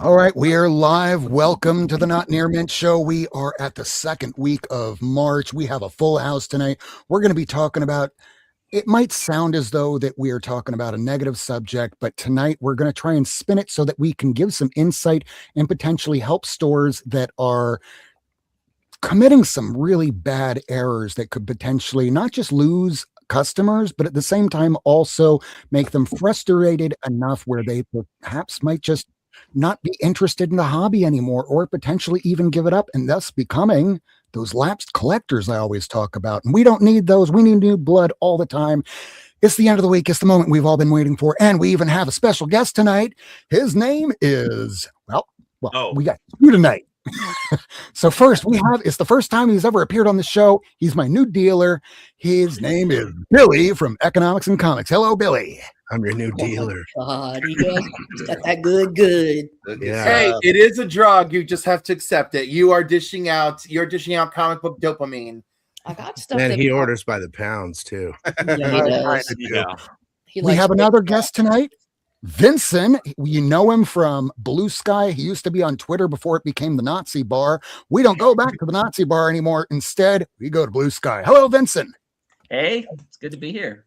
All right, we are live. Welcome to the Not Near Mint Show. We are at the second week of March. We have a full house tonight. We're going to be talking about, it might sound as though that we are talking about a negative subject, but tonight we're going to try and spin it so that we can give some insight and potentially help stores that are committing some really bad errors that could potentially not just lose customers, but at the same time also make them frustrated enough where they perhaps might just not be interested in the hobby anymore or potentially even give it up and thus becoming those lapsed collectors I always talk about. And we don't need those. We need new blood all the time. It's the end of the week. It's the moment we've all been waiting for. And we even have a special guest tonight. His name is, we got you tonight. So first it's the first time he's ever appeared on the show. He's my new dealer. His name is Billy from Economics and Comics. Hello, Billy. I'm your new dealer. God, he got that good. Yeah. Hey, it is a drug. You just have to accept it. You're dishing out comic book dopamine. I got stuff. And he orders by the pounds too. Yeah, he does. Yeah. We have another guest tonight. Vincent, you know him from Blue Sky. He used to be on Twitter before it became the Nazi bar. We don't go back to the Nazi bar anymore. Instead, we go to Blue Sky. Hello, Vincent. Hey, it's good to be here.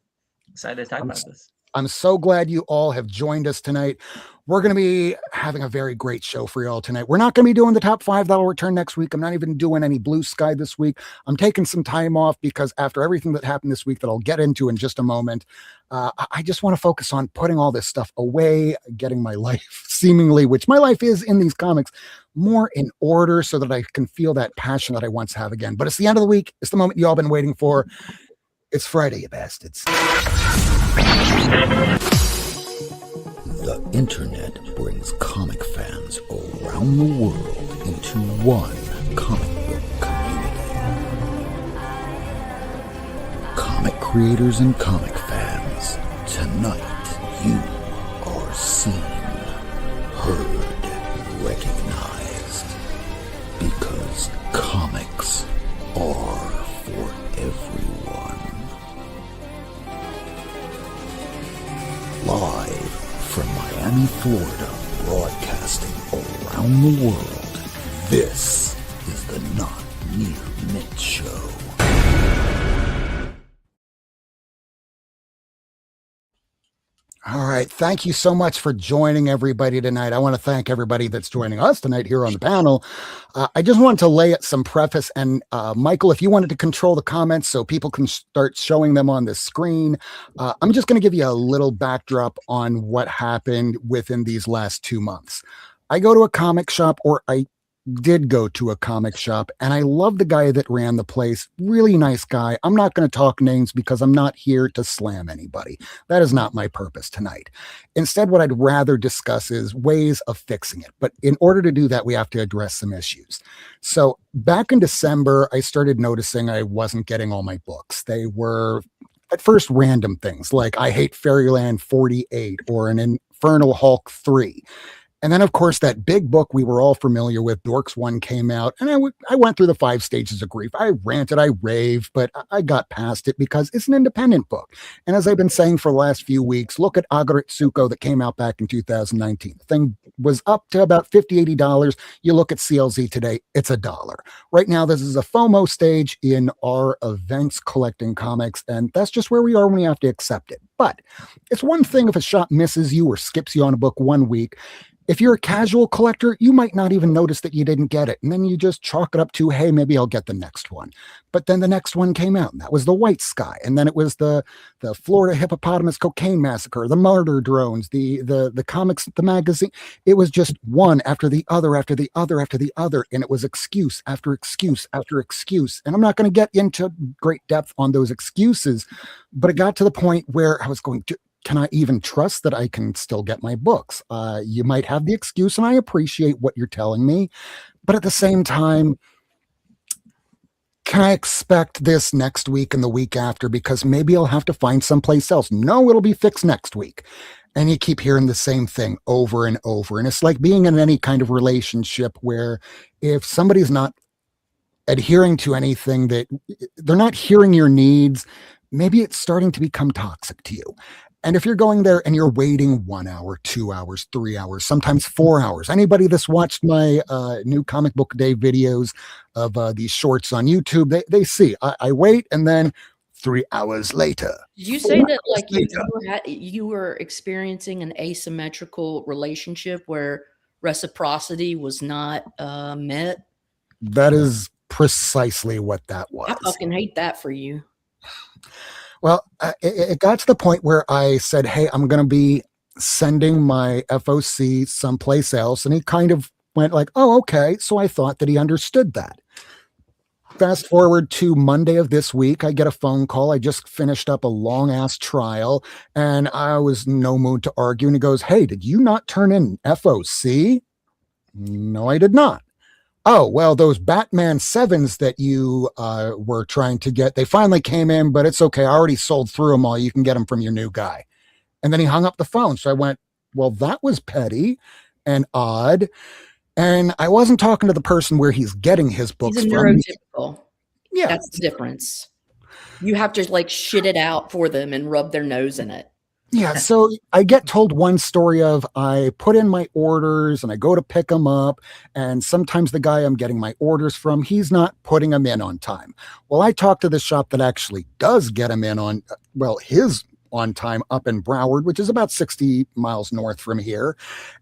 Excited to talk about this. I'm so glad you all have joined us tonight. We're going to be having a very great show for you all tonight. We're not going to be doing the top 5 that'll return next week. I'm not even doing any Blue Sky this week. I'm taking some time off because after everything that happened this week that I'll get into in just a moment, I just want to focus on putting all this stuff away, getting my life seemingly, which my life is in these comics, more in order so that I can feel that passion that I once have again. But it's the end of the week. It's the moment you all been waiting for. It's Friday, you bastards. The internet brings comic fans around the world into one comic book community. Comic creators and comic fans, tonight you are seen, heard, recognized, because comics are for everyone. Live from Miami, Florida, broadcasting around the world, this is the Not Near Mint Show. All right. Thank you so much for joining everybody tonight. I want to thank everybody that's joining us tonight here on the panel. I just wanted to lay some preface. And Michael, if you wanted to control the comments so people can start showing them on the screen, I'm just going to give you a little backdrop on what happened within these last 2 months. I go to a comic shop, or I did go to a comic shop, and I love the guy that ran the place. Really nice guy. I'm not going to talk names because I'm not here to slam anybody. That is not my purpose tonight. Instead, what I'd rather discuss is ways of fixing it. But in order to do that, we have to address some issues. So back in December, I started noticing I wasn't getting all my books. They were at first random things like I Hate Fairyland 48 or an Infernal Hulk 3. And then, of course, that big book we were all familiar with, Dorks 1, came out, and I went through the 5 stages of grief. I ranted, I raved, but I got past it because it's an independent book. And as I've been saying for the last few weeks, look at Agaritsuko that came out back in 2019. The thing was up to about $50, $80. You look at CLZ today, it's $1. Right now, this is a FOMO stage in our events collecting comics, and that's just where we are when we have to accept it. But it's one thing if a shop misses you or skips you on a book 1 week. If you're a casual collector, you might not even notice that you didn't get it. And then you just chalk it up to, hey, maybe I'll get the next one. But then the next one came out, and that was the White Sky. And then it was the Florida Hippopotamus Cocaine Massacre, the Murder Drones, the comics, the magazine. It was just one after the other, after the other, after the other. And it was excuse after excuse after excuse. And I'm not going to get into great depth on those excuses, but it got to the point where I was going to, can I even trust that I can still get my books? You might have the excuse, and I appreciate what you're telling me, but at the same time, can I expect this next week and the week after? Because maybe I'll have to find someplace else. No, it'll be fixed next week. And you keep hearing the same thing over and over. And it's like being in any kind of relationship where if somebody's not adhering to anything, that they're not hearing your needs, maybe it's starting to become toxic to you. And if you're going there and you're waiting 1 hour, 2 hours, 3 hours, sometimes 4 hours, anybody that's watched my new comic book day videos of these shorts on YouTube, they see I wait, and then 3 hours later. Did you say that 4 like hours you were experiencing an asymmetrical relationship where reciprocity was not met? That is precisely what that was. I fucking hate that for you. Well, it got to the point where I said, hey, I'm going to be sending my FOC someplace else. And he kind of went like, oh, okay. So I thought that he understood that. Fast forward to Monday of this week, I get a phone call. I just finished up a long ass trial and I was in no mood to argue. And he goes, hey, did you not turn in FOC? No, I did not. Oh, well, those Batman 7s that you were trying to get, they finally came in, but it's okay. I already sold through them all. You can get them from your new guy. And then he hung up the phone. So I went, well, that was petty and odd. And I wasn't talking to the person where he's getting his books He's a from. neurotypical. Yeah. That's the difference. You have to like shit it out for them and rub their nose in it. Yeah, so I get told one story of I put in my orders and I go to pick them up, and sometimes the guy I'm getting my orders from, he's not putting them in on time. Well, I talked to the shop that actually does get them in on, well, his on time up in Broward, which is about 60 miles north from here,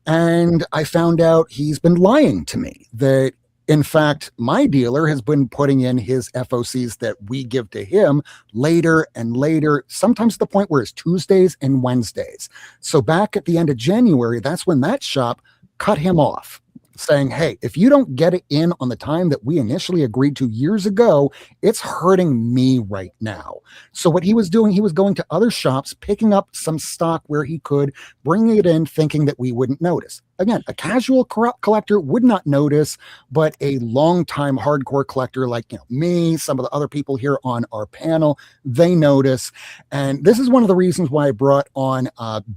and I found out he's been lying to me that in fact, my dealer has been putting in his FOCs that we give to him later and later, sometimes to the point where it's Tuesdays and Wednesdays. So back at the end of January, that's when that shop cut him off, saying, hey, if you don't get it in on the time that we initially agreed to years ago, it's hurting me right now. So what he was doing, he was going to other shops, picking up some stock where he could, bringing it in, thinking that we wouldn't notice. Again, a casual collector would not notice, but a longtime hardcore collector like me, some of the other people here on our panel, they notice. And this is one of the reasons why I brought on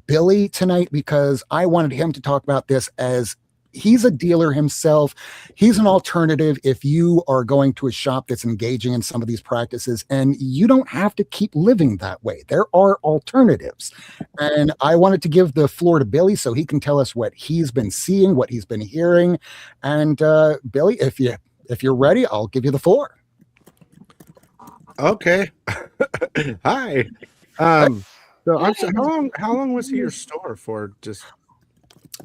Billy tonight, because I wanted him to talk about this as he's a dealer himself. He's an alternative if you are going to a shop that's engaging in some of these practices, and you don't have to keep living that way. There are alternatives. And I wanted to give the floor to Billy so he can tell us what he's been seeing, what he's been hearing. And Billy, if you're ready, I'll give you the floor. Okay. Hi. So I'm so, how long was he your store for? Just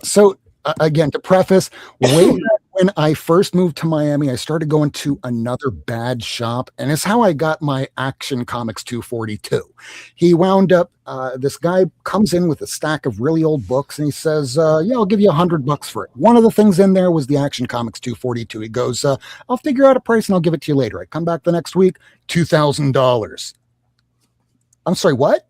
so again, to preface, way back when I first moved to Miami, I started going to another bad shop, and it's how I got my Action Comics 242. He wound up, this guy comes in with a stack of really old books, and he says, yeah, I'll give you $100 for it. One of the things in there was the Action Comics 242. He goes, I'll figure out a price and I'll give it to you later. I come back the next week, $2,000. I'm sorry, what?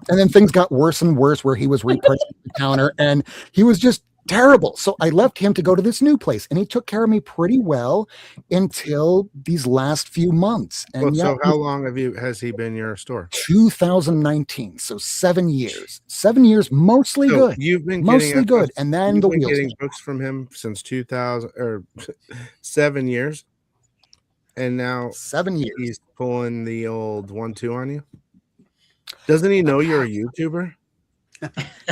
And then things got worse and worse where he was repricing the counter, and he was just terrible. So I left him to go to this new place, and he took care of me pretty well until these last few months. And well, so how long has he been your store? 2019. So 7 years. 7 years, mostly So good. You've been Mostly good. And then the wheels. Getting books from him since 2000 or 7 years. And now 7 years. He's pulling the old 1-2 on you. Doesn't he know you're a YouTuber?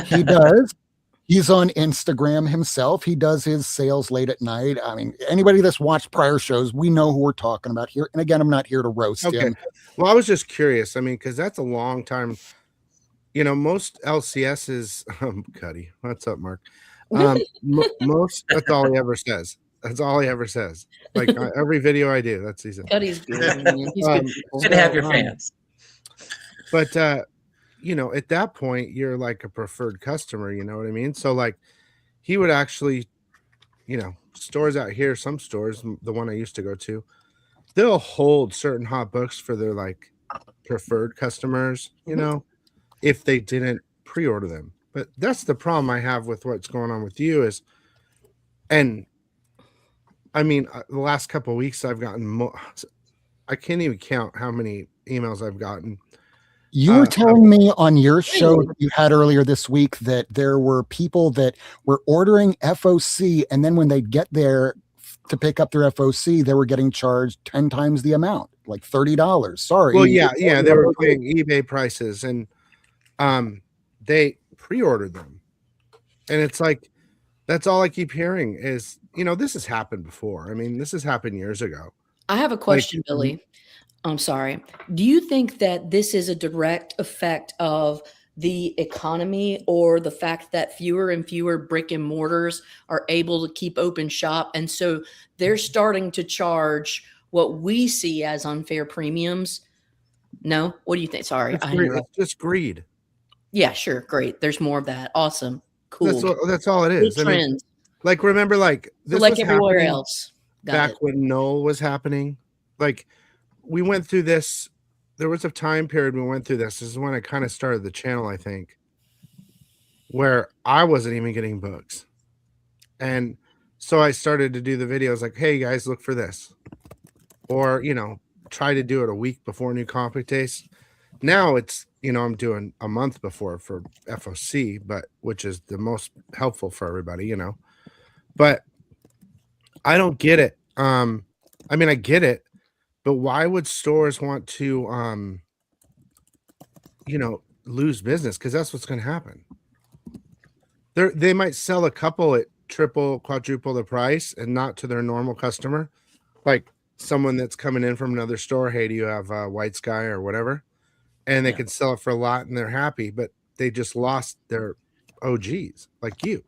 He does. He's on Instagram himself. He does his sales late at night. I mean, anybody that's watched prior shows, we know who we're talking about here. And again, I'm not here to roast him. Well, I was just curious. I mean, because that's a long time. You know, most LCSs, Cuddy, what's up, Mark? Most, that's all he ever says. That's all he ever says. Like every video I do, that's he said. Cuddy's good. Man. He's good. Good to have your fans. But you know, at that point, you're like a preferred customer, you know what I mean? So like he would actually, you know, stores out here, some stores, the one I used to go to, they'll hold certain hot books for their like preferred customers, you know, if they didn't pre-order them. But that's the problem I have with what's going on with you is, and I mean, the last couple of weeks I've gotten I can't even count how many emails I've gotten. You were telling me on your show that you had earlier this week that there were people that were ordering FOC, and then when they get there to pick up their FOC, they were getting charged 10 times the amount, like $30. Sorry. Well, yeah, they were paying eBay prices, and they pre-ordered them. And it's like, that's all I keep hearing is, this has happened before. I mean, this has happened years ago. I have a question, Billy. I'm sorry. Do you think that this is a direct effect of the economy or the fact that fewer and fewer brick and mortars are able to keep open shop? And so they're starting to charge what we see as unfair premiums? No? What do you think? Sorry. It's just greed. Yeah, sure. Great. There's more of that. Awesome. Cool. That's all it is. Good trend. Like, remember, like, this like was everywhere happening else. back when Null was happening. Like, we went through this. There was a time period we went through this. This is when I kind of started the channel, I think, where I wasn't even getting books. And so I started to do the videos like, hey, guys, look for this. Or, try to do it a week before new comic days. Now it's, I'm doing a month before for FOC, but which is the most helpful for everybody, But I don't get it. I mean, I get it, but why would stores want to lose business? Because that's what's going to happen. They might sell a couple at triple, quadruple the price and not to their normal customer. Like someone that's coming in from another store, hey, do you have White Sky or whatever? And they can sell it for a lot and they're happy, but they just lost their OGs like you.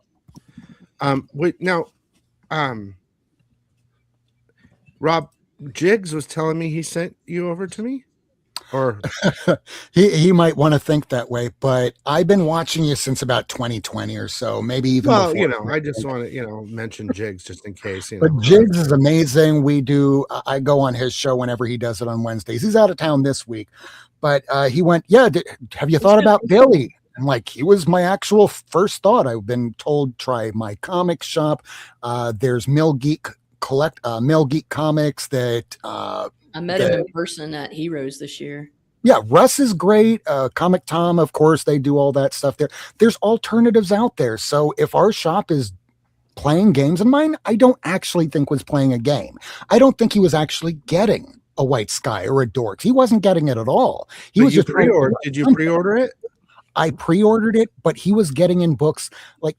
Rob Jiggs was telling me he sent you over to me, or he might want to think that way, but I've been watching you since about 2020 or so, maybe even before. I just want to, mention Jiggs just in case, But Jiggs is amazing. I go on his show whenever he does it on Wednesdays. He's out of town this week, but he went, have you thought about Billy? And like, he was my actual first thought. I've been told, try my comic shop. There's Mill Geek Comics that I met him in person at Heroes this year. Yeah, Russ is great. Comic Tom, of course, they do all that stuff there. There's alternatives out there. So if our shop is playing games, and mine, I don't actually think was playing a game. I don't think he was actually getting a White Sky or a Dorks. He wasn't getting it at all. He was just pre-order. Did you pre-order it? I pre-ordered it, but he was getting in books. Like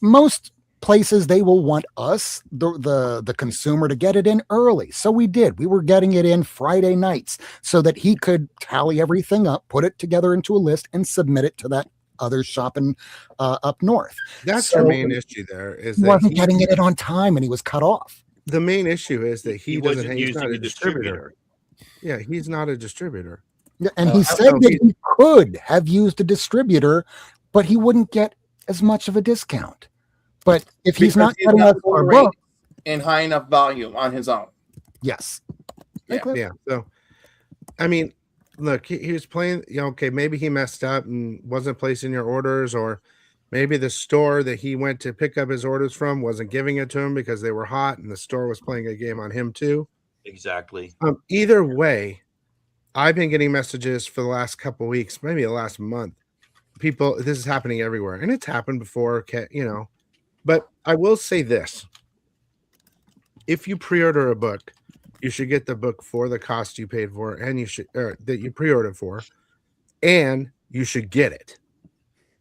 most places, they will want us, the consumer, to get it in early. So we did. We were getting it in Friday nights so that he could tally everything up, put it together into a list, and submit it to that other shop in up north. That's the main issue there. Is he wasn't getting it in on time, and he was cut off. The main issue is that he's not a distributor. Yeah, he's not a distributor. Yeah, and he said that he could have used a distributor, but he wouldn't get as much of a discount. But if he's not getting us our book and high enough volume on his own, yes, yeah. So, I mean, look, he was playing. Okay, maybe he messed up and wasn't placing your orders, or maybe the store that he went to pick up his orders from wasn't giving it to him because they were hot, and the store was playing a game on him too. Exactly. Either way, I've been getting messages for the last couple of weeks, maybe the last month. People, this is happening everywhere, and it's happened before, But I will say this: if you pre-order a book, you should get the book for the cost you paid for, and that you pre-ordered for, and you should get it.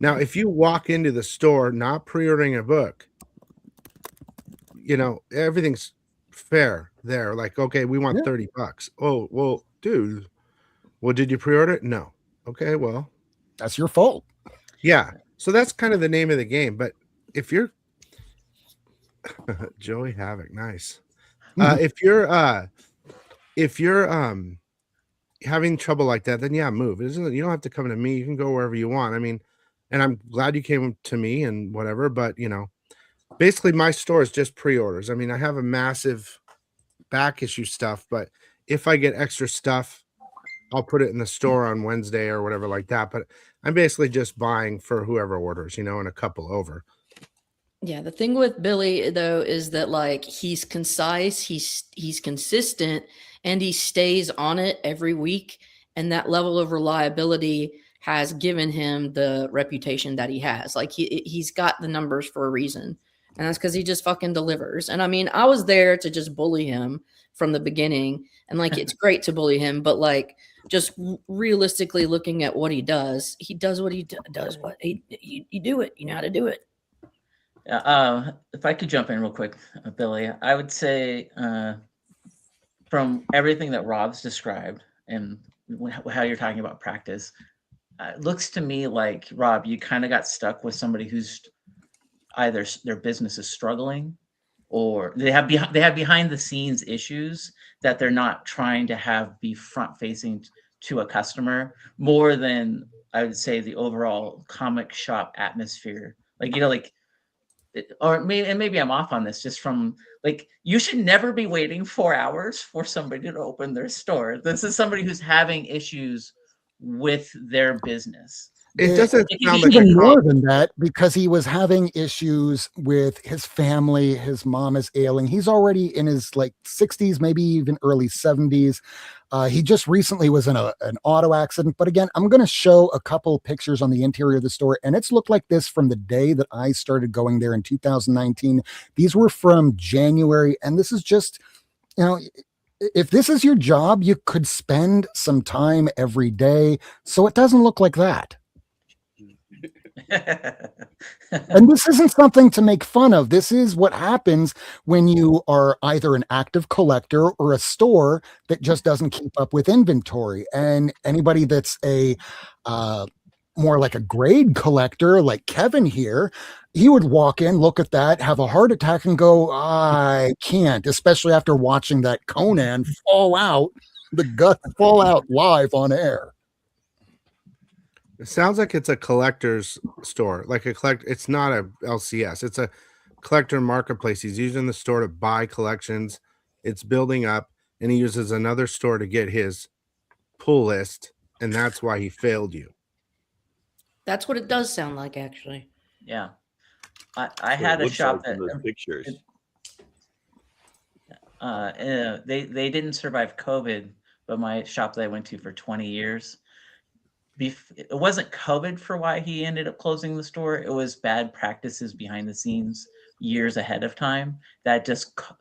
Now, if you walk into the store not pre-ordering a book, everything's fair there. Like, okay, we want $30. Oh, well, dude. Well, did you pre-order it? No. Okay, well, that's your fault. Yeah. So that's kind of the name of the game. But if you're Joey Havoc, nice. If you're having trouble like that, then move. You don't have to come to me. You can go wherever you want. I mean, and I'm glad you came to me and whatever, but basically my store is just pre-orders. I mean, I have a massive back issue stuff, but if I get extra stuff, I'll put it in the store on Wednesday or whatever like that. But I'm basically just buying for whoever orders, and a couple over. Yeah, the thing with Billy though is that like he's concise, he's consistent, and he stays on it every week, and that level of reliability has given him the reputation that he has. Like he's got the numbers for a reason. And that's because he just fucking delivers. And I mean, I was there to just bully him from the beginning. And like, it's great to bully him, but like, just realistically looking at what he does what he does. What you do it. You know how to do it. If I could jump in real quick, Billy, I would say from everything that Rob's described and how you're talking about practice, it looks to me like, Rob, you kind of got stuck with somebody who's either their business is struggling or they have behind the scenes issues that they're not trying to be front facing to a customer more than, I would say, the overall comic shop atmosphere. Like, like, maybe I'm off on this, just from like, you should never be waiting 4 hours for somebody to open their store. This is somebody who's having issues with their business. It doesn't sound like even more than that, because he was having issues with his family. His mom is ailing. He's already in his like 60s, maybe even early 70s. He just recently was in an auto accident. But again, I'm going to show a couple pictures on the interior of the store, and it's looked like this from the day that I started going there in 2019. These were from January, and this is just, if this is your job, you could spend some time every day, so it doesn't look like that. And this isn't something to make fun of. This is what happens when you are either an active collector or a store that just doesn't keep up with inventory. And anybody that's a more like a grade collector, like Kevin here, he would walk in, look at that, have a heart attack, and go, I can't, especially after watching that Conan the gut fall out live on air. It sounds like it's a collector's store, like it's not a LCS. It's a collector marketplace. He's using the store to buy collections. It's building up, and he uses another store to get his pull list, and that's why he failed you. That's what it does sound like, actually. Yeah. I had a shop that those pictures. They didn't survive COVID, but my shop that I went to for 20 years, it wasn't COVID for why he ended up closing the store. It was bad practices behind the scenes years ahead of time that just got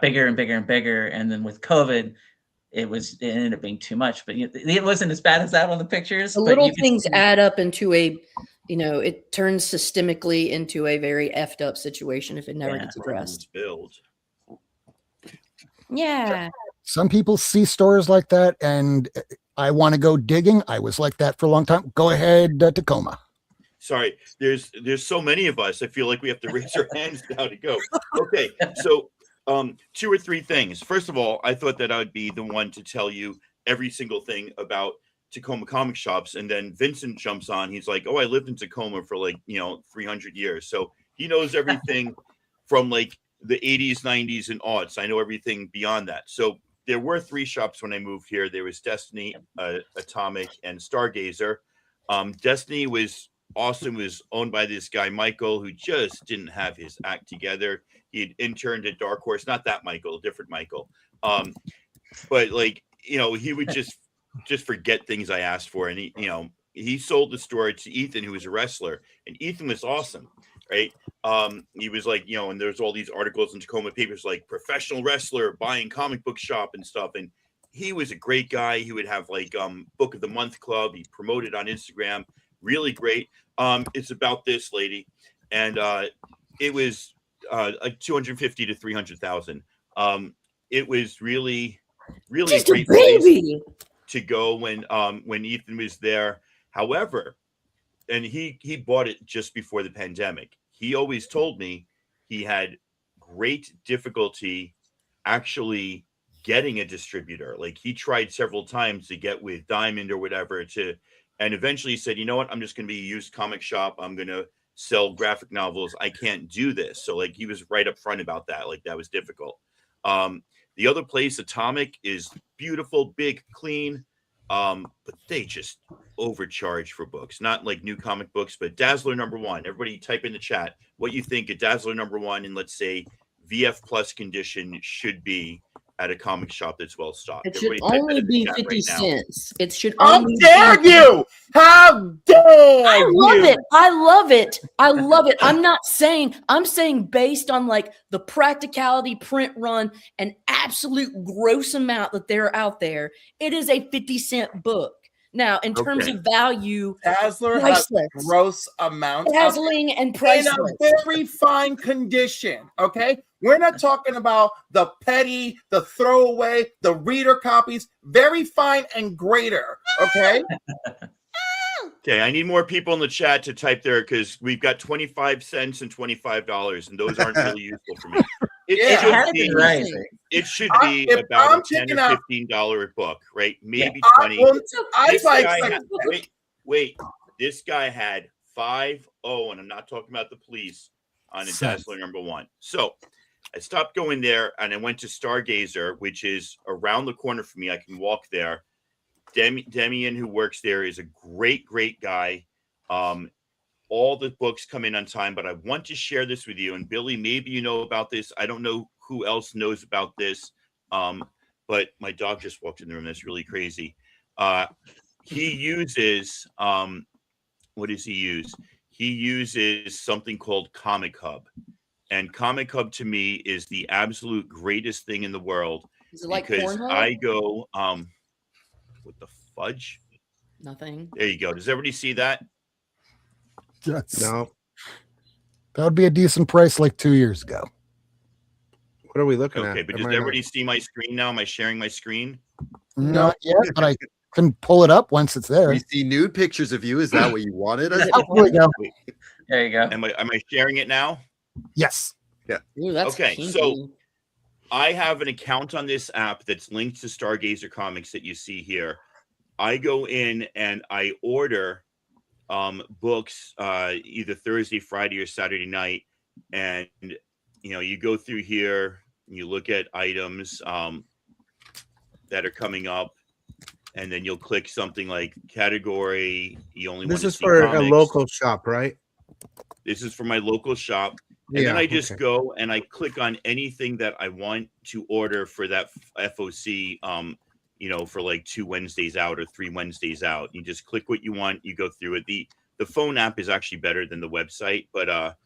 bigger and bigger and bigger. And then with COVID, it ended up being too much. But it wasn't as bad as that on the pictures. The little things add up into it turns systemically into a very effed up situation if it never gets addressed. Yeah. Some people see stores like that, and I want to go digging. I was like that for a long time. Go ahead, Tacoma. Sorry, there's so many of us. I feel like we have to raise our hands now to go. Okay, so 2 or 3 things. First of all, I thought that I would be the one to tell you every single thing about Tacoma comic shops, and then Vincent jumps on. He's like, "Oh, I lived in Tacoma for 300 years, so he knows everything from like the 80s, 90s, and aughts. I know everything beyond that." So there were 3 shops when I moved here. There was Destiny, Atomic, and Stargazer. Destiny was awesome. It was owned by this guy, Michael, who just didn't have his act together. He had interned at Dark Horse, not that Michael, a different Michael. But he would just forget things I asked for. And he sold the store to Ethan, who was a wrestler, and Ethan was awesome. Right. He was like, and there's all these articles in Tacoma papers, like professional wrestler buying comic book shop and stuff. And he was a great guy. He would have like book of the month club. He promoted on Instagram. Really great. It's about this lady. And it was like 250 to 300,000. It was really, really Just a great place to go when Ethan was there. However, and he bought it just before the pandemic. He always told me he had great difficulty actually getting a distributor. Like he tried several times to get with Diamond or whatever and eventually he said, you know what, I'm just going to be a used comic shop. I'm going to sell graphic novels. I can't do this. So like he was right up front about that. Like that was difficult. The other place, Atomic, is beautiful, big, clean. But they just overcharge for books, not like new comic books, but Dazzler #1. Everybody type in the chat what you think a Dazzler #1 and let's say VF Plus condition should be at a comic shop that's well stocked. It should Everybody type that only in the be chat 50 right now. cents. It should How only dare be you? How dare I you? love it. I love it. I love it. I'm saying based on like the practicality, print run, and absolute gross amount that they're out there, it is a 50-cent book. Now, in terms Okay. of value, Dazzler has priceless. gross amounts of dazzling and in priceless. a very fine condition. Okay, we're not talking about the petty, the throwaway, the reader copies. Very fine and greater. Okay. Okay, I need more people in the chat to type there because we've got 25 cents and $25, and those aren't really useful for me. It Yeah. should Has be been rising. It should I- be if about I'm a $10 picking or out- $15 book, right? Maybe I 20. will- I This like guy like- had, wait. This guy had 5.0, and I'm not talking about the police on a Cents. Dazzler #1. So I stopped going there, and I went to Stargazer, which is around the corner from me. I can walk there. Demian, who works there, is a great guy. All the books come in on time, but I want to share this with you. And Billy, maybe you know about this. I don't know who else knows about this. But my dog just walked in the room. That's really crazy. He uses, what does he use? He uses something called Comic Hub. And Comic Hub to me is the absolute greatest thing in the world. Is it like because Pornhub? I go, what the fudge? Nothing. There you go. Does everybody see that? Yes. No. That would be a decent price like 2 years ago. What are we looking at? Okay, but Am does I not- everybody see my screen now? Am I sharing my screen? Not yet, but I can pull it up once it's there. We see nude pictures of you. Is that what you wanted? Oh, here we go. There you go. Am I sharing it now? Yes. Ooh, that's Okay, kinky. so I have an account on this app that's linked to Stargazer Comics that you see here. I go in and I order books either Thursday, Friday, or Saturday night, and you go through here and you look at items that are coming up, and then you'll click something like category. You only This want to is see for a comics. local shop, right? This is for my local shop. And then Yeah, I just okay. go and I click on anything that I want to order for that FOC, for like 2 Wednesdays out or 3 Wednesdays out. You just click what you want. You go through it. The phone app is actually better than the website, but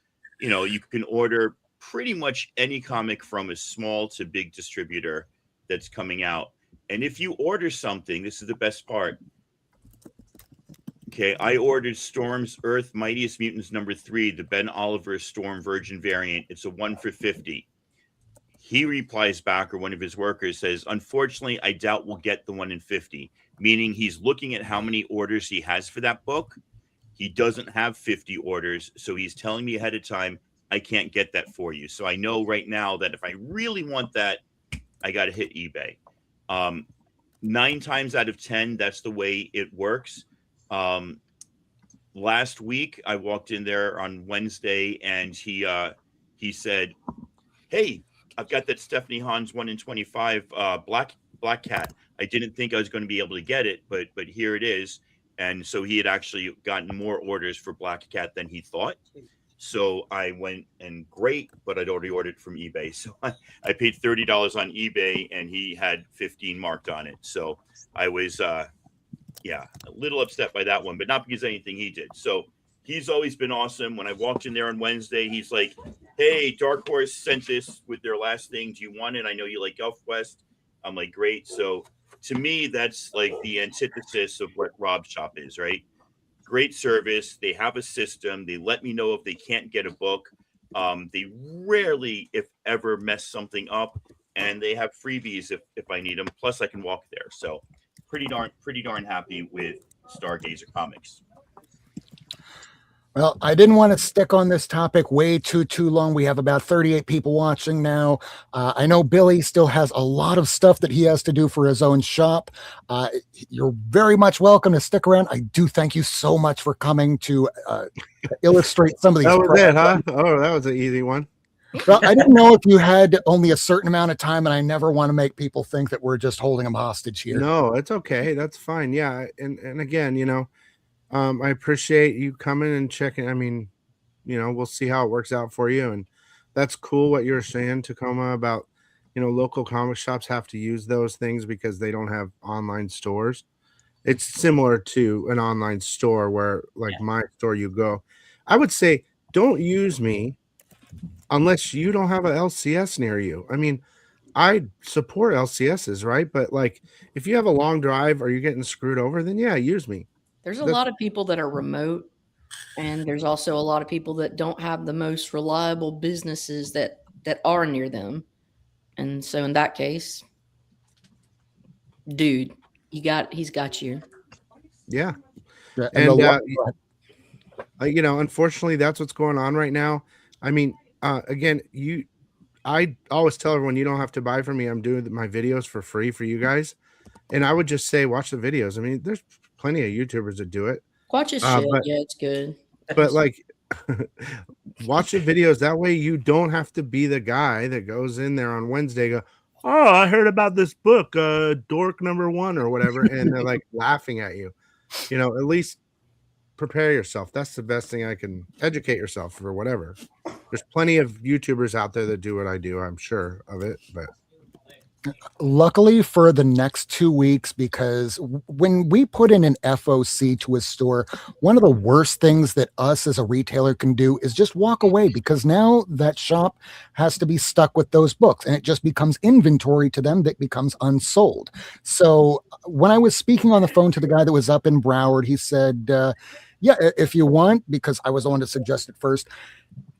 you can order pretty much any comic from a small to big distributor that's coming out. And if you order something, this is the best part. Okay, I ordered Storm's Earth Mightiest Mutants #3, the Ben Oliver Storm Virgin variant. It's a 1 for 50. He replies back, or one of his workers says, unfortunately, I doubt we'll get the 1 in 50, meaning he's looking at how many orders he has for that book. He doesn't have 50 orders, so he's telling me ahead of time, I can't get that for you. So I know right now that if I really want that, I got to hit eBay. 9 times out of 10, that's the way it works. Last week I walked in there on Wednesday and he said, hey, I've got that Stephanie Hans 1 in 25 Black Cat. I didn't think I was going to be able to get it, but here it is. And so he had actually gotten more orders for Black Cat than he thought. So I went and great, but I'd already ordered from eBay. So I paid $30 on eBay and he had 15 marked on it. So I was a little upset by that one, but not because of anything he did. So he's always been awesome. When I walked in there on Wednesday, he's like, hey, Dark Horse sent this with their last thing. Do you want it? I know you like ElfQuest. I'm like, great. So to me, that's like the antithesis of what Rob's shop is, right? Great service. They have a system. They let me know if they can't get a book. They rarely, if ever, mess something up, and they have freebies if I need them. Plus, I can walk there. So pretty darn happy with Stargazer Comics. Well, I didn't want to stick on this topic way too long. We have about 38 people watching now. I know Billy still has a lot of stuff that he has to do for his own shop. You're very much welcome to stick around. I do thank you so much for coming to illustrate some of these. That was it, huh? Oh, that was an easy one. Well, I didn't know if you had only a certain amount of time, and I never want to make people think that we're just holding them hostage here. No, it's okay. That's fine. Yeah, and again, I appreciate you coming and checking. I mean, we'll see how it works out for you, and that's cool what you were saying, Tacoma, about local comic shops have to use those things because they don't have online stores. It's similar to an online store where, like my store, you go. I would say don't use me unless you don't have a LCS near you. I mean, I support LCSs, right? But like, if you have a long drive or you're getting screwed over, then yeah, use me. There's a That's- lot of people that are remote, and there's also a lot of people that don't have the most reliable businesses that are near them. And so in that case, dude, he's got you. Yeah, Yeah, and the unfortunately, that's what's going on right now. I mean, again, I always tell everyone you don't have to buy from me. I'm doing my videos for free for you guys, and I would just say watch the videos. I mean, there's plenty of YouTubers that do it, Watch his shit. but Yeah, it's good. like watch the videos. That way, you don't have to be the guy that goes in there on Wednesday. Go, oh, I heard about this book, Dork Number 1 or whatever, and they're like laughing at you. At least prepare yourself. That's the best thing I can educate yourself for whatever. There's plenty of YouTubers out there that do what I do. I'm sure of it, but luckily for the next 2 weeks, because when we put in an FOC to a store, one of the worst things that us as a retailer can do is just walk away, because now that shop has to be stuck with those books and it just becomes inventory to them that becomes unsold. So when I was speaking on the phone to the guy that was up in Broward, he said, yeah, if you want, because I was the one to suggest it first,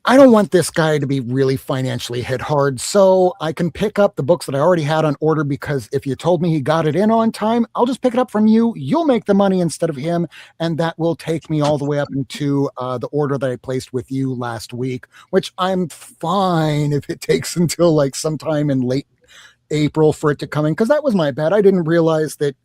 I don't want this guy to be really financially hit hard, so I can pick up the books that I already had on order, because if you told me he got it in on time, I'll just pick it up from you. You'll make the money instead of him, and that will take me all the way up into the order that I placed with you last week, which I'm fine if it takes until like sometime in late April for it to come in, because that was my bad. I didn't realize that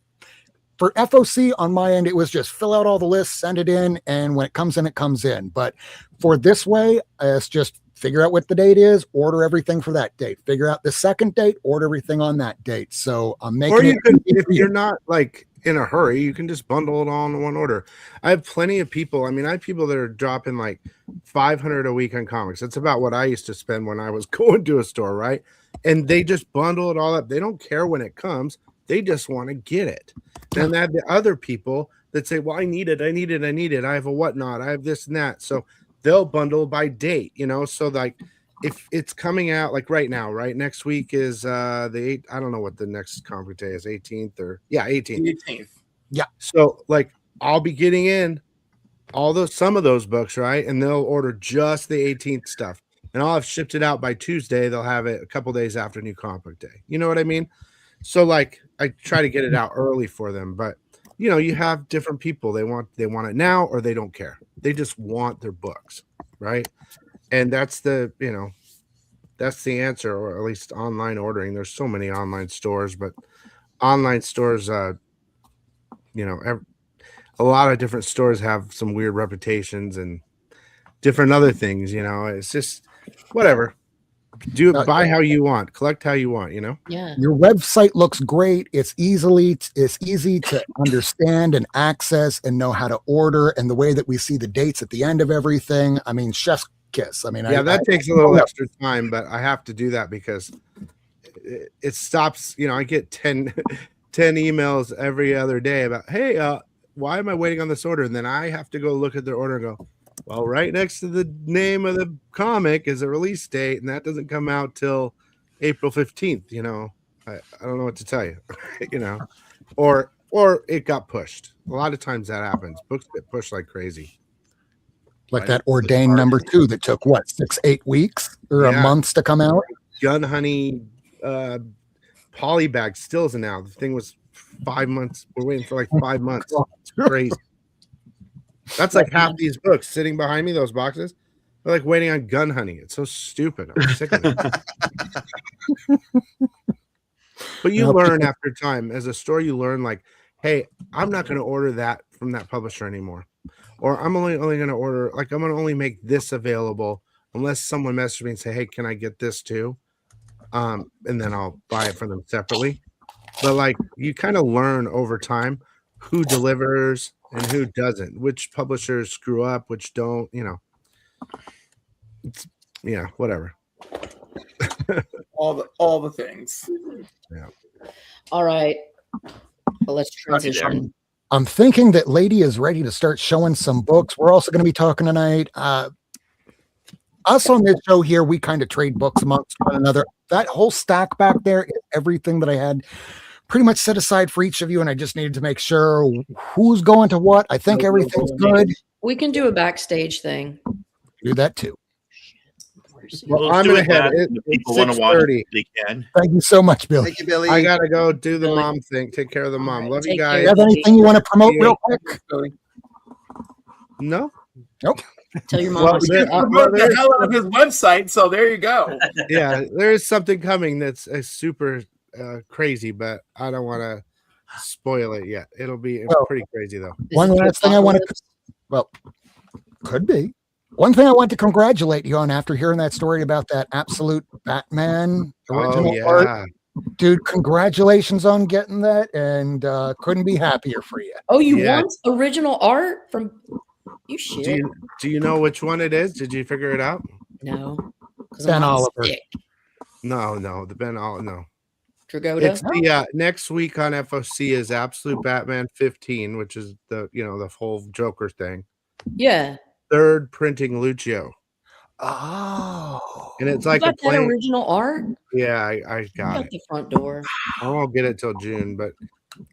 for FOC on my end, it was just fill out all the lists, send it in, and when it comes in, it comes in. But for this way, it's just figure out what the date is, order everything for that date. Figure out the second date, order everything on that date. So I'm making or you it. can, if you're not like in a hurry, you can just bundle it all in one order. I have plenty of people. I mean, I have people that are dropping like 500 a week on comics. That's about what I used to spend when I was going to a store, right? And they just bundle it all up. They don't care when it comes. They just want to get it. Then I have the other people that say, well, I need it. I have a whatnot. I have this and that. So they'll bundle by date, So like if it's coming out like right now, right? Next week is the 8th. I don't know what the next conference day is, 18th or 18th. 18th. Yeah. So like I'll be getting in some of those books, right? And they'll order just the 18th stuff. And I'll have shipped it out by Tuesday. They'll have it a couple days after New Comic Day. You know what I mean? So like I try to get it out early for them, but you have different people. They want it now, or they don't care. They just want their books, right? And that's the answer, or at least online ordering. There's so many online stores, but online stores, a lot of different stores have some weird reputations and different other things. It's just whatever. Buy how you want, collect how you want, Yeah. Your website looks great. It's easy to understand and access and know how to order, and the way that we see the dates at the end of everything. I mean, chef's kiss. I mean, that takes a little extra time, but I have to do that because it stops. I get 10 emails every other day about, hey, why am I waiting on this order? And then I have to go look at their order and go, well, right next to the name of the comic is a release date, and that doesn't come out till April 15th. I don't know what to tell you, or it got pushed. A lot of times that happens. Books get pushed like crazy. Like that Ordained number 2 that took 6-8 weeks or a month to come out. Gun Honey polybag still isn't out. The thing was 5 months. We're waiting for like 5 months. It's crazy. That's like half these books sitting behind me, those boxes. They're like waiting on Gun Honey. It's so stupid. I'm sick of it. But you learn after time. As a store, you learn like, hey, I'm not going to order that from that publisher anymore. Or I'm only going to order, like, I'm going to only make this available unless someone messages me and say, hey, can I get this too? And then I'll buy it from them separately. But like, you kind of learn over time who delivers and who doesn't, which publishers screw up, which don't, it's, whatever. all the things. All right. Well, let's transition. I'm thinking that Lady is ready to start showing some books. We're also going to be talking tonight. Us on this show here, we kind of trade books amongst one another. That whole stack back there is everything that I had pretty much set aside for each of you, and I just needed to make sure who's going to what. I think everything's good. We can do a backstage thing. Do that too. Well, Let's I'm do gonna it, head. Matt. It's If people want to watch 6:30. it, they can. Thank you so much, Billy. Thank you, Billy. I gotta go do the Billy. mom thing. Take care of the mom. All right, Love you take care. Do guys. you have anything you want to promote real quick? No. Tell your mom Well, I said, there- "Oh, Promote the there's- hell out of his website, so there you go. Yeah, there is something coming that's super crazy, but I don't want to spoil it yet. It'll be Well, pretty crazy though. is One it the last thing I want to, apocalypse?" well, could be. One thing I want to congratulate you on after hearing that story about that absolute Batman original Oh art. yeah. Dude, congratulations on getting that, and couldn't be happier for you. Oh, you Yeah. want original art from you? Shit. Do you know which one it is? Did you figure it out? No. 'Cause Ben I'm not Oliver. sick. No, the Ben All no. Dragoda? It's the next week on FOC is Absolute Batman 15, which is the whole Joker thing. Yeah. Third printing Lucio. Oh. And it's You like a got that plain. original art? Yeah, I got Out it. the front door. I won't get it till June, but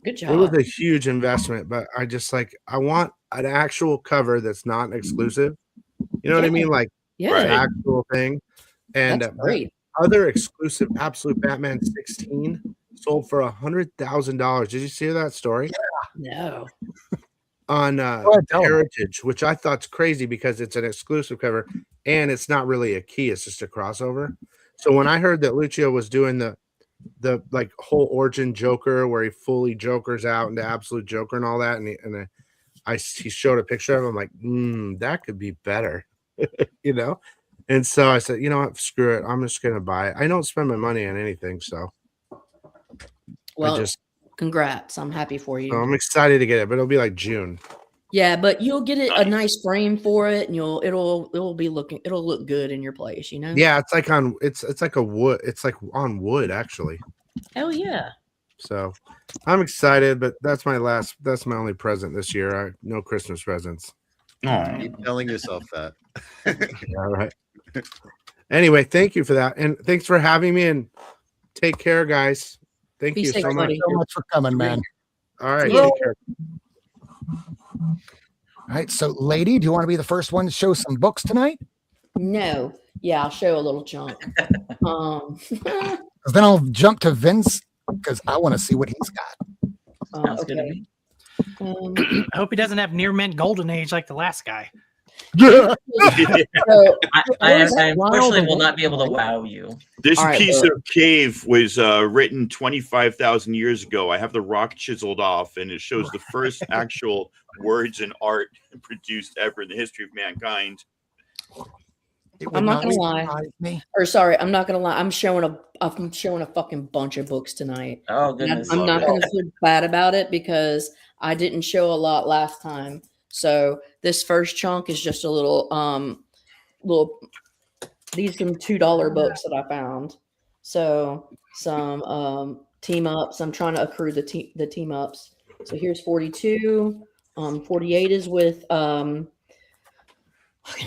Good it was job. a huge investment. But I want an actual cover that's not exclusive. You know what I Yeah. mean? Like Yeah. an actual thing. And That's great. other exclusive Absolute Batman 16 sold for $100,000. Did you see that story? No. On Go ahead, tell 'em. Heritage, which I thought's crazy because it's an exclusive cover and it's not really a key, it's just a crossover. So when I heard that Lucio was doing the like whole origin Joker where he fully Jokers out into Absolute Joker and all that, and he showed a picture of him, I'm like, that could be better, you know. And so I said, you know what, screw it, I'm just gonna buy it. I don't spend my money on anything, so Well, I just congrats. I'm happy for you. I'm excited to get it, but it'll be like June. Yeah, but you'll get it a nice frame for it, and it'll look good in your place, you know? Yeah, it's like it's like a wood. It's like on wood actually. Hell yeah. So I'm excited, but that's my only present this year. No Christmas presents. Oh, Keep telling yourself that. All right. Anyway, thank you for that, and thanks for having me. And take care, guys. Thank Be you safe, so much. buddy. So much for coming, man. All right. Yeah. Take care. All right, so Lady, do you want to be the first one to show some books tonight? No. Yeah, I'll show a little chunk. 'Cause then I'll jump to Vince because I want to see what he's got. Sounds good to okay. me. I hope he doesn't have near mint golden age like the last guy. So, I Where's that unfortunately wild will not be able to wow you. This All right, piece well- of cave was written 25,000 years ago. I have the rock chiseled off, and it shows the first actual words and art produced ever in the history of mankind. It I'm would not gonna lie. surprise me. or sorry, I'm not gonna lie. I'm showing a fucking bunch of books tonight. Oh And goodness. I'm not Love going to feel bad about it because I didn't show a lot last time. So this first chunk is just a little these are some $2 books that I found. So some team ups. I'm trying to accrue the team ups. So here's 42. 48 is with fucking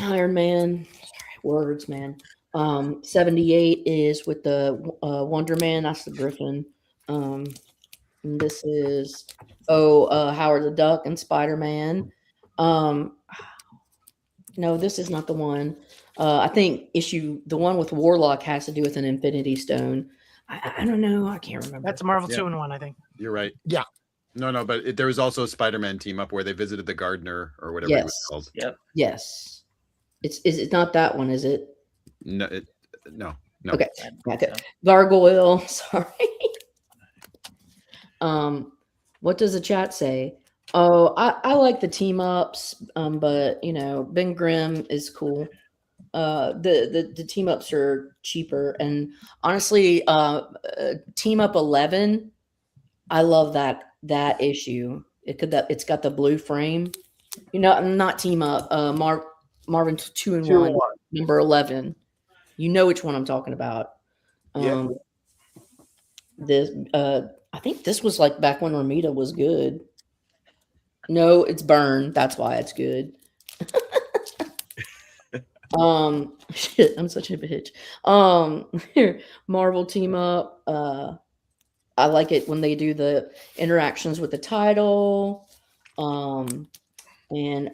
Iron Man. Sorry, words, man. 78 is with the Wonder Man. That's the Griffin. And this is Howard the Duck and Spider-Man. No, this is not the one. I think the one with Warlock has to do with an Infinity Stone. I don't know. I can't remember. That's a Marvel Yeah. 2-in-1, I think. You're right. Yeah. No, but there was also a Spider-Man team up where they visited the gardener or whatever it was Yes. called. Yep. Yes. It's not that one, is it? No. No. Okay. I think Okay. so. Gargoyle. Sorry. What does the chat say? Oh, I like the team ups, but Ben Grimm is cool. The team ups are cheaper, and honestly, Team Up 11, I love that issue. It's got the blue frame. Not Team Up. Marvin 2-in-1 number 11. You know which one I'm talking about. Yeah. This I think this was like back when Ramita was good. No, it's Burn. That's why it's good. Shit, I'm such a bitch. Here, Marvel team up. I like it when they do the interactions with the title. And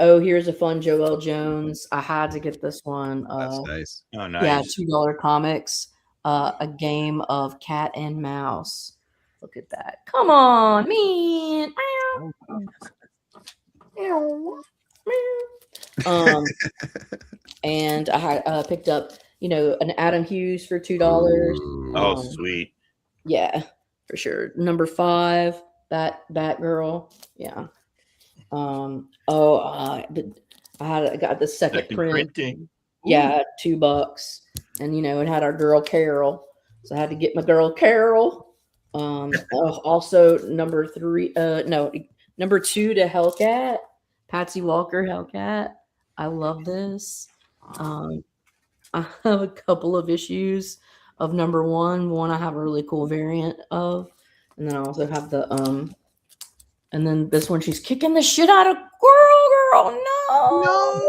oh, here's a fun Joel Jones. I had to get this one. That's nice. Oh, Yeah, nice. $2 comics. A game of cat and mouse. Look at that. Come on, man. And I picked up, an Adam Hughes for $2. Oh, sweet. Yeah, for sure. Number 5, Batgirl. Yeah. I got the second Second print. printing. Yeah, $2, and it had our girl Carol, so I had to get my girl Carol. Also number 2 to Hellcat, Patsy Walker Hellcat. I love this. I have a couple of issues of number 1. One I have a really cool variant of, and then I also have the and then this one she's kicking the shit out of Girl.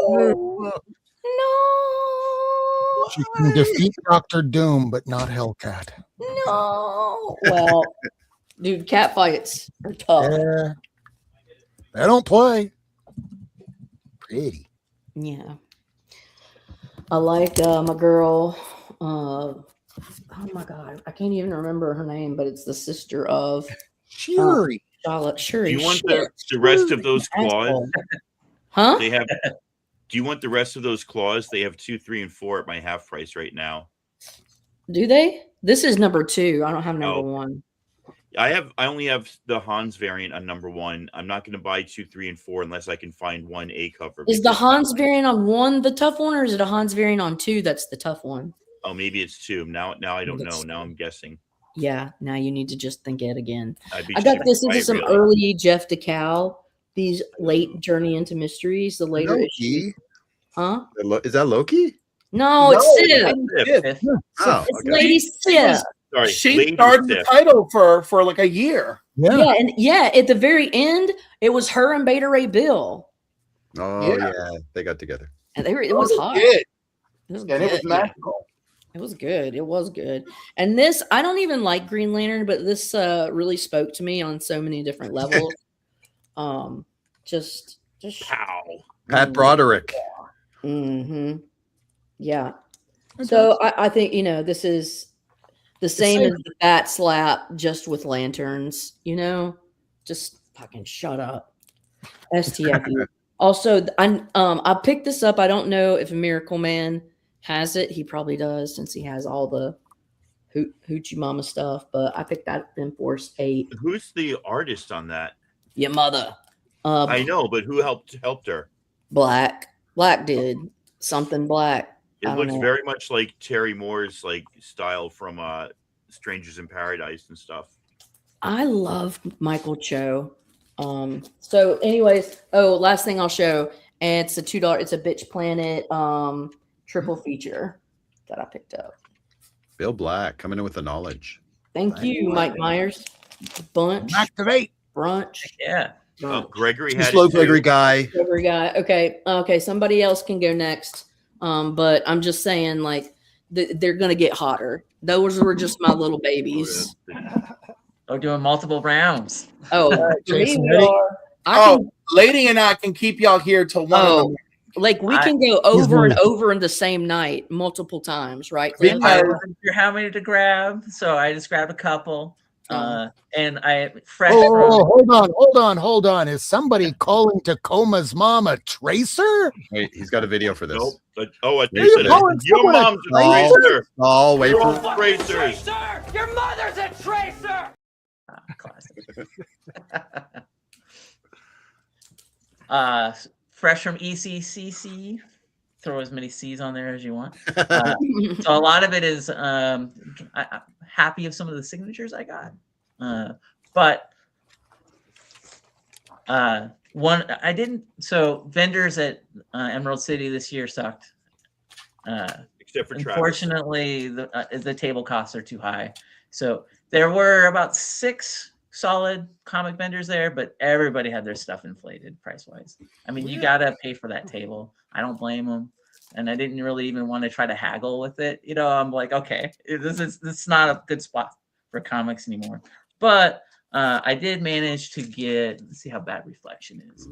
No. She can defeat Doctor Doom, but not Hellcat. No. Well, dude, cat fights are tough. Yeah. They don't play. Pretty. Yeah. I like my girl. Oh my god, I can't even remember her name, but it's the sister of Shuri. Charlotte. Shuri. Do you want the rest of those claws? Huh? They have. Do you want the rest of those claws? They have 2, 3, and 4 at my half price right now. Do they? This is number 2. I don't have number Oh. 1. I only have the Hans variant on number 1. I'm not going to buy 2, 3, and 4 unless I can find one A cover. Is the because- Hans variant on 1 the tough one, or is it a Hans variant on 2 that's the tough one? Oh, maybe it's 2. Now I don't know. That's- Now I'm guessing. Yeah, now you need to just think it again. I'd be I got super this into quiet, some really. early Jeff DeCal, these late Journey into Mysteries, the later issue. Loki? Huh? Is that Loki? No, it's Sif. It's Oh, It's okay. Lady Sif. Sorry, She Lady started the Sif. title for like a year. Yeah. Yeah, and at the very end, it was her and Beta Ray Bill. Oh Yeah. yeah, they got together. And it was hot. Good. It was And it was good. magical. It was good. It was good. And this, I don't even like Green Lantern, but this really spoke to me on so many different levels. Just Pow. Pat Broderick. Mm-hmm. Yeah. So I think, this is the same as the Bat Slap, just with lanterns, just fucking shut up. STFU. Also, I picked this up. I don't know if Miracle Man has it. He probably does, since he has all the Hoochie Mama stuff, but I picked that up in Force 8. Who's the artist on that? Your mother. I know, but who helped her? Black did something black. It I don't looks know. very much like Terry Moore's style from Strangers in Paradise and stuff. I love Michael Cho. So anyways, last thing I'll show, and it's a $2, it's a Bitch Planet triple feature that I picked up. Bill Black coming in with the knowledge. Thank you, Mike Myers. Bunch. Activate. Brunch. Yeah. Oh, Gregory This had slow it too. Gregory guy. Every guy. Okay. Somebody else can go next. But I'm just saying, they're gonna get hotter. Those were just my little babies. Oh, doing multiple rounds. Oh, Jason, we ready? are. Lady and I can keep y'all here till 1 in the morning. We can go over and over in the same night multiple times, right? Clint? I Because- wasn't sure how many to grab, so I just grabbed a couple. Oh. And I fresh Oh, from hold on. Is somebody calling Tacoma's mom a tracer? Wait, he's got a video for this. Nope. Oh, I You're think it calling is. Your someone a mom's a tracer? tracer. Oh, wait You're for all tracers. Your mother's a tracer. classic. Fresh from ECCC. Throw as many C's on there as you want. So a lot of it is I'm happy of some of the signatures I got, but one I didn't. So vendors at Emerald City this year sucked. Except except for Travis. unfortunately, the table costs are too high. So there were about 6 solid comic vendors there, but everybody had their stuff inflated price-wise. I mean, you got to pay for that table. I don't blame them. And I didn't really even want to try to haggle with it. You know, I'm like, okay, this is not a good spot for comics anymore. But I did manage to get, let's see how bad Reflection is.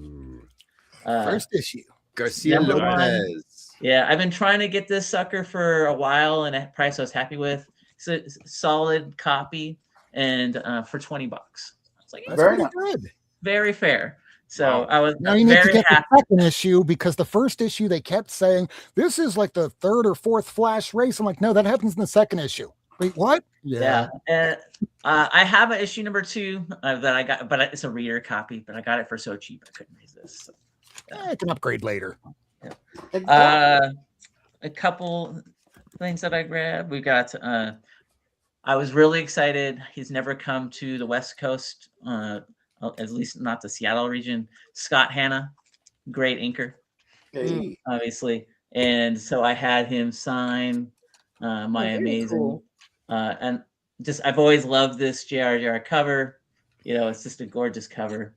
First issue. Garcia Number Lopez. Yeah, I've been trying to get this sucker for a while, and a price I was happy with. It's a solid copy, and for $20. I was like, That's Very pretty nice. good. very fair. So I was Now you need to very get happy. the second issue because the first issue they kept saying this is like the 3rd or 4th Flash race. I'm like, no, that happens in the second issue. Wait, what? Yeah. And I have an issue number 2 that I got, but it's a reader copy, but I got it for so cheap I couldn't resist. So, I can upgrade later. a couple things that I grabbed. We got I was really excited. He's never come to the West Coast, at least not the Seattle region. Scott Hanna, great inker, obviously. And so I had him sign my amazing cool. and just I've always loved this JRJR cover. You know, it's just a gorgeous cover.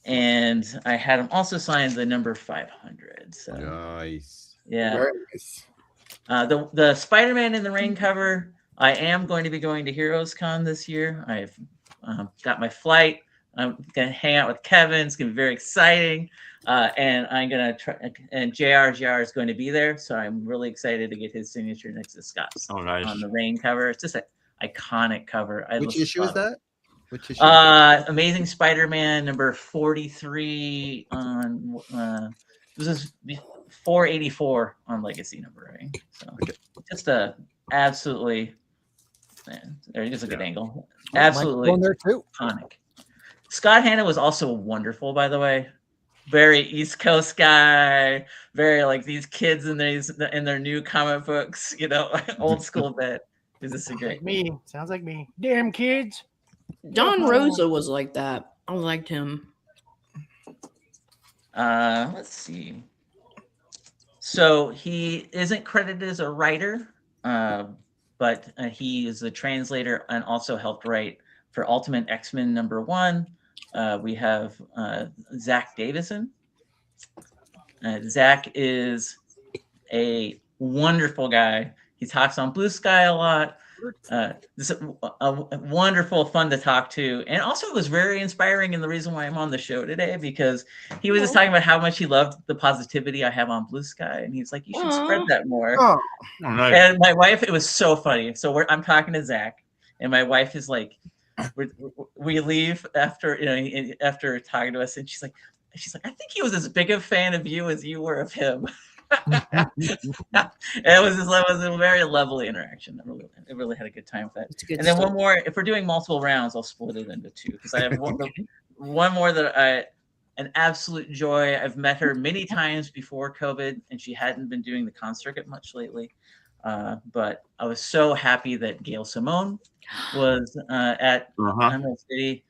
And I had him also sign the number 500. So Nice. yeah. Very nice. The Spider-Man in the Rain cover, I am going to be going to Heroes Con this year. I've got my flight. I'm going to hang out with Kevin. It's going to be very exciting. And I'm going to try, and JR is going to be there. So I'm really excited to get his signature next to Scott's Oh, nice. on the Rain cover. It's just an iconic cover. Which issue is that? Which issue? Amazing Spider-Man number 43 on this is 484 on Legacy numbering. So just a absolutely, man, there's a good angle. Absolutely on there too. iconic. Scott Hanna was also wonderful, by the way. Very East Coast guy. Very like these kids in their new comic books. You know, old school bit. Is this a great? Me. Sounds like me. Damn kids. Don Rosa was like that. I liked him. Let's see. So he isn't credited as a writer, but he is a translator and also helped write for Ultimate X-Men #1. We have Zach Davison. Zach is a wonderful guy. He talks on Blue Sky a lot. This is a wonderful, fun to talk to, and also it was very inspiring. And the reason why I'm on the show today because he was just talking about how much he loved the positivity I have on Blue Sky, and he's like, "You should spread that more." Oh, nice. And my wife, it was so funny. So I'm talking to Zach, and my wife is like, we leave after after talking to us, and she's like, I think he was as big a fan of you as you were of him. It was a very lovely interaction. I really had a good time with that. And then one more, if we're doing multiple rounds, I'll split it into 2 because I have one more that an absolute joy. I've met her many times before COVID, and she hadn't been doing the con circuit much lately. But I was so happy that Gail Simone was at Emerald City.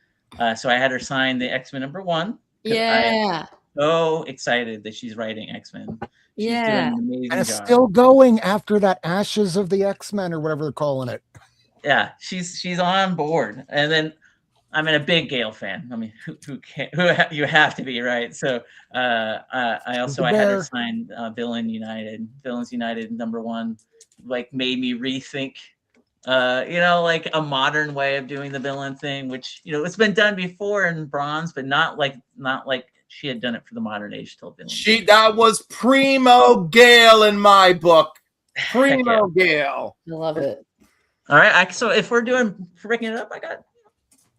So I had her sign the X-Men #1. Yeah. So excited that she's writing X-Men. She's doing an amazing And it's job. still going after that Ashes of the X-Men or whatever they're calling it. Yeah, she's on board. And then I'm a big Gale fan. I mean, who you have to be, right? So I had her sign Villains United #1, like made me rethink like a modern way of doing the villain thing, which it's been done before in Bronze, but not like she had done it for the modern age till villain. That was primo Gale in my book. Primo Gale. I love it. All right, so if we're breaking it up,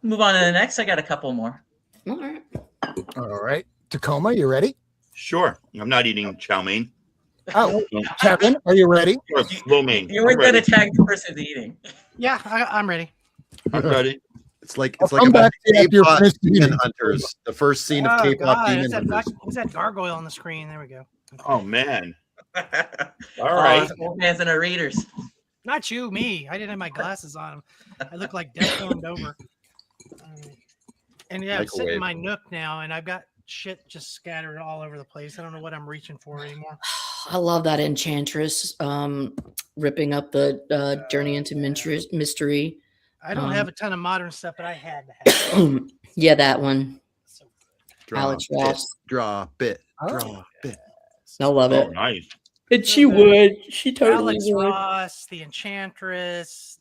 move on to the next. I got a couple more. All right. Tacoma, you ready? Sure. I'm not eating chow mein. Oh, Kevin, are you ready? Lo mein. You weren't going to tag the person eating. Yeah, I'm ready. I'm ready. It's like come about back to after your K-pop first Demon meeting. Hunters. The first scene of Oh, K-pop God, Demon it's Hunters. who's that gargoyle on the screen? There we go. Oh man. All right. Old fans and our readers. Not you, me. I didn't have my glasses on. I look like death-formed over. And yeah, I'm sitting in my nook now, and I've got shit just scattered all over the place. I don't know what I'm reaching for anymore. I love that Enchantress ripping up the Journey into Mystery. I don't have a ton of modern stuff, but I had to have it. Yeah, that one. So Alex it, Ross. drop it, Oh. drop it. I love Oh, it. nice. And she would. She totally Alex would. Ross, the Enchantress,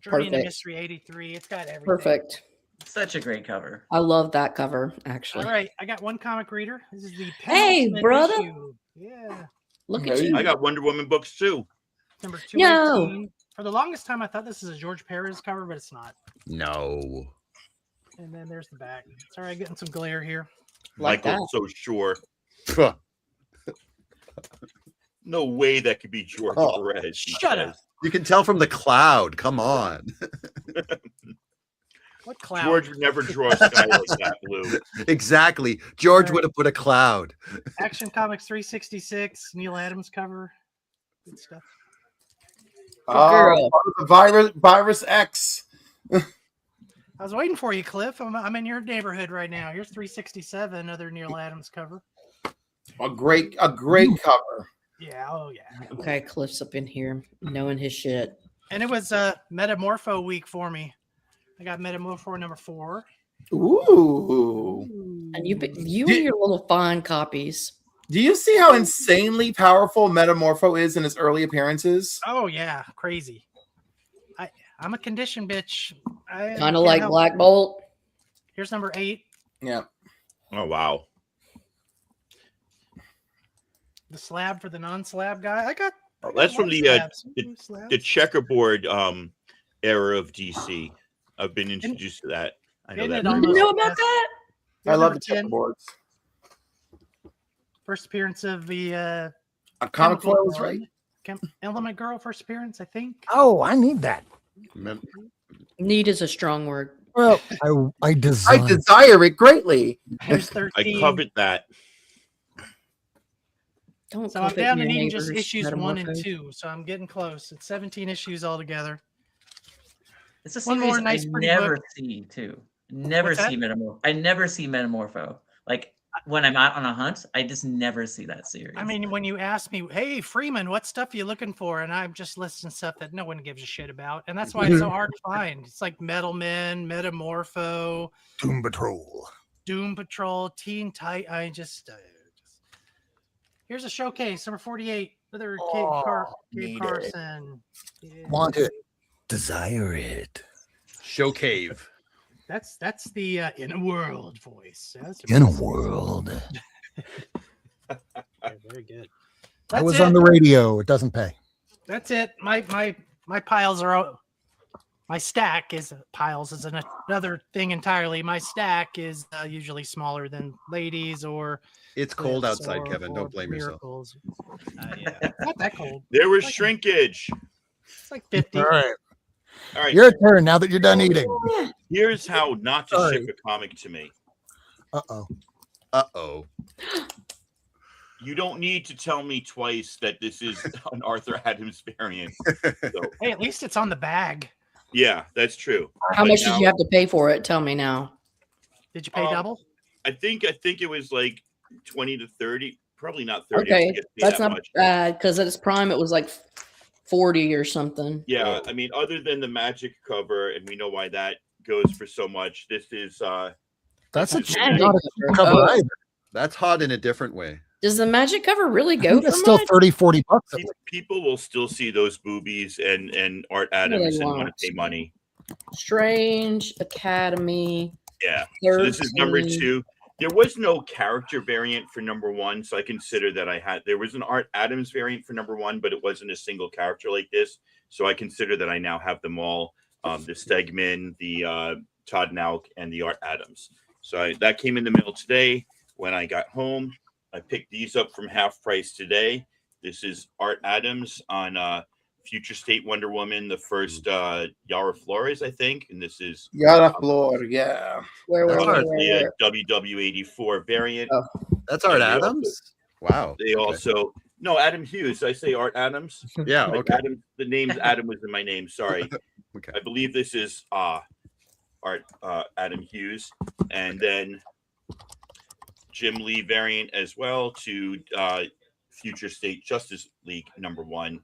Journey into Perfect. Mystery 83. It's got everything. Perfect. Such a great cover. I love that cover, actually. All right, I got one comic reader. This is the Hey, penultimate brother. issue. Yeah, Look at you. I got Wonder Woman books too. number No. 218. For the longest time, I thought this is a George Perez cover, but it's not. No. And then there's the back. Sorry, getting some glare here. Like Michael's so sure. No way that could be George Oh, Perez. he shut says. up. You can tell from the cloud. Come on. What cloud? George would never draw a sky like that blue. Exactly. George All would have put a cloud. Action Comics 366, Neil Adams cover. Good stuff. Girl. The Virus X. I was waiting for you, Cliff. I'm in your neighborhood right now. Here's 367, another Neil Adams cover. A great cover. Yeah, oh yeah. Okay, Cliff's up in here knowing his shit. And it was Metamorpho week for me. I got Metamorpho number 4. Ooh. And you and your little fine copies. Do you see how insanely powerful Metamorpho is in his early appearances? Oh yeah, crazy. I'm a condition bitch. Kind can't of like help Black it. Bolt. Here's number 8. Yeah. Oh wow. The slab for the non-slab guy. I got That's from one the slab. the, Slabs. the checkerboard era of DC. I've been introduced to that. I know Isn't that. it very You almost- well. know about that? I Here's love number the 10. checkerboards. First appearance of the A comic Chemical foil is Girl. right. Element Girl first appearance, I think. Oh, I need that. Need is a strong word. Well, I I designed. desire it greatly. Here's I 13. covered that. Don't So I'm clip it down in to your needing just neighbor's issues 1 and Metamorpho. 2. So I'm getting close. It's 17 issues altogether. It's a One series more nice I pretty never book. see too. Never What's that? see Metamorpho. I never see Metamorpho. Like when I'm out on a hunt, I just never see that series. I mean, when you ask me, hey, Freeman, what stuff are you looking for? And I'm just listing stuff that no one gives a shit about. And that's why it's so hard to find. It's like Metal Men, Metamorpho, Doom Patrol. Doom Patrol, Teen Titan. Here's a showcase, number 48. Another Gabe need it. Carson. Yeah. Want it. Desire it. Show cave. That's the Inner World voice. That's In a amazing. world. Yeah, very good. I That's was it. on the radio. It doesn't pay. That's it. My piles are out. My stack is piles is another thing entirely. My stack is usually smaller than ladies or It's cold Cliffs outside, or- Kevin. or Don't blame yourself. Miracles. Yeah, not that cold. There was shrinkage. It's like 50. All right. All right. Your turn now that you're done eating. Here's how not to Sorry. ship a comic to me. Uh-oh. Uh-oh. You don't need to tell me twice that this is an Arthur Adams variant. So, Hey, at least it's on the bag. yeah, that's true. How But much did now- you have to pay for it? Tell me now. Did you pay double? I think it was like 20 to 30. Probably not 30. I Okay, forget that's that not much. bad because at its prime it was like 40 or something. Yeah, I mean, other than the Magic cover, and we know why that goes for so much. This is That's a cheap Magic not a cheap cover Oh. either. That's hot in a different way. Does the magic cover really I go think for it's still much? 30, 40 bucks. at least. people will still see those boobies and Art Adams and want won't. to pay money. Strange Academy. Yeah. So this is number 13. 2. There was no character variant for number 1, so I consider that there was an Art Adams variant for number 1, but it wasn't a single character like this. So I consider that I now have them all: the Stegman, the Todd Nauk, and the Art Adams. So that came in the mail today. When I got home, I picked these up from half price today. This is Art Adams on Future State Wonder Woman, the first Yara Flores, I think, and this is Yara Flor, yeah. Where the WW84 variant. Oh. That's Art And they also- Adams? Wow. They Okay. also no Adam Hughes. I say Art Adams. Yeah, Like okay. Adam, the name's Adam was in my name. Sorry. Okay. I believe this is Art Adam Hughes, and then Jim Lee variant as well to Future State Justice League #1.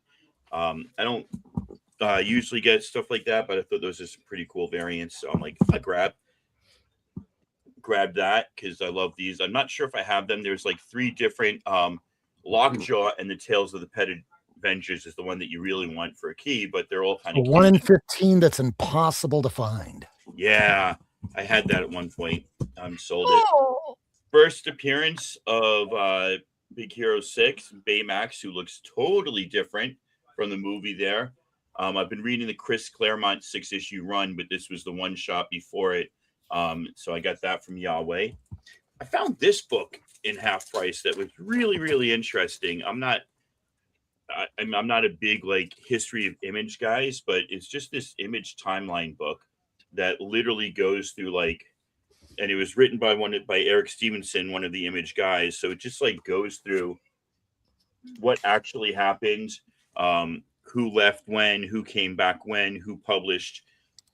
I don't usually get stuff like that, but I thought those are some pretty cool variants. So I'm like, I grabbed that because I love these. I'm not sure if I have them. There's like 3 different Lockjaw and the Tales of the Pet Avengers is the one that you really want for a key, but they're all kind of 1 in 15 that's impossible to find. Yeah, I had that at one point. Sold it. First appearance of Big Hero 6, Baymax, who looks totally different from the movie there. I've been reading the Chris Claremont 6-issue run, but this was the one shot before it. So I got that from Yahweh. I found this book in half price that was really, really interesting. I'm not a big like history of Image guys, but it's just this Image timeline book that literally goes through like, and it was written by Eric Stevenson, one of the Image guys. So it just like goes through what actually happened, who left when, who came back when, who published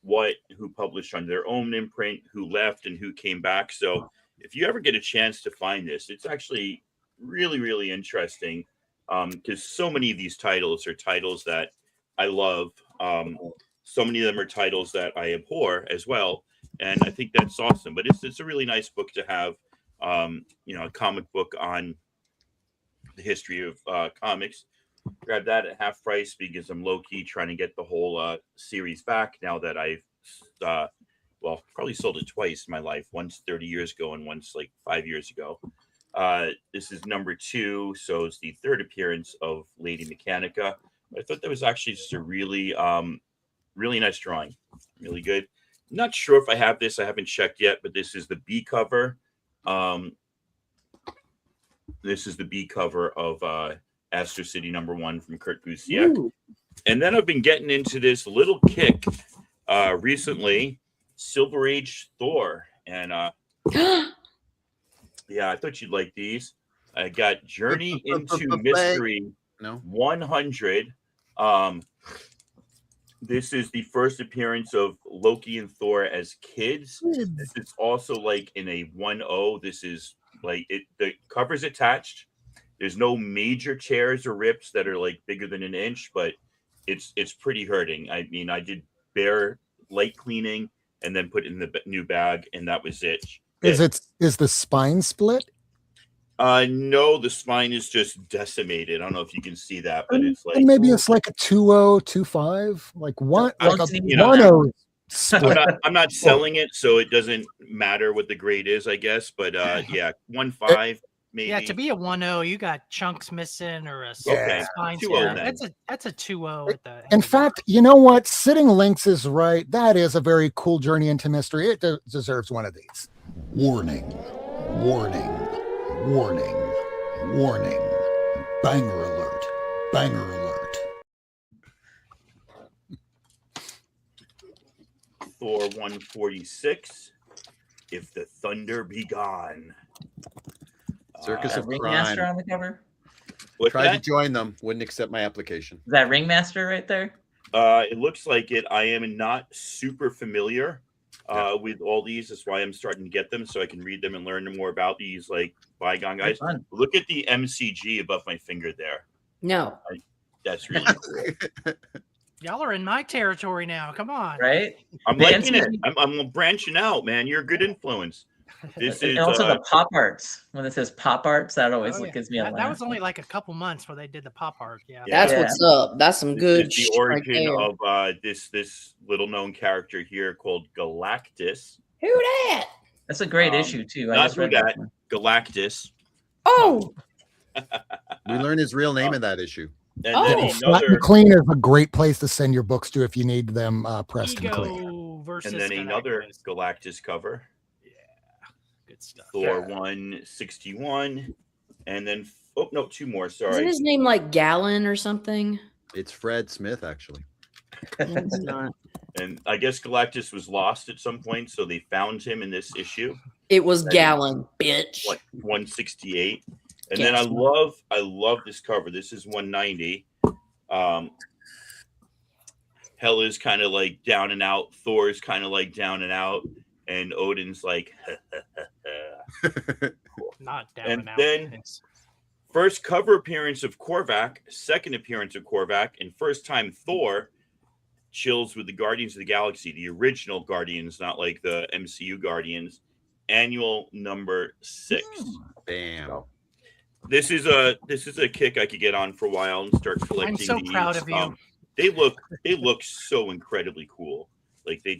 what, who published on their own imprint, who left and who came back. So if you ever get a chance to find this, it's actually really, really interesting. Because so many of these titles are titles that I love. So many of them are titles that I abhor as well. And I think that's awesome. But it's a really nice book to have, a comic book on the history of comics. Grab that at half price because I'm low-key trying to get the whole series back now that I've, probably sold it twice in my life. Once 30 years ago and once like 5 years ago. This is #2, so it's the 3rd appearance of Lady Mechanica. I thought that was actually just a really, really nice drawing. Really good. Not sure if I have this. I haven't checked yet, but this is the B cover. This is the B cover of Astro City #1 from Kurt Busiek. And then I've been getting into this little kick recently, Silver Age Thor. And yeah, I thought you'd like these. I got Journey into Mystery 100. This is the first appearance of Loki and Thor as kids. This is also like in a 1/0. This is like the cover's attached. There's no major tears or rips that are like bigger than an inch, but it's pretty hurting. I mean, I did bare light cleaning and then put it in the new bag, and that was it. Is the spine split? No, the spine is just decimated. I don't know if you can see that, but it's like maybe it's like a 2.0, 2.5, like one, like a 1.0 split. I'm not selling it, so it doesn't matter what the grade is, I guess. But yeah, 1.5 maybe. Yeah, to be a 1.0, you got chunks missing or a Okay, spine 2.0 split. That's a 2.0 at the In fact, you know what? Sitting Lynx is right. That is a very cool journey into mystery. It deserves one of these. Warning, warning, warning, warning. Banger alert, banger alert. Thor 146. If the thunder be gone. Circus of Ringmaster Crime. on the cover. What's Tried to that? join them, wouldn't accept my application. Is that Ringmaster right there? It looks like it. I am not super familiar with all these. That's why I'm starting to get them so I can read them and learn more about these like bygone guys. Fun. Look at the MCG above my finger there. No. That's really cool. Y'all are in my territory now. Come on. Right? I'm The liking MCG it. I'm branching out, man. You're a good influence. This is And also the pop arts. When it says pop arts, that always Oh, yeah. gives me a That laugh. was only like a couple months where they did the pop art. Yeah. That's Yeah. what's up. That's some good This is shit the right origin there. of this little known character here called Galactus. Who that? That's a great issue too. I Not just who read that. one. Galactus. Oh, We learn his real name in that issue. And Oh. then Flat another and Clean is a great place to send your books to if you need them pressed and clean. Ego versus and then another Galactus. Galactus cover. Good stuff. Thor 161. And then oh no, 2 more. isn't Sorry. his name like Gallon or something? It's Fred Smith, actually. No, it's not. And I guess Galactus was lost at some point, so they found him in this issue. It was Gallon, bitch. What 168. And then I love this cover. This is 190. Hela's kind of like down and out. Thor's kind of like down and out. And Odin's like Not down And and out. then- It's- First cover appearance of Korvac, second appearance of Korvac, and first time Thor chills with the Guardians of the Galaxy, the original Guardians, not like the MCU Guardians. Annual number 6. Bam. This is a kick I could get on for a while and start collecting. I'm so these. proud of you. They look so incredibly cool. Like they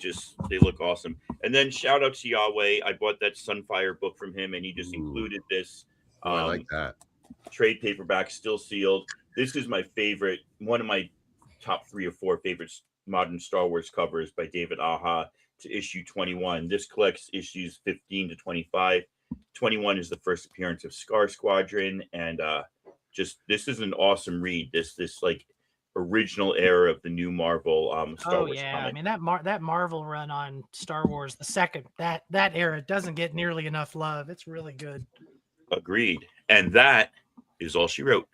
look awesome. And then shout out to Yahweh. I bought that Sunfire book from him, and he just included this. I like that trade paperback, still sealed. This is my favorite, one of my top 3 or 4 favorite modern Star Wars covers by David Aja to issue 21. This collects issues 15 to 25. 21 is the first appearance of Scar Squadron, and just this is an awesome read. This like original era of the new Marvel Star Wars yeah, comic. I mean that Marvel run on Star Wars, the second that era doesn't get nearly enough love. It's really good. Agreed. And that is all she wrote.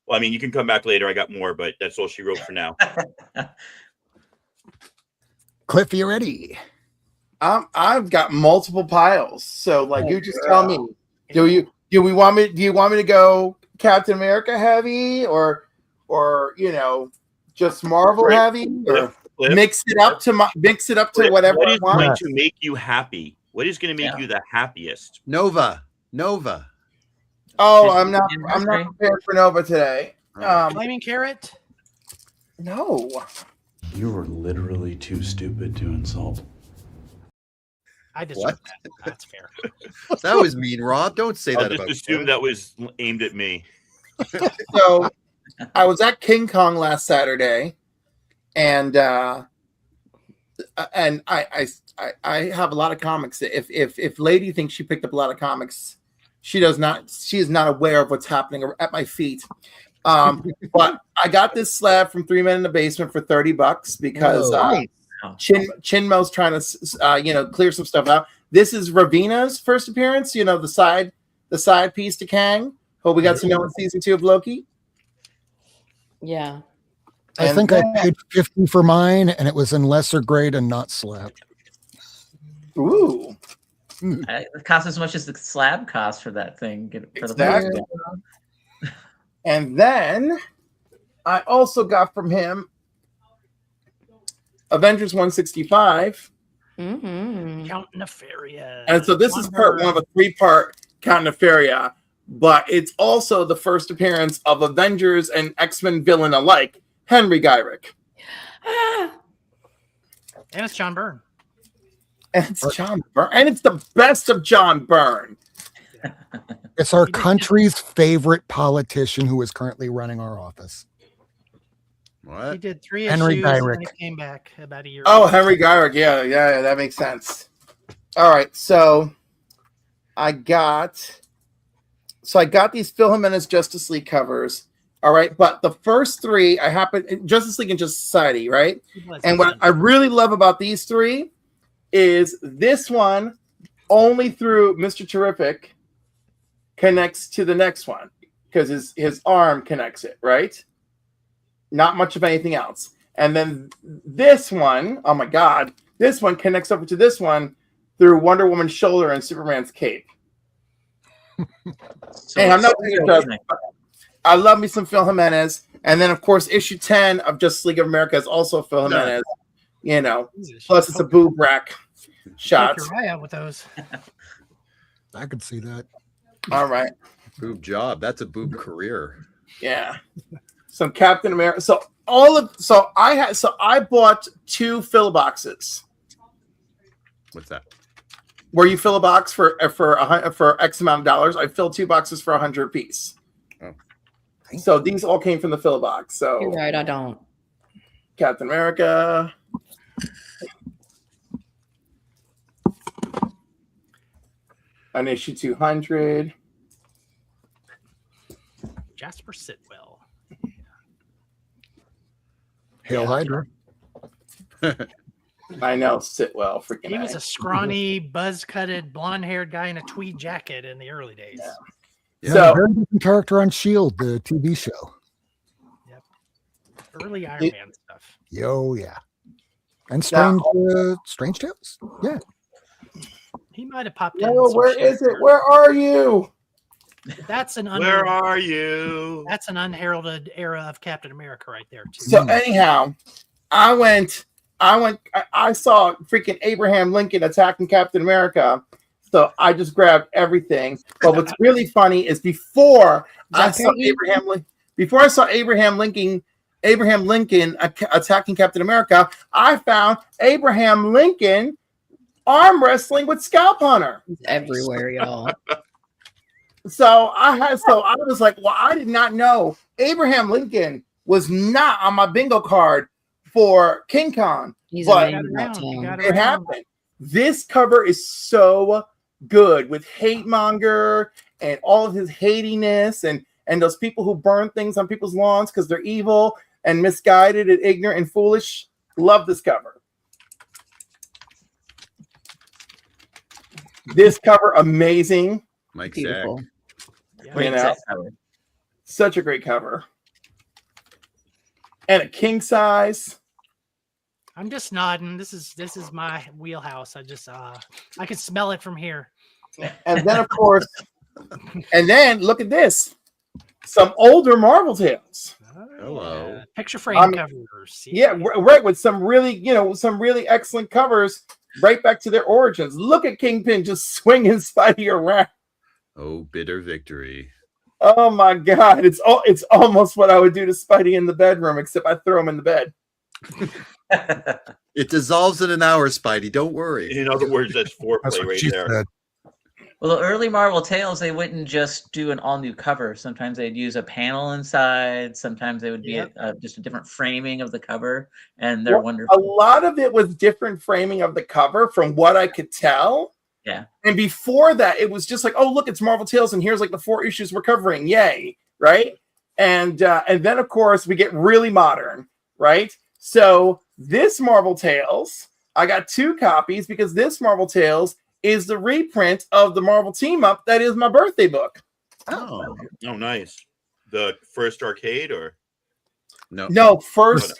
Well, I mean, you can come back later. I got more, but that's all she wrote for now. Cliff, you ready? I've got multiple piles, so like you just tell me. Do you want me to go Captain America heavy or just Marvel heavy or mix it up to whatever What I is want? going to make you happy? What is going to make you the happiest? Nova. Oh, I'm not prepared for Nova today. Flaming Carrot? No. You are literally too stupid to insult. I just What? That's fair. That was mean, Rob. Don't say I'll that just about assume that was aimed at me. So I was at King Kong last Saturday, and I have a lot of comics. If Lady thinks she picked up a lot of comics, she does not. She is not aware of what's happening at my feet. But I got this slab from 3 Men in the Basement for $30 because Chinmo's trying to clear some stuff out. This is Ravina's first appearance. The side piece to Kang, who we got to know in season 2 of Loki. Yeah. I think I paid $50 for mine, and it was in lesser grade and not slabbed. Ooh. It costs as much as the slab cost for that thing. Exactly. And then I also got from him Avengers 165. Mm-hmm. Count Nefaria. And so this is part 1 of a 3-part Count Nefaria, but it's also the first appearance of Avengers and X-Men villain alike, Henry Gyrick. Ah. And it's John Byrne. And it's John Byrne. And it's the best of John Byrne. It's our country's favorite politician who is currently running our office. What? He did 3 Henry issues and Gyrick. then he came back about a year Oh, ago. Henry Gyrick. Yeah, that makes sense. All right, so I got these Phil Jimenez Justice League covers. All right, but the first 3 I happen Justice League and Justice Society, right? And what I really love about these 3 is this one only through Mr. Terrific connects to the next one because his arm connects it, right? Not much of anything else. And then this one, oh my God, this one connects over to this one through Wonder Woman's shoulder and Superman's cape. Hey, I'm not I love me some Phil Jimenez. And then, of course, issue 10 of Justice League of America is also Phil Jimenez. Plus it's a boob rack shot. Take your eye out with those. I could see that. All right. Boob job. That's a boob career. Yeah. Some Captain America. I bought 2 fill boxes. What's that? Where you fill a box for X amount of dollars. I filled 2 boxes for $100 a piece. Oh. So these all came from the fill box. So You're right, I don't. Captain America. An issue 200. Jasper Sitwell. Hail Hydra. I know Sitwell. Freaking. He was a scrawny, buzz-cutted, blonde-haired guy in a tweed jacket in the early days. Yeah, So- very different character on S.H.I.E.L.D., the TV show. Early Iron Man stuff. Yo, yeah. And Now- Strange Tales. Yeah. He might have popped in. No, some where shit. is it? Where are you? That's an Where are you? That's an unheralded era of Captain America right there, too. So anyhow, I saw freaking Abraham Lincoln attacking Captain America. So I just grabbed everything. But what's really funny is before I saw Abraham Lincoln attacking Captain America, I found Abraham Lincoln arm wrestling with Scalp Hunter. He's everywhere, y'all. So I was like, well, I did not know Abraham Lincoln was not on my bingo card for King Kong. He's but a man about town. it happened. This cover is so good with hate monger and all of his hatiness and those people who burn things on people's lawns because they're evil and misguided and ignorant and foolish. Love this cover. This cover, amazing. Mike Beautiful. Sack. You know, such a great cover. And a king size. I'm just nodding. This is my wheelhouse. I can smell it from here. And then, of course, look at this. Some older Marvel Tales. Hello. Picture frame covers. Yeah, right. With some really excellent covers right back to their origins. Look at Kingpin just swinging Spidey around. Oh, bitter victory. Oh my God. It's almost what I would do to Spidey in the bedroom, except I throw him in the bed. It dissolves in an hour, Spidey. Don't worry. In other words, that's foreplay right there. Said. Well, the early Marvel Tales, they wouldn't just do an all-new cover. Sometimes they'd use a panel inside. Sometimes they would be just a different framing of the cover, and they're wonderful. A lot of it was different framing of the cover from what I could tell. Yeah. And before that, it was just like, oh, look, it's Marvel Tales, and here's like the 4 issues we're covering. Yay, right? And then, of course, we get really modern, right? So this Marvel Tales, I got 2 copies because this Marvel Tales is the reprint of the Marvel Team Up that is my birthday book. Oh, nice. The first arcade or no first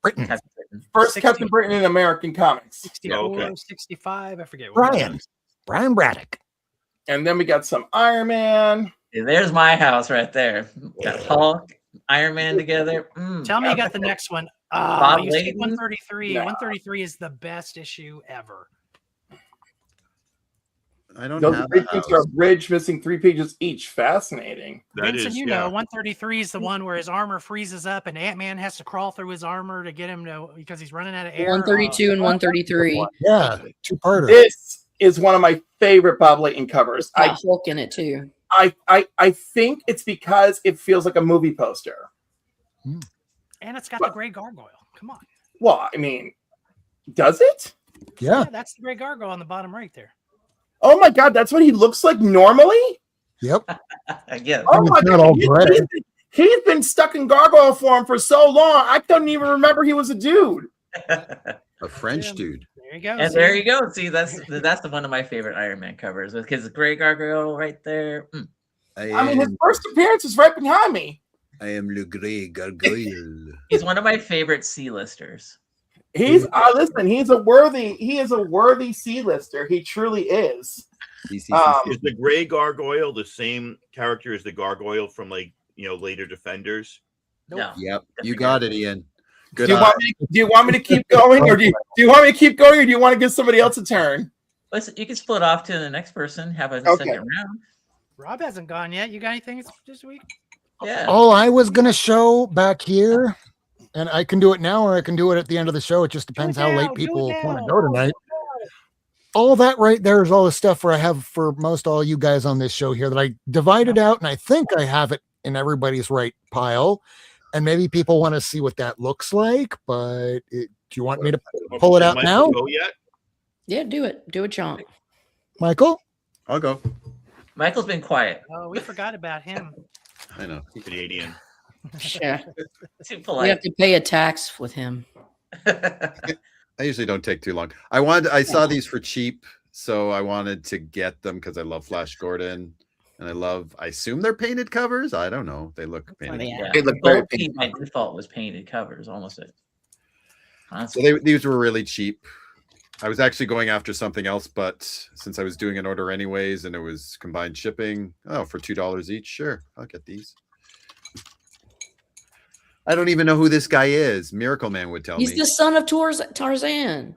Britain. Captain Britain in American Comics. 64, 65, I forget. What Brian Braddock. And then we got some Iron Man. Yeah, there's my house right there. Got Hulk, Iron Man together. Tell me you got the next one. Bob You see Layton? 133. No. 133 is the best issue ever. I don't Those have reprints are a bridge missing 3 pages each. Fascinating. that Vincent, is, you yeah. know, 133 is the one where his armor freezes up and Ant-Man has to crawl through his armor to get him to because he's running out of air. 132 and 133. Yeah, 2-parter. This is one of my favorite Bob Layton covers. Got Hulk in it too. I think it's because it feels like a movie poster. And it's got the gray gargoyle. Come on. Well, I mean, does it? Yeah. That's the gray gargoyle on the bottom right there. Oh my God, that's what he looks like normally? Yep. Again. Oh my It's not God. all gray. He's been stuck in gargoyle form for so long. I couldn't even remember he was a dude. a French dude. There you go. And there you go. See, that's one of my favorite Iron Man covers because the gray gargoyle right there. I mean, his first appearance is right behind me. I am Le Grey Gargoyle. He's one of my favorite C-listers. He's listen, he is a worthy C-lister. He truly is. Is the gray gargoyle the same character as the gargoyle from later Defenders? No. Yep. You got it, Ian. Good. Do you want me to keep going, or do you want me to keep going, or do you want to give somebody else a turn? Listen, you can split off to the next person. Have a second round. Rob hasn't gone yet. You got anything this week? Yeah. Oh, I was going to show back here, and I can do it now or I can do it at the end of the show. It just depends how late people want to go tonight. All that right there is all the stuff where I have for most all you guys on this show here that I divided out, and I think I have it in everybody's right pile. And maybe people want to see what that looks like, but do you want me to pull it out now? Go yet? Yeah, do it. Do a chomp. Michael? I'll go. Michael's been quiet. Oh, we forgot about him. I know. Canadian. Yeah. Too We polite. have to pay a tax with him. I usually don't take too long. I saw these for cheap, so I wanted to get them because I love Flash Gordon. And I assume they're painted covers. I don't know. They look painted. Yeah. They look very Gold Key by default was painted covers, almost it. So these were really cheap. I was actually going after something else, but since I was doing an order anyways and it was combined shipping, for $2 each, sure, I'll get these. I don't even know who this guy is. Miracle Man would tell He's me. the son of Tarzan.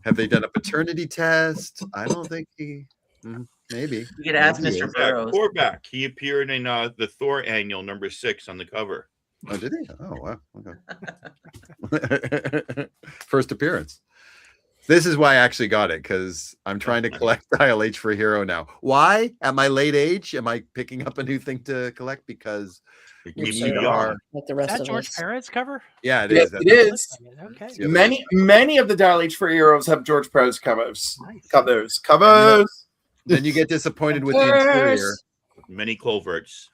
Have they done a paternity test? I don't think he. Maybe. You could ask Maybe he Mr. is. Burroughs. Thorback. He appeared in the Thor annual number 6 on the cover. Oh, did he? Oh, wow. Okay. First appearance. This is why I actually got it, because I'm trying to collect Dial H for Hero now. Why? At my late age, am I picking up a new thing to collect? Because It You're keeps so you young, young. like the Is rest that of George us. Perez cover? yeah, it Yes, is. it is. Okay. Yeah, Many of the Dial H for Heroes have George Perez covers. Nice. Covers. Then you get disappointed with the interior. Many culverts.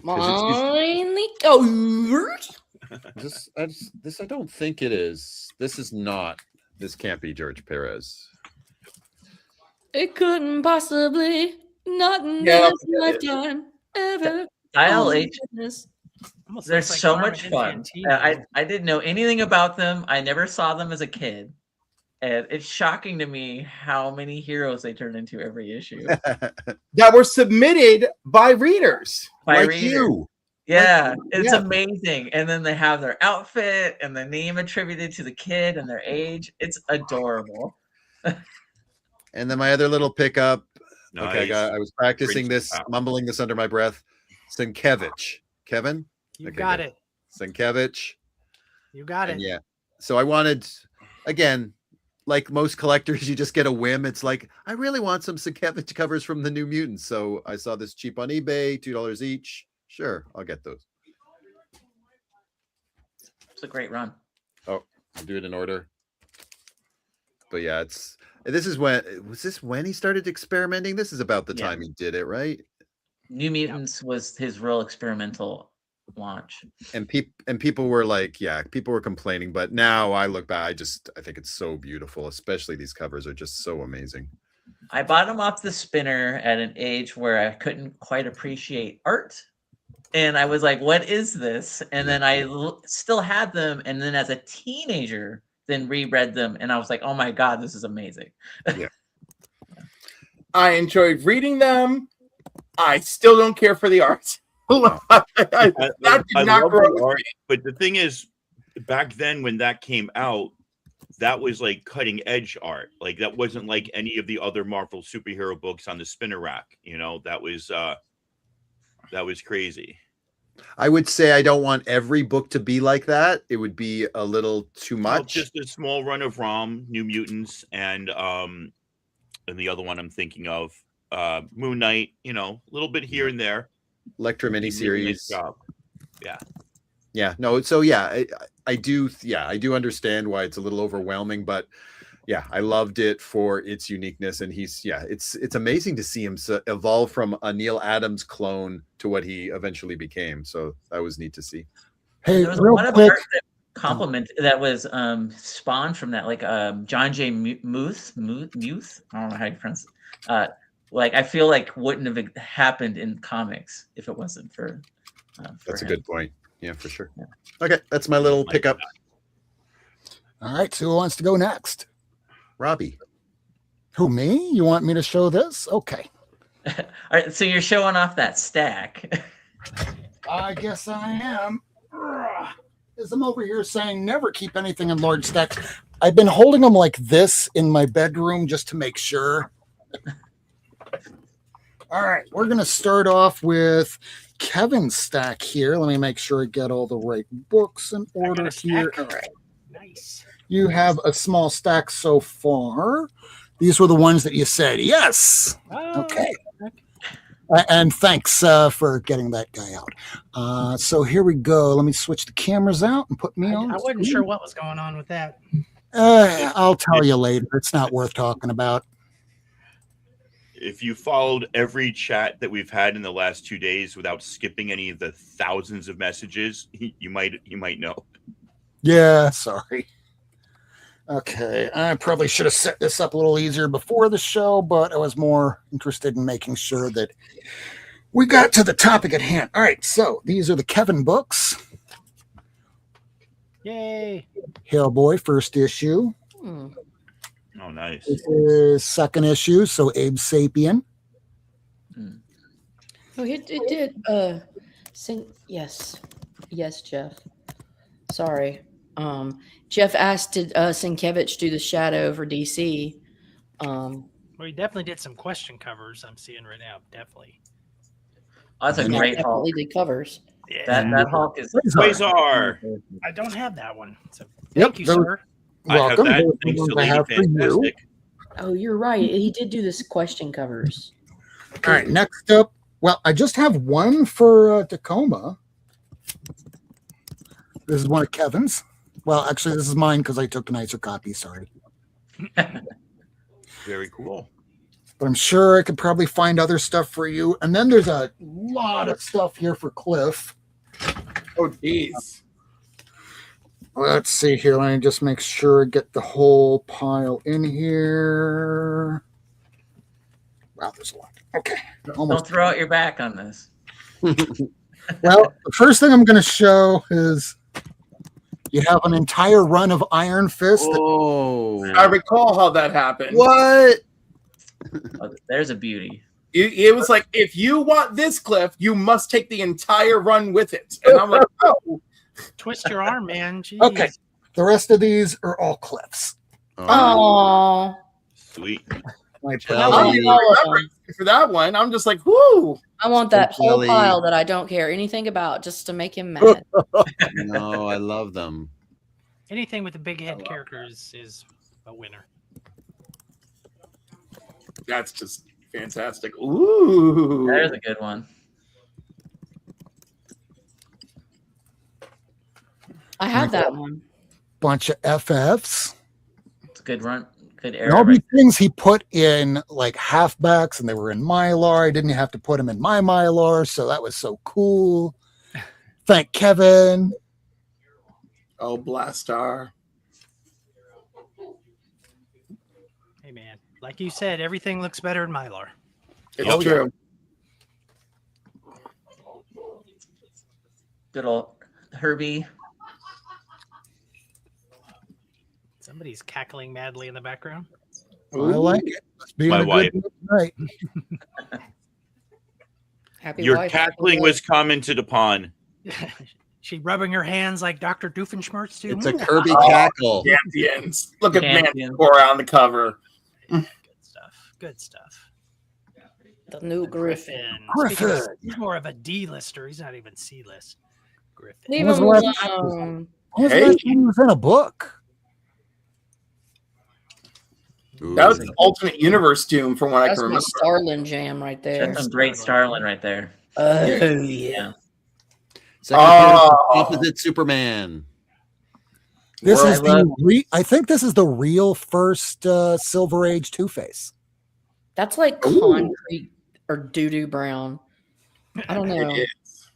Mine goes. This I don't think it is. This is not. This can't be George Perez. It couldn't possibly, not in Yeah, this lifetime, ever. Dial Oh, H. goodness. Almost They're looks like so Carmen much fun. Infantino. I didn't know anything about them. I never saw them as a kid. And it's shocking to me how many heroes they turn into every issue. That were submitted by readers. By Like readers. you. Yeah, it's yeah. amazing. And then they have their outfit and the name attributed to the kid and their age. It's adorable. And then my other little pickup. Nice. Okay, I was practicing Princess this, Power. mumbling this under my breath. Sienkiewicz. Kevin? You Okay, got good. it. Sienkiewicz. You got it. And yeah. So I wanted, again, like most collectors, you just get a whim. It's like, I really want some Sienkiewicz covers from the New Mutants. So I saw this cheap on eBay, $2 each. Sure, I'll get those. It's a great run. I'll do it in order. But yeah, this is when he started experimenting? This is about the Yeah. time he did it, right? New Mutants was his real experimental launch. And people were like, yeah, people were complaining, but now I look back, I think it's so beautiful, especially these covers are just so amazing. I bought them off the spinner at an age where I couldn't quite appreciate art. And I was like, what is this? And then I still had them. And then as a teenager, then reread them. And I was like, oh my God, this is amazing. I enjoyed reading them. I still don't care for the art. That did not love grow the with art, me. but the thing is, back then when that came out, that was like cutting edge art. Like that wasn't like any of the other Marvel superhero books on the spinner rack. You know, that was crazy. I would say I don't want every book to be like that. It would be a little too Well, much. just a small run of ROM, New Mutants, and the other one I'm thinking of, Moon Knight. You know, a little bit here and there. Electra Really miniseries. nice job. Yeah. Yeah, no, so yeah, I do understand why it's a little overwhelming, but yeah, I loved it for its uniqueness, and it's amazing to see him evolve from a Neil Adams clone to what he eventually became. So that was neat to see. Hey, There was real one of quick. art that was spawned from that, like John J. Muth. I don't know how you pronounce it. Like I feel like wouldn't have happened in comics if it wasn't for That's a him. good point. Yeah, for sure. Okay, that's my little pickup. All right, so who wants to go next? Robbie. Who, me? You want me to show this? Okay. All right, so you're showing off that stack. I guess I am. As I'm over here saying never keep anything in large stacks. I've been holding them like this in my bedroom just to make sure. All right, we're going to start off with Kevin's stack here. Let me make sure I get all the right books in order here. All right. Nice. You have a small stack so far. These were the ones that you said, yes. Oh, Okay. And thanks for getting that guy out. So here we go. Let me switch the cameras out and put me on. I wasn't sure what was going on with that. I'll tell you later. It's not worth talking about. If you followed every chat that we've had in the last 2 days without skipping any of the thousands of messages, you might know. Yeah, sorry. Okay, I probably should have set this up a little easier before the show, but I was more interested in making sure that we got to the topic at hand. All right, so these are the Kevin books. Yay! Hellboy, first issue. Hmm. Oh, nice. This is second issue, so Abe Sapien. Oh, it did. Yes, Jeff. Sorry. Jeff asked, did Sienkiewicz do the Shadow for DC? Well, he definitely did some question covers. I'm seeing right now. Definitely. Oh, that's a And great Hulk. Definitely did covers. Yeah. That Hulk is. Quasar. I don't have that one. So Yep, thank you, those- sir. Welcome. I have Those that. Thanks are to the ones I Lady have for you. Fantastic. Oh, you're right. He did do this question covers. All right, next up. Well, I just have one for Tacoma. This is one of Kevin's. Well, actually, this is mine because I took a nicer copy. Sorry. Very cool. But I'm sure I could probably find other stuff for you. And then there's a lot of stuff here for Cliff. Oh, geez. Let's see here. Let me just make sure I get the whole pile in here. Wow, there's a lot. Okay. Don't Almost. throw out your back on this. Well, the first thing I'm going to show is you have an entire run of Iron Fist. Oh, I recall how that happened. what? Oh, there's a beauty. It was like, if you want this, Cliff, you must take the entire run with it. And I'm like, oh. Twist your arm, man. Jeez. Okay. The rest of these are all Cliffs. Oh, Sweet. My I pal. don't even remember for that one. I'm just like, whoo. I want that whole Jelly. pile that I don't care anything about just to make him mad. No, I love them. Anything with the big head characters is a winner. That's just fantastic. Ooh. There's a good one. I have that one. Bunch of FFs. It's a good run. Good And all era. these things he put in like halfbacks and they were in Mylar. I didn't have to put them in my Mylar, so that was so cool. Thank Kevin. Oh, Blastar. Hey, man. Like you said, everything looks better in Mylar. It's Oh, yeah. true. Good old Herbie. Somebody's cackling madly in the background. I like it. Let's be My in a wife. good mood tonight. Happy Your wife. cackling was commented upon. She rubbing her hands like Dr. Doofenshmirtz do. It's a Kirby Oh, cackle. Champions. Look at Champion. Manticore on the cover. Good stuff. Good stuff. The new Griffin. Griffin. Speaking of- he's more of a D-lister. He's not even C-list. Griffin. Leave When was him the last time- alone. When was the Hey. last time he was in a book? Ooh. That was the Ultimate Universe Doom from what I That's can my remember. Starlin jam right there. That's some great Starlin right there. Oh, Yeah. Second appearance of Oh. opposite Superman. This World is the I think this is the real first Silver Age Two-Face. That's like Ooh. concrete or doo-doo brown. I don't know. It is.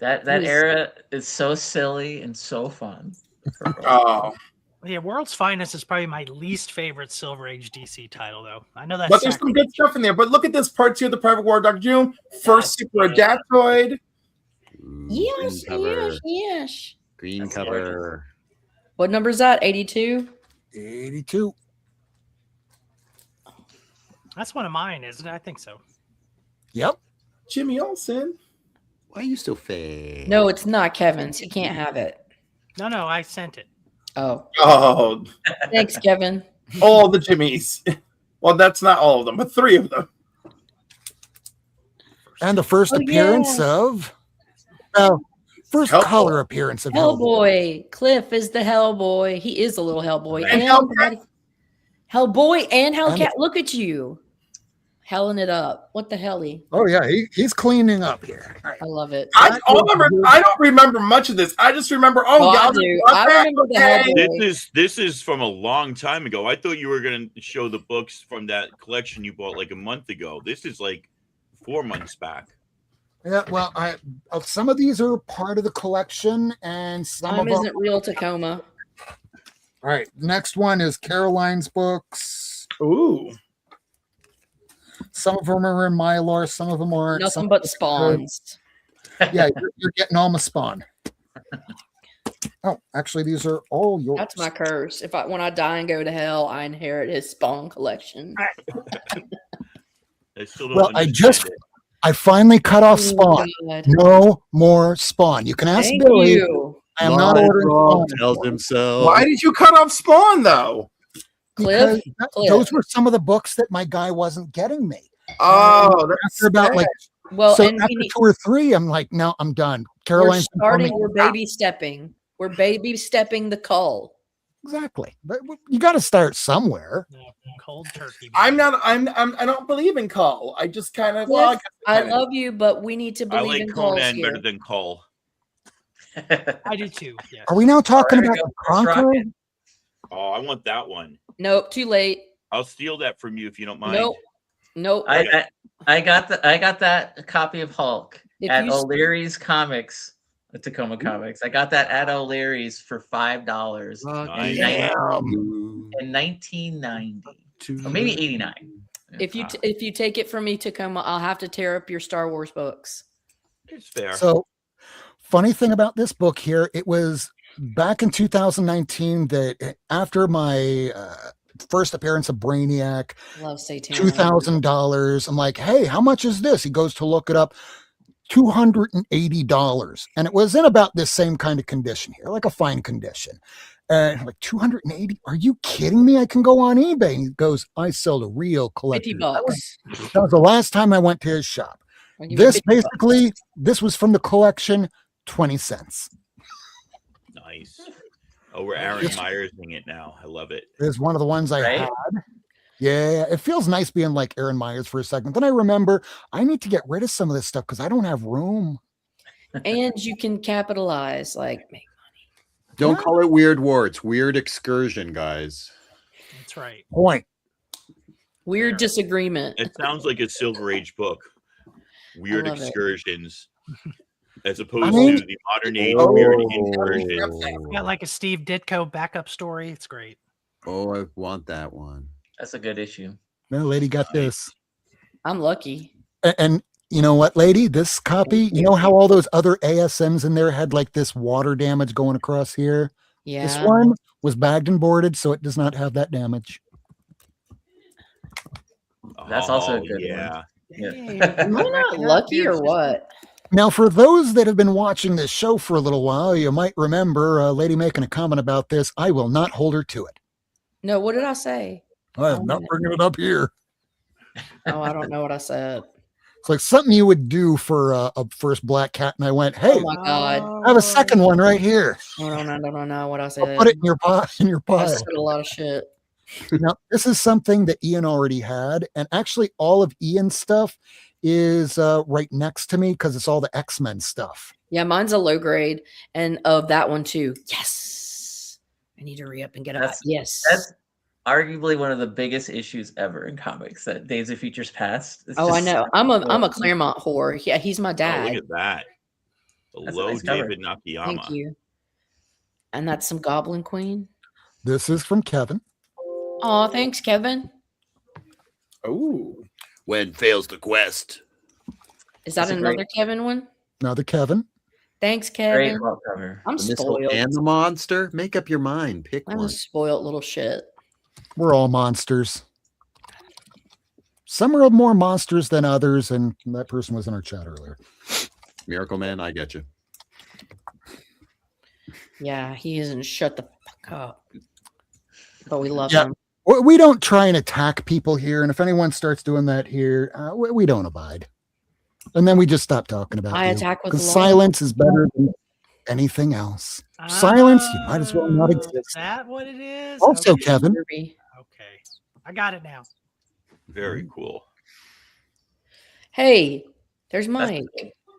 That Yes. era is so silly and so fun. Oh. Yeah, World's Finest is probably my least favorite Silver Age DC title, though. I know that's But there's some good stuff in there. But look at this part 2 of the Private War, Dr. Doom. First Super Adaptoid. Ooh, Yes, green cover. yes, yes. Green That's cover. What number is that? 82? 82. That's one of mine, isn't it? I think so. Yep. Jimmy Olsen. Why are you so fat? No, it's not Kevin's. He can't have it. No, I sent it. Oh, Oh, thanks, Kevin. all the Jimmys. Well, that's not all of them, but 3 of them. And the first Oh, appearance yeah. of first Hellboy. color appearance of Hellboy. Hellboy. Cliff is the Hellboy. He is a little Hellboy. And Hellcat. Hellboy and Hellcat. And- Look at you. Helling it up. What the helly? Oh yeah, he's cleaning up here. All right. I love it. I don't remember much of this. I just remember, Oh, I y'all do. brought I that? remember the Okay. Hellboy. This is from a long time ago. I thought you were going to show the books from that collection you bought like a month ago. This is like 4 months back. Yeah, well, some of these are part of the collection, and some Time of them. isn't real Tacoma. All right, next one is Caroline's books. Ooh. Some of them are in Mylar, some of them aren't. Nothing some- but spawns. Yeah, you're getting all my spawn. Oh, actually, these are all yours. That's my curse. When I die and go to hell, I inherit his Spawn collection. I still don't Well, understand it. I finally cut off Spawn. God. No more Spawn. You can ask Thank Billy. you. I am not ordering Spawn. Tells anymore. himself. Why did you cut off Spawn though? Because Cliff. those were some of the books that my guy wasn't getting me. Oh, that's After about like Well, so and after 2 or 3, I'm like, no, I'm done. Caroline, we're baby stepping. We're baby stepping the cull. exactly. But you got to start somewhere. Cold turkey. I don't believe in Call. I just kind of Cliff, I love you, but we need to I believe like in culls Conan here. better than Cole. I do too. Yes. Are we now talking there we about go. the Conqueror? Rocket. Oh, I want that one. Nope, too late. I'll steal that from you if you don't mind. Nope. I got that copy of Hulk If at you- O'Leary's Comics, Tacoma Comics. I got that at O'Leary's for $5 Nice. in 1990 or maybe 89. If you take it from me, Tacoma, I'll have to tear up your Star Wars books. It's fair. So, funny thing about this book here, it was back in 2019 that after my first appearance of Brainiac, Love Satan. $2,000. I'm like, hey, how much is this? He goes to look it up. $280. And it was in about this same kind of condition here, like a fine condition. And I'm like, 280? Are you kidding me? I can go on eBay. And he goes, I sell to real collectors. $50. That was the last time I went to his shop. I'll give you This $50. basically, this was from the collection, 20 cents. Nice. Oh, we're Aaron Myersing it now. I love it. It was one of the ones I Right? had. Yeah, it feels nice being like Aaron Myers for a second. Then I remember I need to get rid of some of this stuff because I don't have room. And you can capitalize, like make Don't call it Weird War. It's Weird Excursion, guys. That's right. Point. weird disagreement. It sounds like a Silver Age book. Weird love it. excursions. As opposed mean- to the modern age Oh. weird incursions. Got like a Steve Ditko backup story. It's great. Oh, I want that one. That's a good issue. No, lady got this. I'm lucky. And you know what, lady? This copy, you know how all those other ASMs in there had like this water damage going across here? Yeah. This one was bagged and boarded, so it does not have that damage. That's also a Oh, good yeah. Yeah. Am I not lucky or what? Now, for those that have been watching this show for a little while, you might remember a lady making a comment about this. I will not hold her to it. No, what did I say? I am not bringing it up here. Oh, I don't know what I said. It's like something you would do for a first black cat. And I went, hey, Oh my God. I have a second one right here. I don't know what I I'll said. put it in your pot in your I pile. said a lot of shit. Now, this is something that Ian already had, and actually all of Ian's stuff is right next to me because it's all the X-Men stuff. Yeah, mine's a low grade, and of that one too. Yes, I need to re-up and get up. Yes, That's arguably one of the biggest issues ever in comics. That Days of Futures Past. It's I just know. so I'm a cool. Claremont whore. Yeah, he's my Oh, dad. look at that. The That's a low nice cover. David Nakayama. Thank you. And that's some Goblin Queen. This is from Kevin. Oh, thanks, Kevin. Oh, When fails the quest. Is that That's a another great- Kevin one? Another Kevin. Thanks, Great Kevin. Hulk cover. I'm The missile spoiled. and the monster. Make up your mind. Pick I'm a one. spoiled little shit. We're all monsters. Some are more monsters than others, and that person was in our chat earlier. Miracle Man, I get you. Yeah, he isn't shut the fuck up. But we love Yeah. him. We don't try and attack people here, and if anyone starts doing that here, we don't abide. And then we just stop talking about I you. attack with Because love. silence is better than anything else. Silence, you might as well not Is exist. that what it is? Also, Okay. Kevin, Kirby. Okay. I got it now. Very cool. Hey, there's Mike.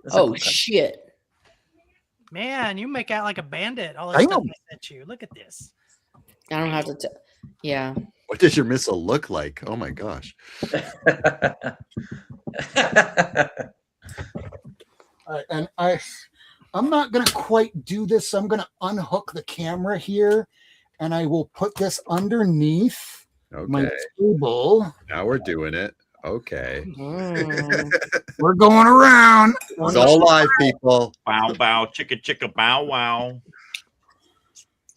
That's a Oh cool cover. shit. Man, you make out like a bandit. All I the stuff know. I sent you. Look at this. I don't have to. Yeah. What does your missile look like? Oh my gosh. and I'm not going to quite do this. So I'm going to unhook the camera here, and I will put this underneath my Okay. table. Now we're doing it. Okay. Mm. We're going around. It's all live, people. Bow, bow, chicka, chicka, bow, wow.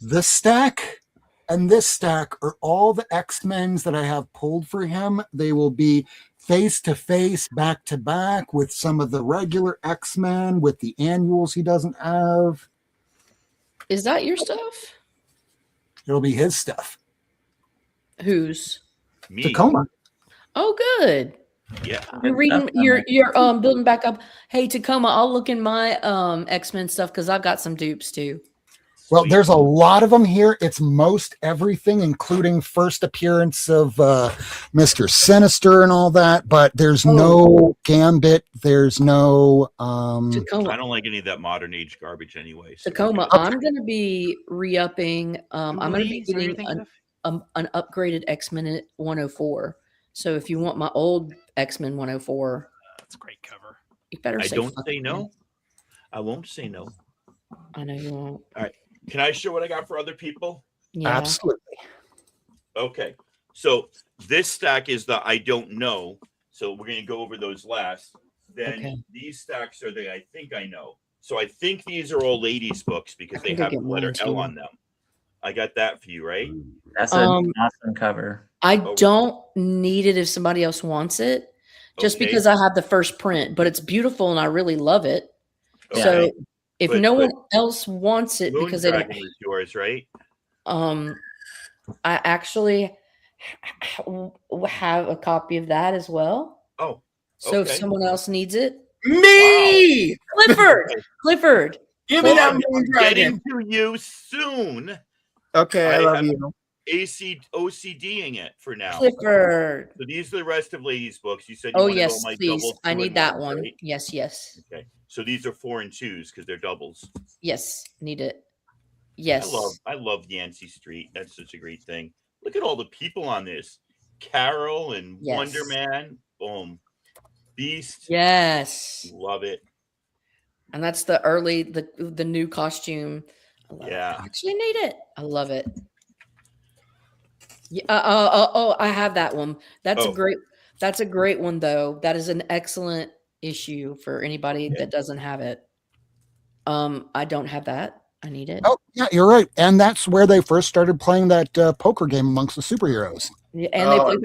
This stack and this stack are all the X-Men's that I have pulled for him. They will be face to face, back to back with some of the regular X-Men with the annuals he doesn't have. Is that your stuff? It'll be his stuff. Whose? Me. Tacoma. Oh, good. Yeah. You're reading. You're building back up. Hey, Tacoma, I'll look in my X-Men stuff because I've got some dupes too. Well, Sweet. there's a lot of them here. It's most everything, including first appearance of Mr. Sinister and all that. But there's no Gambit. There's no. Tacoma. I don't like any of that modern age garbage anyway. So Tacoma. okay. I'm going to be re-upping. I'm going to be Jubilees, are you getting thinking an upgraded X-Men 104. So if you want my old X-Men 104, That's a great cover. you better I say don't fuck say it, no. man. I won't say no. I know you won't. Can I show what I got for other people? Yeah. Absolutely. Okay. So this stack is the I don't know. So we're going to go over those last. Then Okay. these stacks are the I think I know. So I think these are all ladies' books because they think I have the get letter mine, L too. on them. I got that for you, right? That's an Um, awesome cover. I Oh. don't need it if somebody else wants it, just Okay. because I have the first print, but it's beautiful and I really love it. Okay. So if But- no but one else wants it because they Moondragon don't, was yours, right? I actually have a copy of that as well. Oh, So if okay. someone else needs it, Me! Clifford, Give me that I'm Moondragon. getting to you soon. Okay, I I love have- you. OCDing it for now. Clifford. So these are the rest of ladies' books. You said you Oh wanted yes, all my please. double I two need and that ones, one. right? Yes, yes, Okay. So these are 4 and 2s because they're doubles. yes. Need it. Yes. I love Yancey Street. That's such a great thing. Look at all the people on this. Carol and Yes. Wonder Man. Boom. Beast. Yes. Love it. And that's the early the new costume. I love it. Yeah. I actually need it. I love it. Yeah. I have that one. That's Oh. a great. That's a great one though. That is an excellent issue for anybody that doesn't have it. I don't have that. I need it. Oh, yeah, you're right. And that's where they first started playing that poker game amongst the superheroes. Yeah, and they Oh,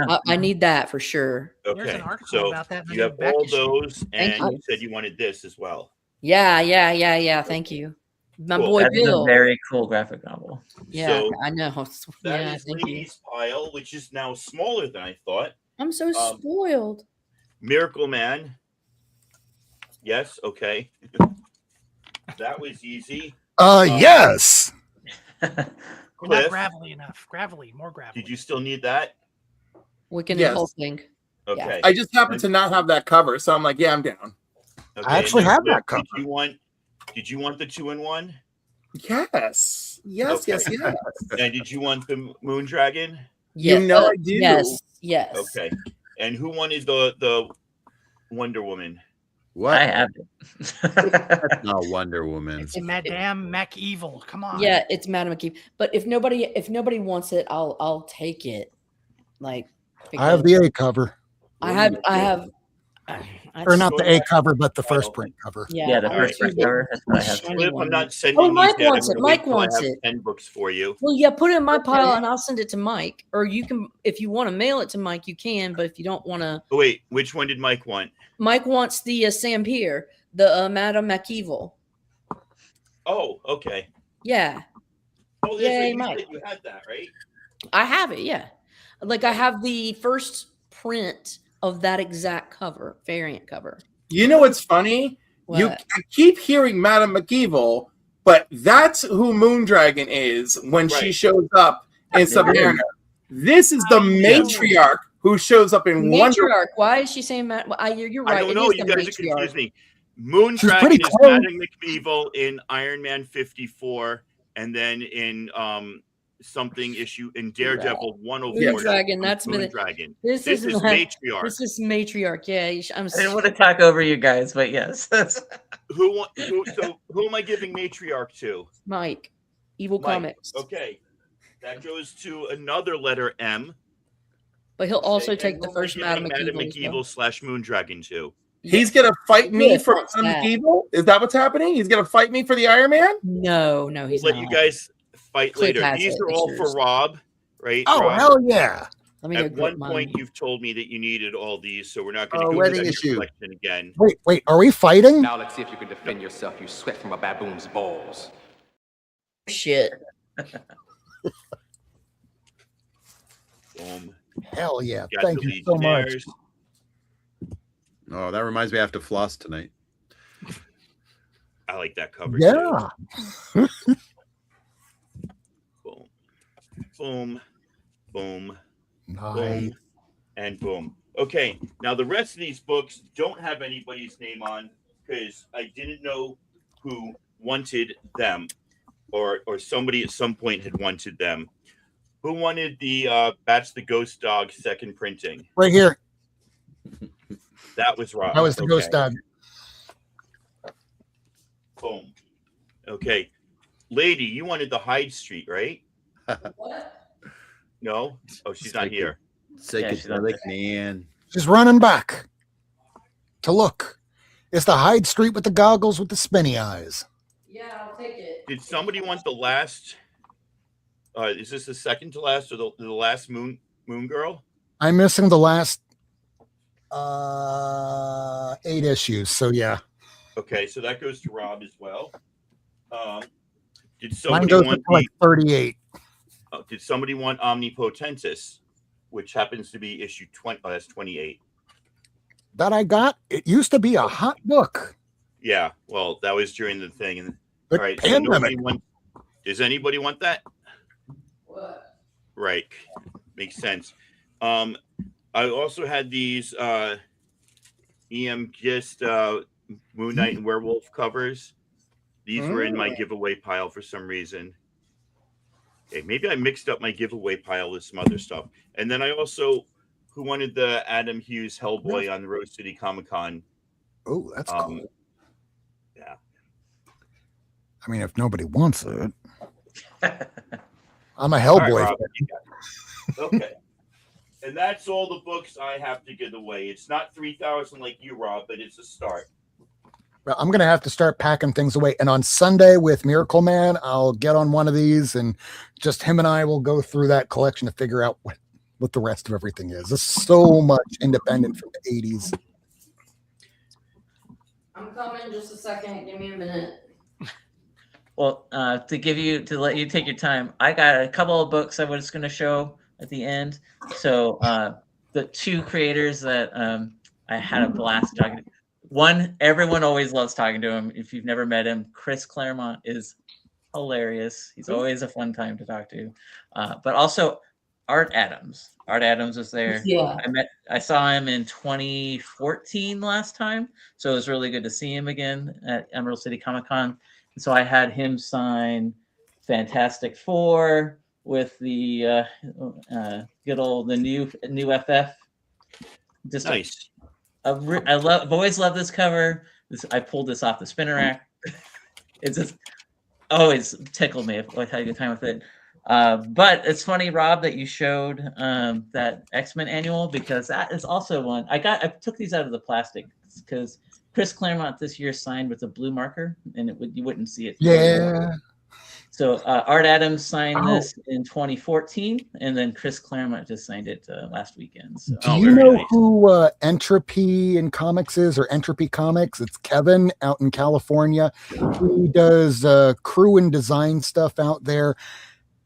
play. I need that for sure. There's Okay. an article So about that in the you new have back all issue. those, and you. you said you wanted this as well. Yeah. Thank you, my Cool. boy That's Bill. a very cool graphic novel. Yeah, So I know. that Yeah, is thank you. ladies' pile, which is now smaller than I thought. I'm so spoiled. Miracle Man. Yes. Okay. That was easy. Yes. You're not Cliff, gravelly enough. Gravelly, more gravelly. did you still need that? Wiccan Yes. and Hulkling. Okay. I just happen to not have that cover, so I'm like, yeah, I'm down. Okay, I actually and then have that Cliff, cover. Did you want the 2-in-1? Yes. Yes, Okay. yes, yes. And did you want the Moondragon? You know I do. Yes. Okay. And who wanted the Wonder Woman? What? I have it. That's not Wonder Woman. It's Madame Mac Evil. Come on. Yeah, it's Madam McKee. But if nobody wants it, I'll take it. Like I have the A cover. I have Or not the Go A back cover, but the file. first print cover. Yeah, the All first right. cover. That's what I have. Shiny Cliff, one. I'm not sending these Mike yet. wants I'm it. gonna wait Mike till wants I have it. 10 books for you. Well, yeah, put it in my pile and I'll send it to Mike. Or you can, if you want to mail it to Mike, you can. But if you don't want to, Oh, wait, which one did Mike want? Mike wants the Sam Pier, the Madame McEvil. Oh, okay. Yeah, Oh, that's Yay, right. You Mike. said you had that, right? I have it. Yeah, like I have the first print of that exact cover, variant cover. You know what's funny? What? I keep hearing Madame McEvil, but that's who Moondragon is when she Right. shows up in Submariner. This is the matriarch who shows up in Wonder. Matriarch. Why is she saying that? You're right. I don't it know. is You the guys are matriarch. confusing me. She's Moondragon pretty is close. Madame McEvil in Iron Man 54, and then in something issue in Daredevil 104. Moondragon. That's Moondragon. This This is like- matriarch. This is matriarch. Yeah, I'm. I didn't want to talk over you guys, but yes, that's Who am I giving matriarch to? Mike. Evil Mike. Comics. Okay. That goes to another letter M. But he'll also Okay, take and the who am I first giving Madam McEvil. McEvil / Moondragon to. He's gonna fight me Yes, for what's Madame that? McEvil? Is that what's happening? He's gonna fight me for the Iron Man? No, he's Let not. you guys Fight Click later. has These it. are It's all for yours. Rob, right? Oh, Rob? hell yeah. Let me go At grab one mine. point, you've told me that you needed all these, so we're not going to Oh, go wedding through that issue. collection again. Wait, are we fighting? Now let's see if you can defend yourself, you sweat from a baboon's balls. Shit. Boom. Hell yeah. Got Thank the you so much. Legionnaires. Oh, that reminds me, I have to floss tonight. I like that cover Yeah. too. Boom. Boom. Boom. Nice. Boom. And boom. Okay, now the rest of these books don't have anybody's name on because I didn't know who wanted them, or somebody at some point had wanted them. Who wanted the Bats the Ghost Dog second printing? Right here. That was Rob. That was the Okay. ghost dog. Boom. Okay. Lady, you wanted the Hyde Street, right? What? No? Oh, she's not here. Psychedelic man. She's running back to look. It's the Hyde Street with the goggles with the spinny eyes. Yeah, I'll take it. Did somebody want the last? Is this the second to last or the last Moon Girl? I'm missing the last 8 issues. So yeah. Okay, so that goes to Rob as well. Did Mine somebody goes up want to like 38. Did somebody want Omnipotentus, which happens to be issue 20? Oh, that's 28. That I got. It used to be a hot book. Yeah, well, that was during the thing. And The all right, so pandemic. does anybody want that? What? Right, makes sense. I also had these EM Gist Moon Knight and Werewolf covers. These were in my giveaway pile for some reason. Okay, maybe I mixed up my giveaway pile with some other stuff. And then I also, who wanted the Adam Hughes Hellboy on the Rose City Comic Con? Oh, that's cool. Yeah. I mean, if nobody wants it, I'm a All right, Hellboy. Rob, you got it. Okay. And that's all the books I have to give away. It's not 3,000 like you, Rob, but it's a start. Well, I'm going to have to start packing things away. And on Sunday with Miracle Man, I'll get on one of these and just him and I will go through that collection to figure out what the rest of everything is. There's so much independent from the 80s. I'm coming just a second. Give me a minute. Well, to let you take your time, I got a couple of books I was going to show at the end. So the two creators that I had a blast talking to. One, everyone always loves talking to him. If you've never met him, Chris Claremont is hilarious. He's always a fun time to talk to. But also Art Adams. Art Adams was there. Yeah. I saw him in 2014 last time. So it was really good to see him again at Emerald City Comic Con. And so I had him sign Fantastic Four with the good old the new FF. Just nice. I've always loved this cover. I pulled this off the spinner rack. It's just always tickled me. I had a good time with it. But it's funny, Rob, that you showed that X-Men annual, because that is also one I took these out of the plastic because Chris Claremont this year signed with a blue marker, and you wouldn't see it. Yeah. So Art Adams signed this in 2014, and then Chris Claremont just signed it last weekend. So. Do you know who Entropy in Comics is, or Entropy Comics? It's Kevin out in California. He does crew and design stuff out there.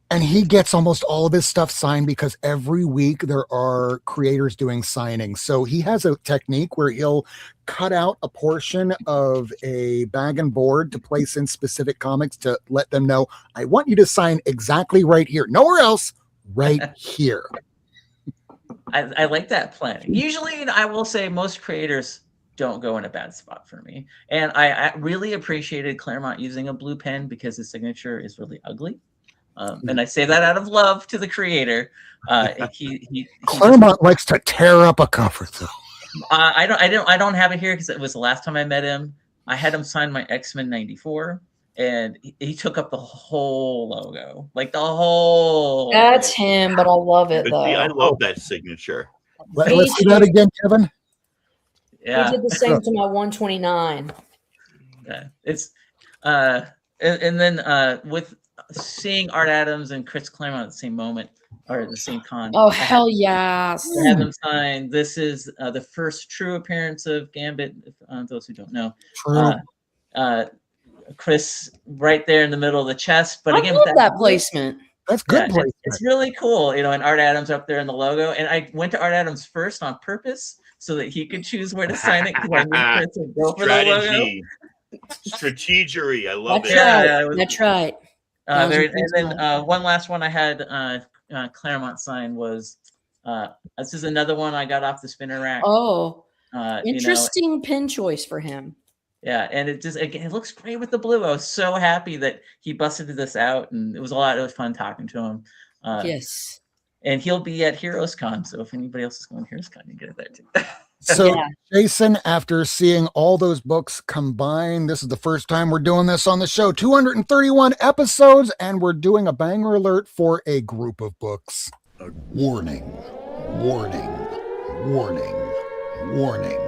And he gets almost all of his stuff signed because every week there are creators doing signings. So he has a technique where he'll cut out a portion of a bag and board to place in specific comics to let them know, I want you to sign exactly right here. Nowhere else, right here. I like that planning. Usually, I will say most creators don't go in a bad spot for me. And I really appreciated Claremont using a blue pen because his signature is really ugly. And I say that out of love to the creator. He Claremont likes to tear up a cover, though. I don't have it here because it was the last time I met him. I had him sign my X-Men '94, and he took up the whole logo, like the whole. That's him, but I love it though. See, I love that signature. Let's see that again, Kevin. Yeah, he did the same to my 129. Yeah, it's and then with seeing Art Adams and Chris Claremont at the same moment or at the same con. Oh, hell yes. I have them signed. This is the first true appearance of Gambit. Those who don't know, Chris right there in the middle of the chest. But I again, love that placement. That's good yeah, placement. it's really cool, you know. And Art Adams up there in the logo. And I went to Art Adams first on purpose so that he could choose where to sign it because I knew Chris would go for the logo. Strategy. Strategery. I love That's it. right. That's right. And then one last one I had Claremont sign was this is another one I got off the spinner rack. Oh, interesting pin choice for him. Yeah, and it just again it looks great with the blue. I was so happy that he busted this out, and it was fun talking to him. Yes, and he'll be at Heroes Con, so if anybody else is going to Heroes Con, you get it there too. So, Jason, after seeing all those books combined, this is the first time we're doing this on the show. 231 episodes, and we're doing a banger alert for a group of books. Warning, warning, warning, warning.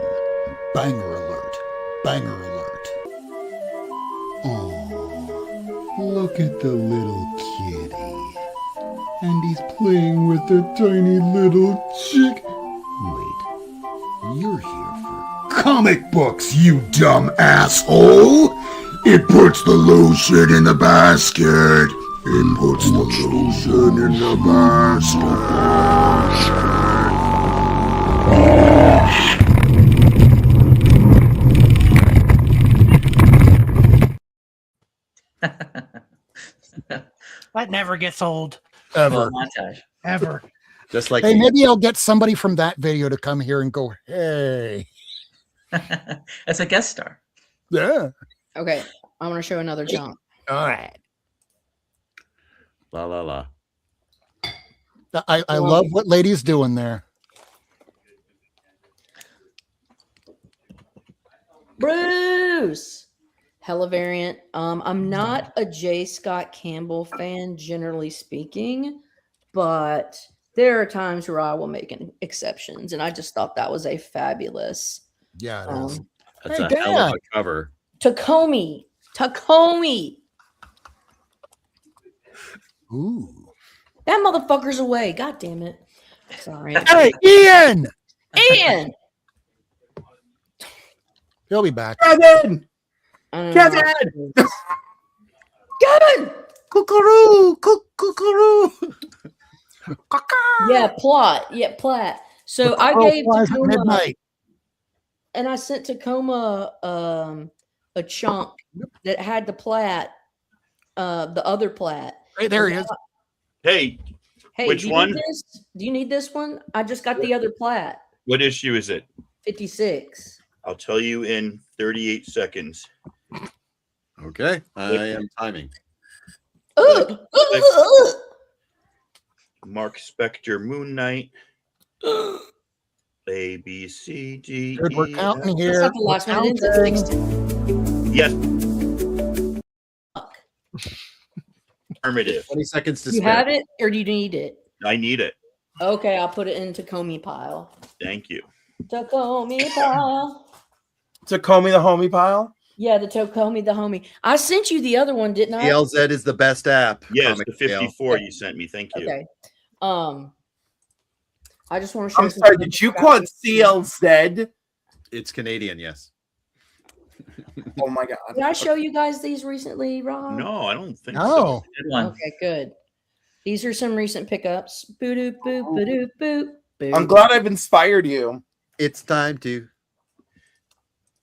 Banger alert, banger alert. Oh, look at the little kitty. And he's playing with a tiny little chick. Wait, you're here for comic books, you dumb asshole! It puts the lotion in the basket. It puts the lotion in the That never gets old. Ever. Montage. Ever. Just like Hey, maybe I'll get somebody from that video to come here and go, hey. As a guest star. Yeah. Okay, I'm gonna show another jump. All right. La la la. I love what Lady's doing there. Bruce. Hella variant. I'm not a J. Scott Campbell fan, generally speaking, but there are times where I will make exceptions, and I just thought that was a fabulous. Yeah, it is. That's Hey, a hell of Dad. a cover. Takomi. Ooh. That motherfucker's away. God damn it. Sorry. Hey, Ian! Ian! He'll be back. Kevin! I don't Kevin! know. Kevin! Cuckoo! Cuckoo! Yeah, plot. Yeah, plat. So I Oh, gave flies at Tacoma, midnight. and I sent Tacoma a chunk that had the plat, the other plat. Hey, there he is. Hey, Hey, which do you one? Need this? Do you need this one? I just got the other plat. What issue is it? 56. I'll tell you in 38 seconds. Okay, I am timing. Ugh. Mark Spector, Moon Knight. A, B, C, D, Good, we're E, counting F. here. That's not the last We're one. It ends at counting. 60. Yes. Affirmative. 20 seconds to You spare. have it, or do you need it? I need it. Okay, I'll put it in Tacoma pile. Thank you. Tacoma pile. Tacoma the homie pile? Yeah, the Tacoma the homie. I sent you the other one, didn't I? DLZ is the best app. Yes, Comic the Scale. 54 you sent me. Thank you. Okay. I just want to show. I'm some sorry, stuff did you about call it this. CLZ? It's Canadian, yes. Oh my god. Did I show you guys these recently, Rob? No, I don't think No. so. Good one. Okay, good. These are some recent pickups. Boo doop boop boo doop boop. Boo. I'm glad I've inspired you. It's time to.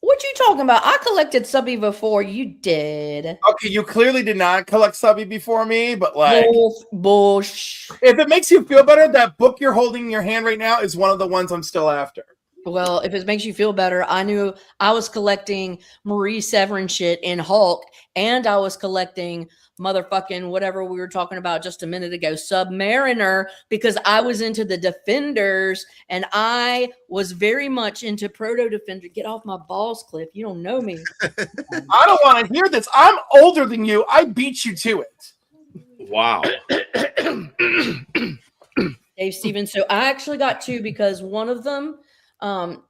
What you talking about? I collected Subby before you did. Okay, you clearly did not collect Subby before me, but like, Bullsh. if it makes you feel better, that book you're holding in your hand right now is one of the ones I'm still after. Well, if it makes you feel better, I knew I was collecting Marie Severin shit in Hulk, and I was collecting motherfucking whatever we were talking about just a minute ago, Submariner, because I was into the Defenders, and I was very much into Proto Defender. Get off my balls, Cliff. You don't know me. I don't want to hear this. I'm older than you. I beat you to it. Wow. Dave Stevens. So I actually got two because one of them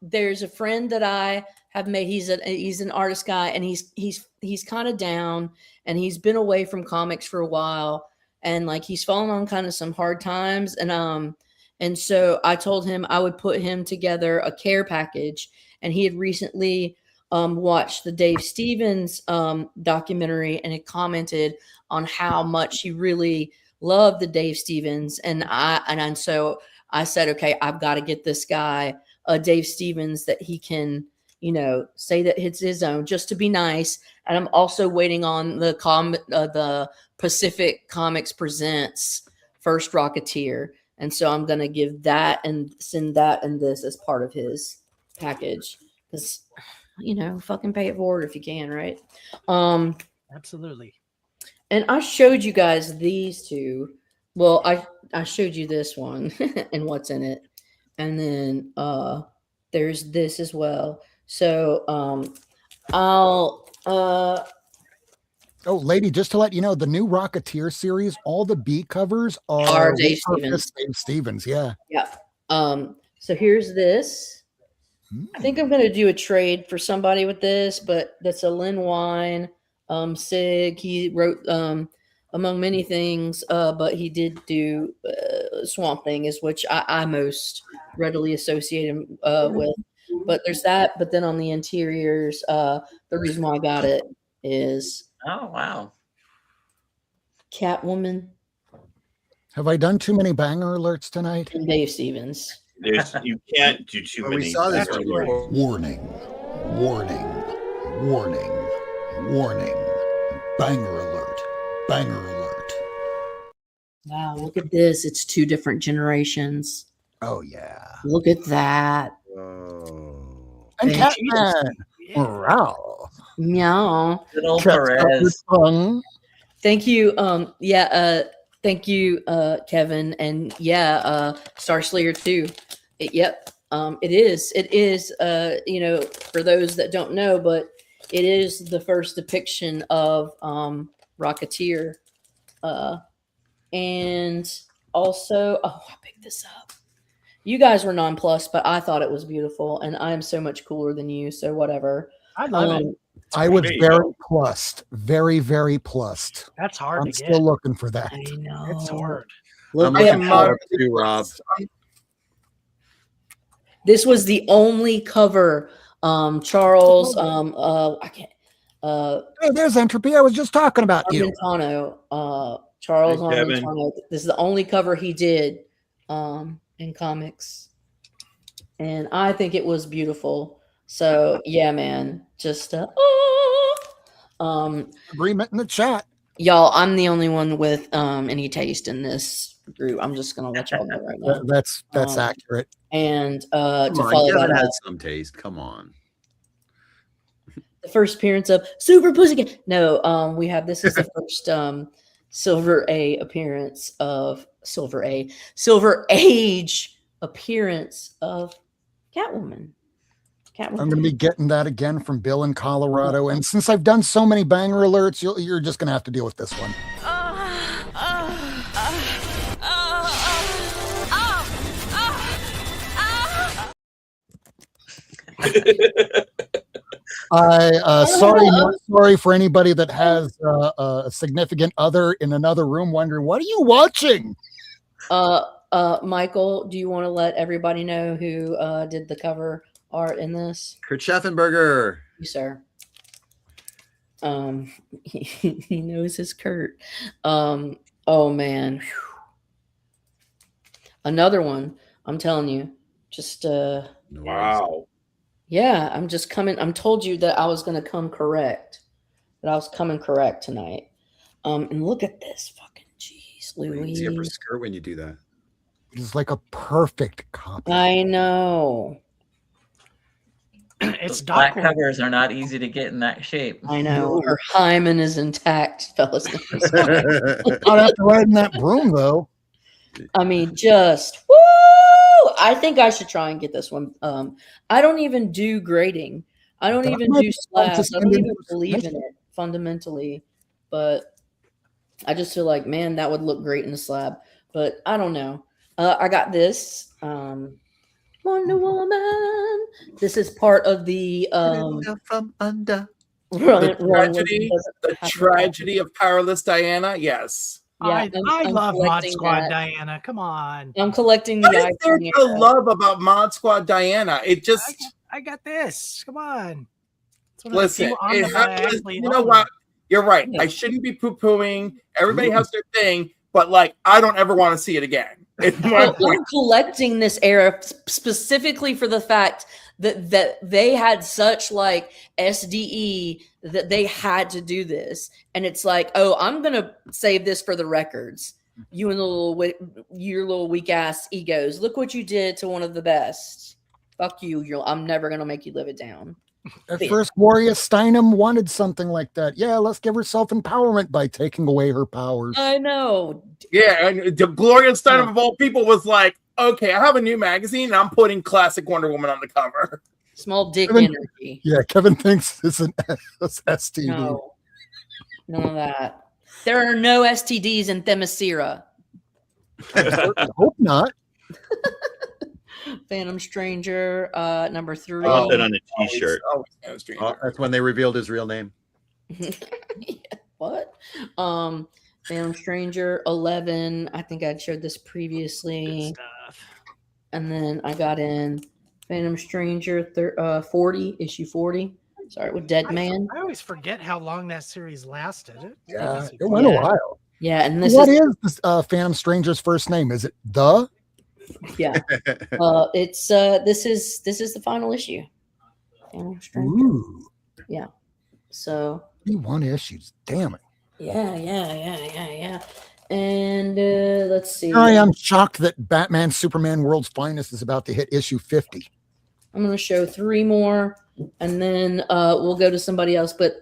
There's a friend that I have made. He's an artist guy, and he's kind of down, and he's been away from comics for a while, and like he's fallen on kind of some hard times, and so I told him I would put him together a care package, and he had recently watched the Dave Stevens documentary, and had commented on how much he really loved the Dave Stevens, and so I said, okay, I've got to get this guy Dave Stevens that he can, say that it's his own, just to be nice. And I'm also waiting on the Pacific Comics Presents First Rocketeer, and so I'm gonna give that and send that and this as part of his package, because fucking pay it forward if you can, right? Absolutely. And I showed you guys these two. Well, I showed you this one and what's in it. And then there's this as well. So I'll Oh, lady, just to let you know, the new Rocketeer series, all the B covers Are are Dave repurposed Stevens. Dave Stevens. Yeah. yeah. So here's this. I think I'm gonna do a trade for somebody with this, but that's a Lynn Wine Sig. He wrote among many things, but he did do Swamp Thing, is which I most readily associate him with. But there's that. But then on the interiors, the reason why I got it is Oh wow. Catwoman Have I done too many banger alerts tonight? and Dave Stevens. You can't do too Well, many. we saw this That's one. right. Warning, warning, warning, warning. Banger alert, banger alert. Wow, look at this. It's two different generations. Oh yeah. Look at that. Oh. And Thank you. Catman. Yeah. Wow. Meow. Good old Cat's got your Perez. tongue. Thank you. Thank you, Kevin. And Star Slayer 2. Yep. It is. It is, for those that don't know, but it is the first depiction of Rocketeer. And also, I picked this up. You guys were nonplussed, but I thought it was beautiful, and I am so much cooler than you, so whatever. I love it. I was There you very go. plussed. Very, very plussed. That's hard I'm to still get. looking for that. I know. It's hard. Look I'm at looking how forward to Rob. this was the only cover. Charles, I can't. Oh, there's Entropy. I was just talking about you. Armentano, Charles Hey, Kevin. Armentano. This is the only cover he did in comics, and I think it was beautiful. So yeah, man, just Agreement in the chat. y'all. I'm the only one with any taste in this group. I'm just gonna let y'all know right now. That's Um, accurate. And to Come on, follow Kevin that up, has some taste. Come on. the first appearance of Super Pussycat. No, we have this is the first Silver A appearance of Silver Age appearance of Catwoman. I'm going to be getting that again from Bill in Colorado. And since I've done so many banger alerts, you're just going to have to deal with this one. Not sorry for anybody that has a significant other in another room wondering, what are you watching? Michael, do you want to let everybody know who did the cover art in this? Kurt Scheffenberger. You, sir. He knows his Kurt. Oh man. Whew. Another one. I'm telling you. Just Wow. yeah, I'm just coming. I'm told you that I was gonna come correct. That I was coming correct tonight. And look at this fucking jeez, Wait, see upper Louise. skirt when you do that. It's like a perfect copy. I know. It's Black Doc. covers are not easy to get in that shape. I know. Her hymen is intact, fellas. Not after riding that broom, though. I mean, just woo! I think I should try and get this one. I don't even do grading. I don't That even might do be fun to slabs. I send don't in even for believe in submission. it fundamentally. But I just feel like, man, that would look great in a slab. But I don't know. I got this. Wonder Woman. This is part of the from under. The tragedy of powerless Diana. Yes. Yeah, I I'm love Mod collecting Squad that. Diana. Come on. I'm collecting What the is there icon to here. love about Mod Squad Diana? It just I got this. Come on. It's one of the listen. few It omnibus I happens, actually you know own. what? You're right. Yeah. I shouldn't be poo-pooing. Everybody has their thing, but like, I don't ever want to see it again. It's my Well, point. I'm collecting this era specifically for the fact that they had such like SDE that they had to do this, and it's like, oh, I'm gonna save this for the records. You and your little weak ass egos. Look what you did to one of the best. Fuck you. I'm never gonna make you live it down. At first, Gloria Steinem wanted something like that. Yeah, let's give her self-empowerment by taking away her powers. I know. Yeah, and Gloria Steinem of all people was like, okay, I have a new magazine and I'm putting classic Wonder Woman on the cover. Small dick Kevin- energy. Yeah, Kevin thinks it's an STD. No, none of that. There are no STDs in Themyscira. I hope not. Phantom Stranger, number 3. I want that on a T-shirt. That's when they revealed his real name. What? Phantom Stranger 11. I think I'd showed this previously. And then I got in Phantom Stranger 40, issue 40. Sorry, with Dead Man. I always forget how long that series lasted. Yeah, it went a while. Yeah, and this What is is Phantom Stranger's first name? Is it the? yeah. It's this is the final issue. Phantom Stranger. Ooh, Yeah. So 31 issues. Damn it. yeah. And let's see. Here I am shocked that Batman Superman World's Finest is about to hit issue 50. I'm gonna show 3 more, and then we'll go to somebody else. But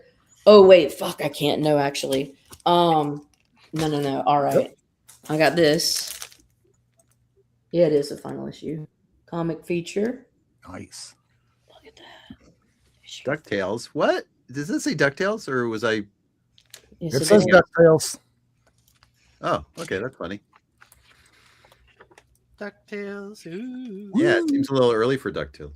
oh wait, fuck, I can't. No, actually, no. All right, I got this. Yeah, it is the final issue. Comic feature. Nice. Look at that. DuckTales. What? Does this say DuckTales or was I? Yes, It says is. DuckTales. Oh, okay, that's funny. DuckTales. Ooh. Yeah, it seems a little early for DuckTales.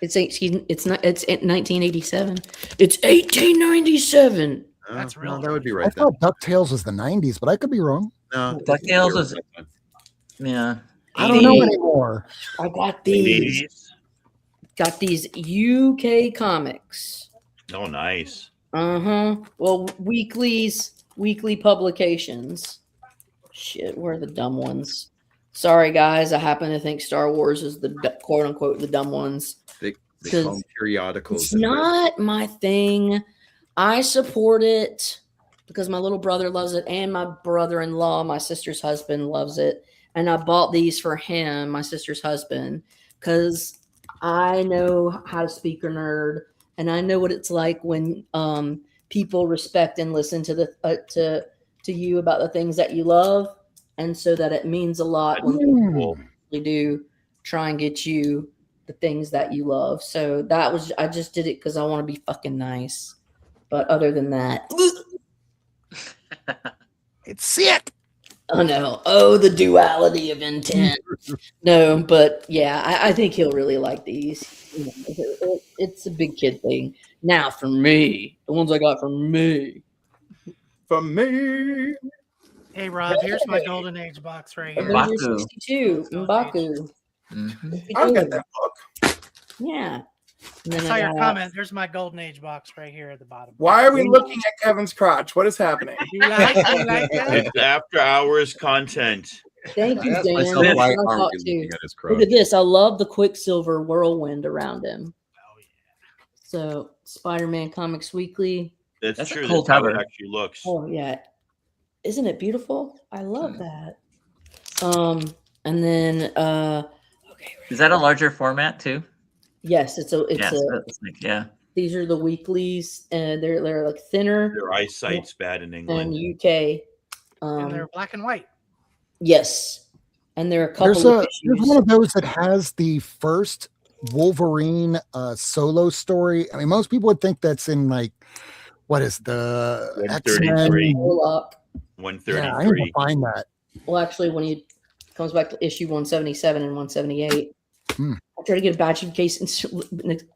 It's 1987. It's 1897. That's real Well, that would be I right then. thought DuckTales was the 90s, but I could be wrong. No, DuckTales was, yeah. I don't know 80s. anymore. I got these. 80s. Got these UK comics. Oh, nice. Well, weekly publications. Shit, where are the dumb ones? Sorry, guys. I happen to think Star Wars is the quote unquote the dumb ones. They call them periodicals. It's not my thing. I support it because my little brother loves it, and my brother-in-law, my sister's husband, loves it. And I bought these for him, my sister's husband, because I know how to speak a nerd, and I know what it's like when people respect and listen to the to you about the things that you love, and so that it means a lot when people really do try and get you the things that you love. So that was, I just did it because I want to be fucking nice. But other than that, It's sick. oh no, oh the duality of intent. No, but yeah, I think he'll really like these. You know, it's a big kid thing. Now for me, the ones I got for me. For me. Hey Rob, here's my Golden Age box right here. Avengers Mbaku. 62, Mbaku. I've got that book. Yeah. And I then saw I your got- comment. There's my Golden Age box right here at the bottom. Why are we looking at Kevin's crotch? What is happening? You like that? It's after hours content. Thank you, I asked Dan. myself That's why what I aren't thought we too. looking at his Look crotch? at this. I love the Quicksilver whirlwind around him. So Spider-Man Comics Weekly. That's, That's a true. cool That's how cover. it actually looks. Oh yeah. Isn't it beautiful? I love that. And then Is that a larger format too? yes, it's Yes, a that's like, yeah. these are the weeklies, and they're like thinner Their eyesight's bad in and England. UK. And they're black and white. Yes. And there are a couple There's of there's issues. one of those that has the first Wolverine solo story. I mean, most people would think that's in like what is the 133. X-Men? Warlock. Yeah, I need to 133. find that. Well, actually, when he comes back to issue 177 and 178, I try to get a batch of case.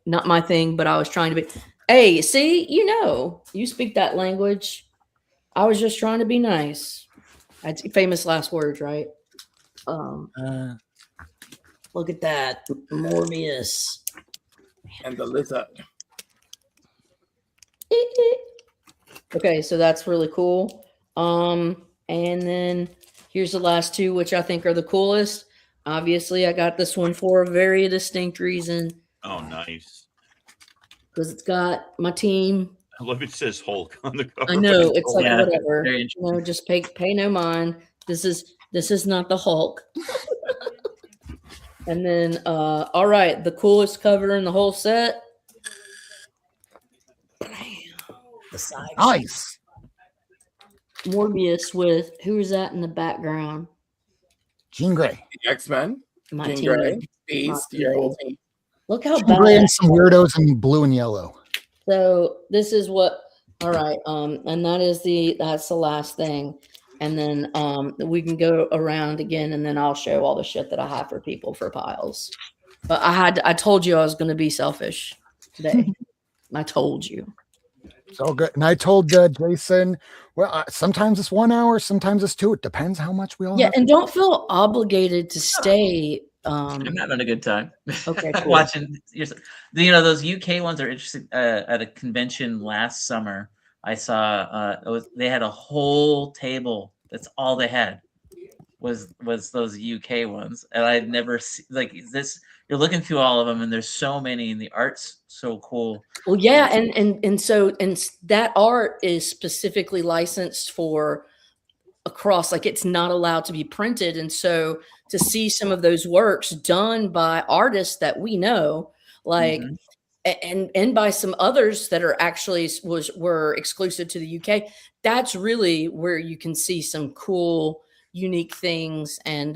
Not my thing, but I was trying to be. Hey, see, you speak that language. I was just trying to be nice. That's famous last words, right? Look at that, Morbius. And the lizard. Okay, so that's really cool. And then here's the last two, which I think are the coolest. Obviously, I got this one for a very distinct reason Oh, nice. because it's got my team. I love it says Hulk on the cover. I know it's like Yeah, whatever. very Just pay no mind. This is not the Hulk. And then, all right, the coolest cover in the whole set. Besides Nice. Morbius with who is that in the background? Jean Grey. X-Men. My Jean team. Grey. Beast. Your whole team. Look how Jean Grey bad. and some weirdos in blue and yellow. So this is what. All right, and that's the last thing, and then we can go around again, and then I'll show all the shit that I have for people for piles. But I told you I was going to be selfish today. I told you. It's all good. And I told Jason, well, sometimes it's 1 hour, sometimes it's 2. It depends how much we all Yeah, have. and don't feel obligated to stay. I'm having a good time. Okay, cool. Watching, those UK ones are interesting. At a convention last summer, I saw they had a whole table. That's all they had was those UK ones, and I'd never seen like this. You're looking through all of them, and there's so many, and the art's so cool. Well, yeah, and so that art is specifically licensed for across, like it's not allowed to be printed, and so to see some of those works done by artists that we know, like. And by some others that are actually were exclusive to the UK, that's really where you can see some cool, unique things. And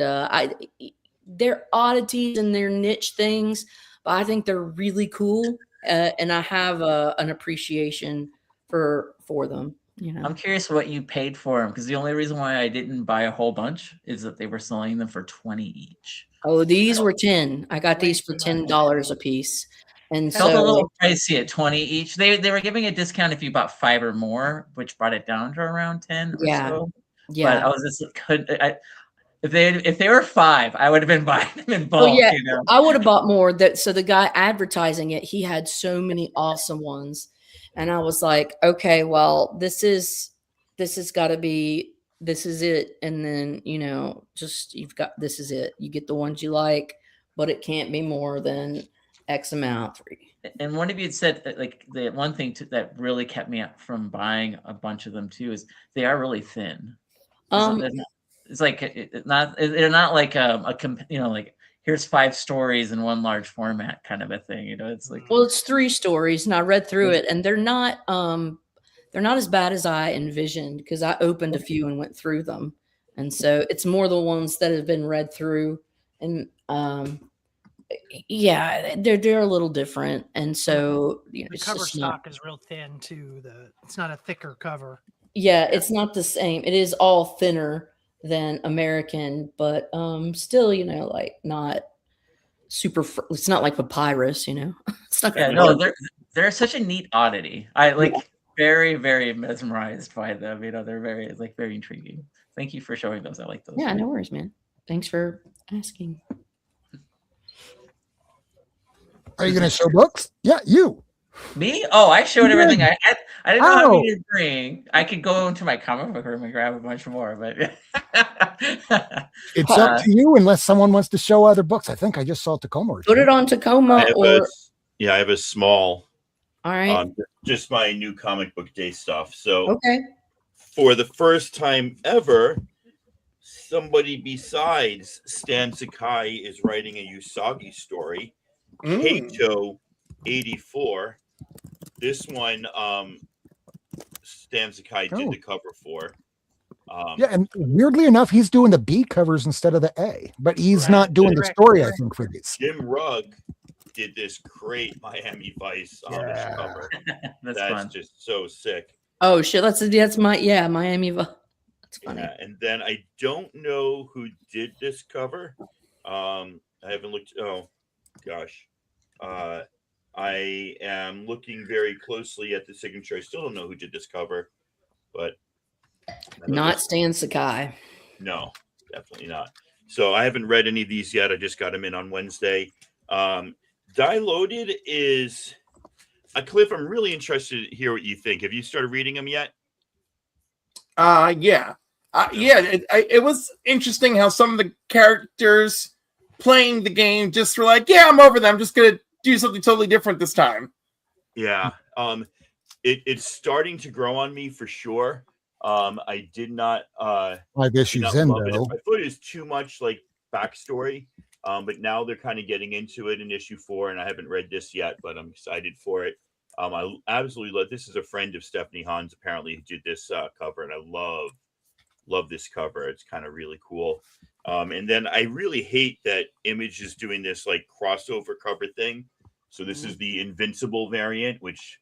they're oddities and they're niche things, but I think they're really cool. And I have an appreciation for them. I'm curious what you paid for them, because the only reason why I didn't buy a whole bunch is that they were selling them for 20 each. Oh, these were 10. I got these for $10 a piece. And Felt a so little pricey at 20 each. They were giving a discount if you bought 5 or more, which brought it down to around 10 or Yeah. so. Yeah. But I was just if they were 5, I would have been buying them in bulk. Oh yeah, You know? I would have bought more. So the guy advertising it, he had so many awesome ones, and I was like, okay, well, this is got to be, this is it. And then this is it. You get the ones you like, but it can't be more than X amount. And one of you had said that, like, the one thing that really kept me up from buying a bunch of them too is they are really thin. It's like they're not like like here's 5 stories in one large format kind of a thing. It's like, well, it's 3 stories, and I read through it, and they're not as bad as I envisioned, because I opened a few and went through them, and so it's more the ones that have been read through, and yeah, they're a little different, and so the cover stock is real thin too. It's not a thicker cover. Yeah, it's not the same. It is all thinner than American, but still, like not super. It's not like papyrus, It's not. Yeah, no, they're such a neat oddity. I very, very mesmerized by them. They're very very intriguing. Thank you for showing those. I like those. Yeah, no worries, man. Thanks for asking. Are you going to show books? Yeah, you. Me? Oh, I showed everything I had. I didn't know how many to bring. I could go into my comic book room and grab a bunch more, but it's up to you, unless someone wants to show other books. I think I just saw Tacoma. Put it on Tacoma, I have a small. All right. Just my new comic book day stuff. So okay. For the first time ever, somebody besides Stan Sakai is writing a Usagi story. Kato 84. This one, Stan Sakai did the cover for. Yeah, and weirdly enough, he's doing the B covers instead of the A, but he's not doing the story, I think, for these. Jim Rugg did this great Miami Vice on this cover. That's just so sick. Oh shit, that's Miami Vice. That's funny. Yeah, and then I don't know who did this cover. I haven't looked. Oh, gosh. I am looking very closely at the signature. I still don't know who did this cover, but Not Stan Sakai. no, definitely not. So I haven't read any of these yet. I just got them in on Wednesday. Die Loaded is Cliff. I'm really interested to hear what you think. Have you started reading them yet? Yeah. It was interesting how some of the characters playing the game just were like, yeah, I'm over that. I'm just going to do something totally different this time. Yeah. It's starting to grow on me for sure. I did not 5 did issues not in, love it. though. I thought it was too much like backstory. But now they're kind of getting into it in issue 4, and I haven't read this yet, but I'm excited for it. I absolutely love this. Is a friend of Stephanie Hans apparently who did this cover, and I love this cover. It's kind of really cool. And then I really hate that Image is doing this like crossover cover thing. So this is the Invincible variant, which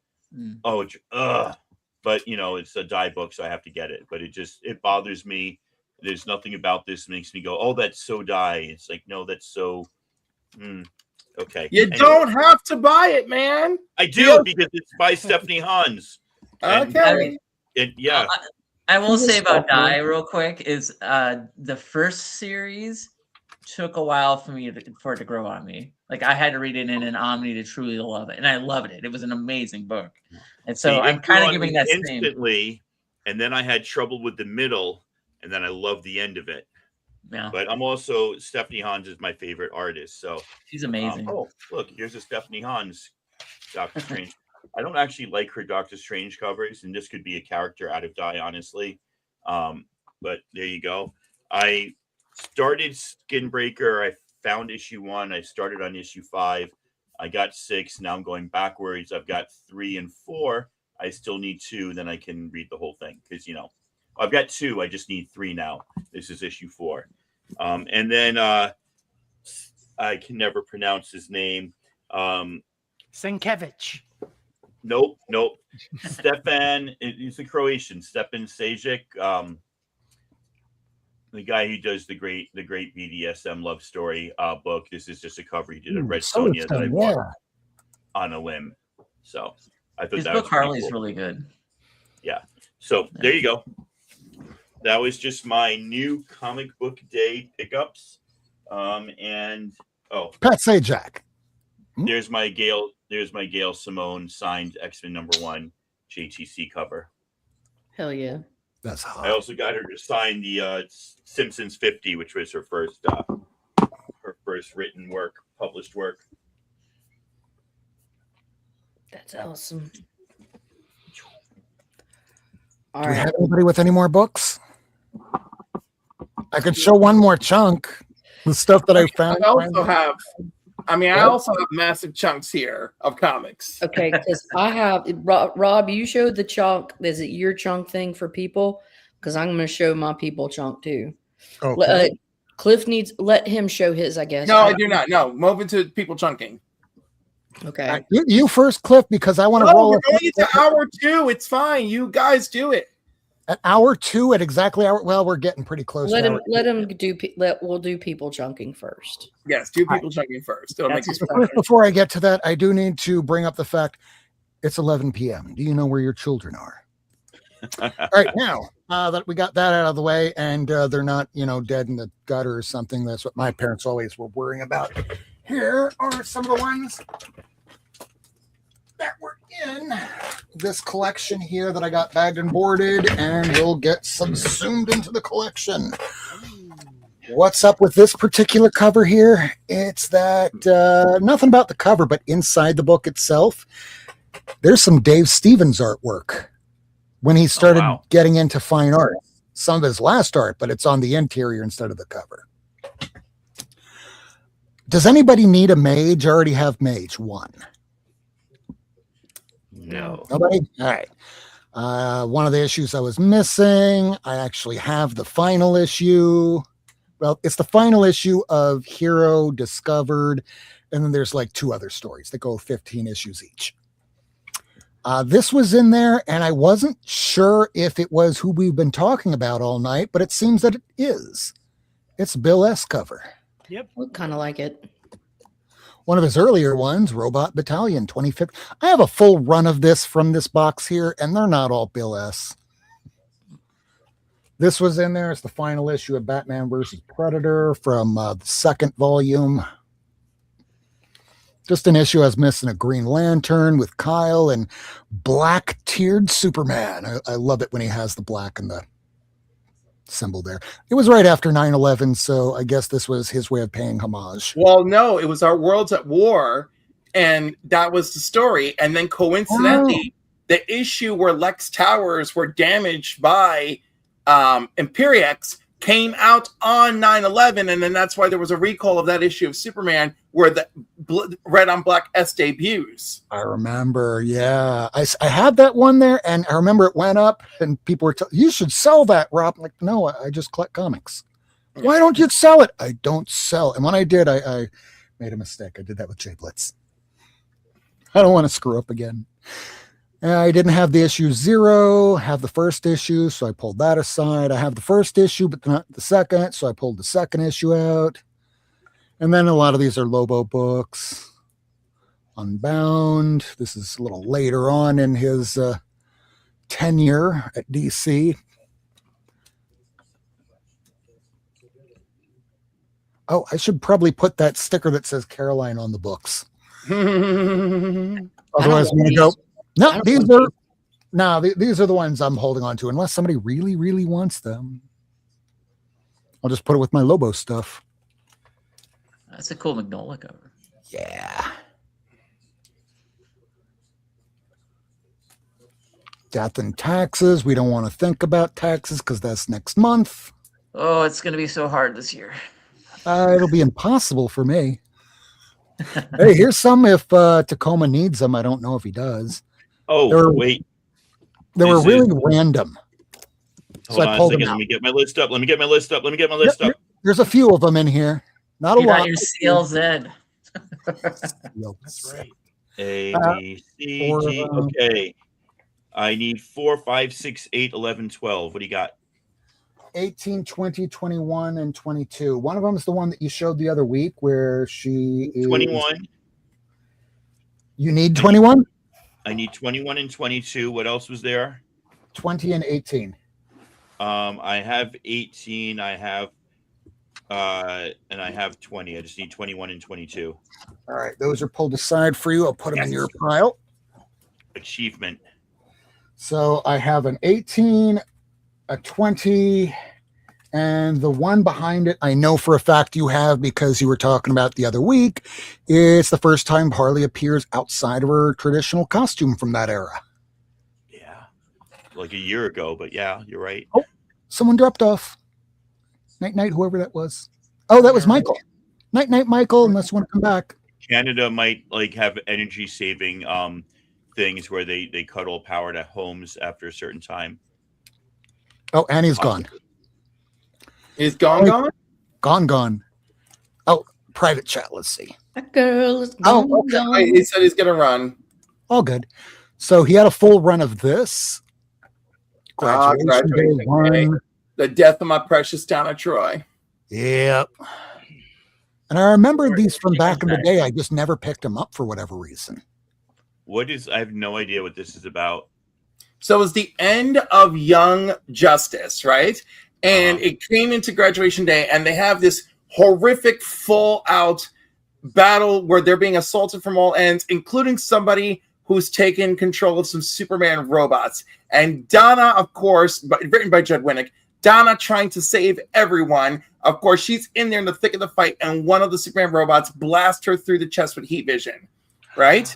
but you know, it's a die book, so I have to get it. But it bothers me. There's nothing about this that makes me go, oh, that's so die. It's like, no, that's so okay. You don't have to buy it, man. I do because it's by Stephanie Hans. Okay. Yeah. I will say about Die real quick is the first series took a while for it to grow on me. Like I had to read it in an Omni to truly love it, and I loved it. It was an amazing book, and so I'm kind of giving that instantly. And then I had trouble with the middle, and then I loved the end of it. Yeah. But I'm also Stephanie Hans is my favorite artist, so she's amazing. Oh, look, here's a Stephanie Hans Doctor Strange. I don't actually like her Doctor Strange covers, and this could be a character out of Die, honestly. But there you go. I started Skinbreaker. I found issue 1. I started on issue 5. I got 6. Now I'm going backwards. I've got 3 and 4. I still need 2. Then I can read the whole thing because, you know, I've got 2. I just need 3 now. This is issue 4. And then I can never pronounce his name. Sienkiewicz. Nope. Stefan, he's a Croatian. Stefan Sajic, the guy who does the great BDSM love story book. This is just a cover he did at Red Sonja that I bought on a whim. So I thought his that book was Harley's cool. really good. Yeah. So there you go. That was just my new comic book day pickups. And Pat Sajak. There's my Gail Simone signed X-Men #1 JTC cover. Hell yeah. That's hot. I also got her to sign the Simpsons 50, which was her first written work, published work. That's awesome. Do we have anybody with any more books? I could show one more chunk. The stuff that I found. I also have massive chunks here of comics. Okay, because I have Rob. You showed the chunk. Is it your chunk thing for people? Because I'm going to show my people chunk too. Okay. Cliff let him show his. I guess. No, I do not. No, move into people chunking. Okay. You first, Cliff, because I want to roll. We're going into hour 2. It's fine. You guys do it. At hour 2 at exactly hour. Well, we're getting pretty close. We'll do people chunking first. Yes, do people chunking first. Before I get to that, I do need to bring up the fact it's 11 p.m. Do you know where your children are? All right, now that we got that out of the way, and they're not, dead in the gutter or something. That's what my parents always were worrying about. Here are some of the ones that were in this collection here that I got bagged and boarded, and will get subsumed into the collection. What's up with this particular cover here? It's that nothing about the cover, but inside the book itself, there's some Dave Stevens artwork when he started getting into fine art. Some of his last art, but it's on the interior instead of the cover. Does anybody need a mage? I already have mage 1. No. Nobody? All right. One of the issues I was missing, I actually have the final issue. Well, it's the final issue of Hero Discovered, and then there's like 2 other stories that go 15 issues each. This was in there, and I wasn't sure if it was who we've been talking about all night, but it seems that it is. It's Bill S. cover. Yep. Look kind of like it. One of his earlier ones, Robot Battalion 2015. I have a full run of this from this box here, and they're not all Bill S. This was in there. It's the final issue of Batman versus Predator from the second volume. Just an issue I was missing a Green Lantern with Kyle and black-tiered Superman. I love it when he has the black and the symbol there. It was right after 9/11, so I guess this was his way of paying homage. Well, no, it was Our World's at War, and that was the story. And then coincidentally, the issue where Lex Towers were damaged by Imperiex came out on 9/11, and then that's why there was a recall of that issue of Superman where the red on black S debuts. I remember, yeah. I had that one there, and I remember it went up, and people were you should sell that, Rob. I'm like, no, I just collect comics. Why don't you sell it? I don't sell. And when I did, I made a mistake. I did that with Jay Blitz. I don't want to screw up again. I didn't have the issue 0, have the first issue, so I pulled that aside. I have the first issue, but not the second, so I pulled the second issue out. And then a lot of these are Lobo books. Unbound. This is a little later on in his tenure at DC. Oh, I should probably put that sticker that says Caroline on the books. Otherwise, I'm going to go. No, these are the ones I'm holding on to, unless somebody really, really wants them. I'll just put it with my Lobo stuff. That's a cool Magnolia cover. Yeah. Death and taxes. We don't want to think about taxes because that's next month. Oh, it's going to be so hard this year. It'll be impossible for me. Hey, here's some if Tacoma needs them. I don't know if he does. Oh, wait. They were really random. Hold on a second. Let me get my list up. There's a few of them in here. Not a lot. Your CLZ. That's right. A, B, C, G. Okay. I need 4, 5, 6, 8, 11, 12. What do you got? 18, 20, 21, and 22. One of them is the one that you showed the other week where she is 21. You need 21? I need 21 and 22. What else was there? 20 and 18. I have 18. I have and I have 20. I just need 21 and 22. All right, those are pulled aside for you. I'll put them in your pile. Achievement. So I have an 18, a 20, and the one behind it, I know for a fact you have because you were talking about the other week. It's the first time Harley appears outside of her traditional costume from that era. Yeah, like a year ago, but yeah, you're right. Oh, someone dropped off. Night, whoever that was. Oh, that was Michael. Night, Michael, unless you want to come back. Canada might like have energy saving things where they cut all power to homes after a certain time. Oh, Annie's gone. Is gone? Gone. Oh, private chat. Let's see. That girl is gone. Oh, okay. Wait, he said he's gonna run. All good. So he had a full run of this. Graduation Day 1. The death of my precious Donna Troy. Yep. And I remember these from back in the day. I just never picked them up for whatever reason. I have no idea what this is about. So it was the end of Young Justice, right? And it came into Graduation Day, and they have this horrific full-out battle where they're being assaulted from all ends, including somebody who's taken control of some Superman robots. And Donna, of course, written by Judd Winnick, Donna trying to save everyone. Of course, she's in there in the thick of the fight, and one of the Superman robots blasts her through the chest with heat vision, right?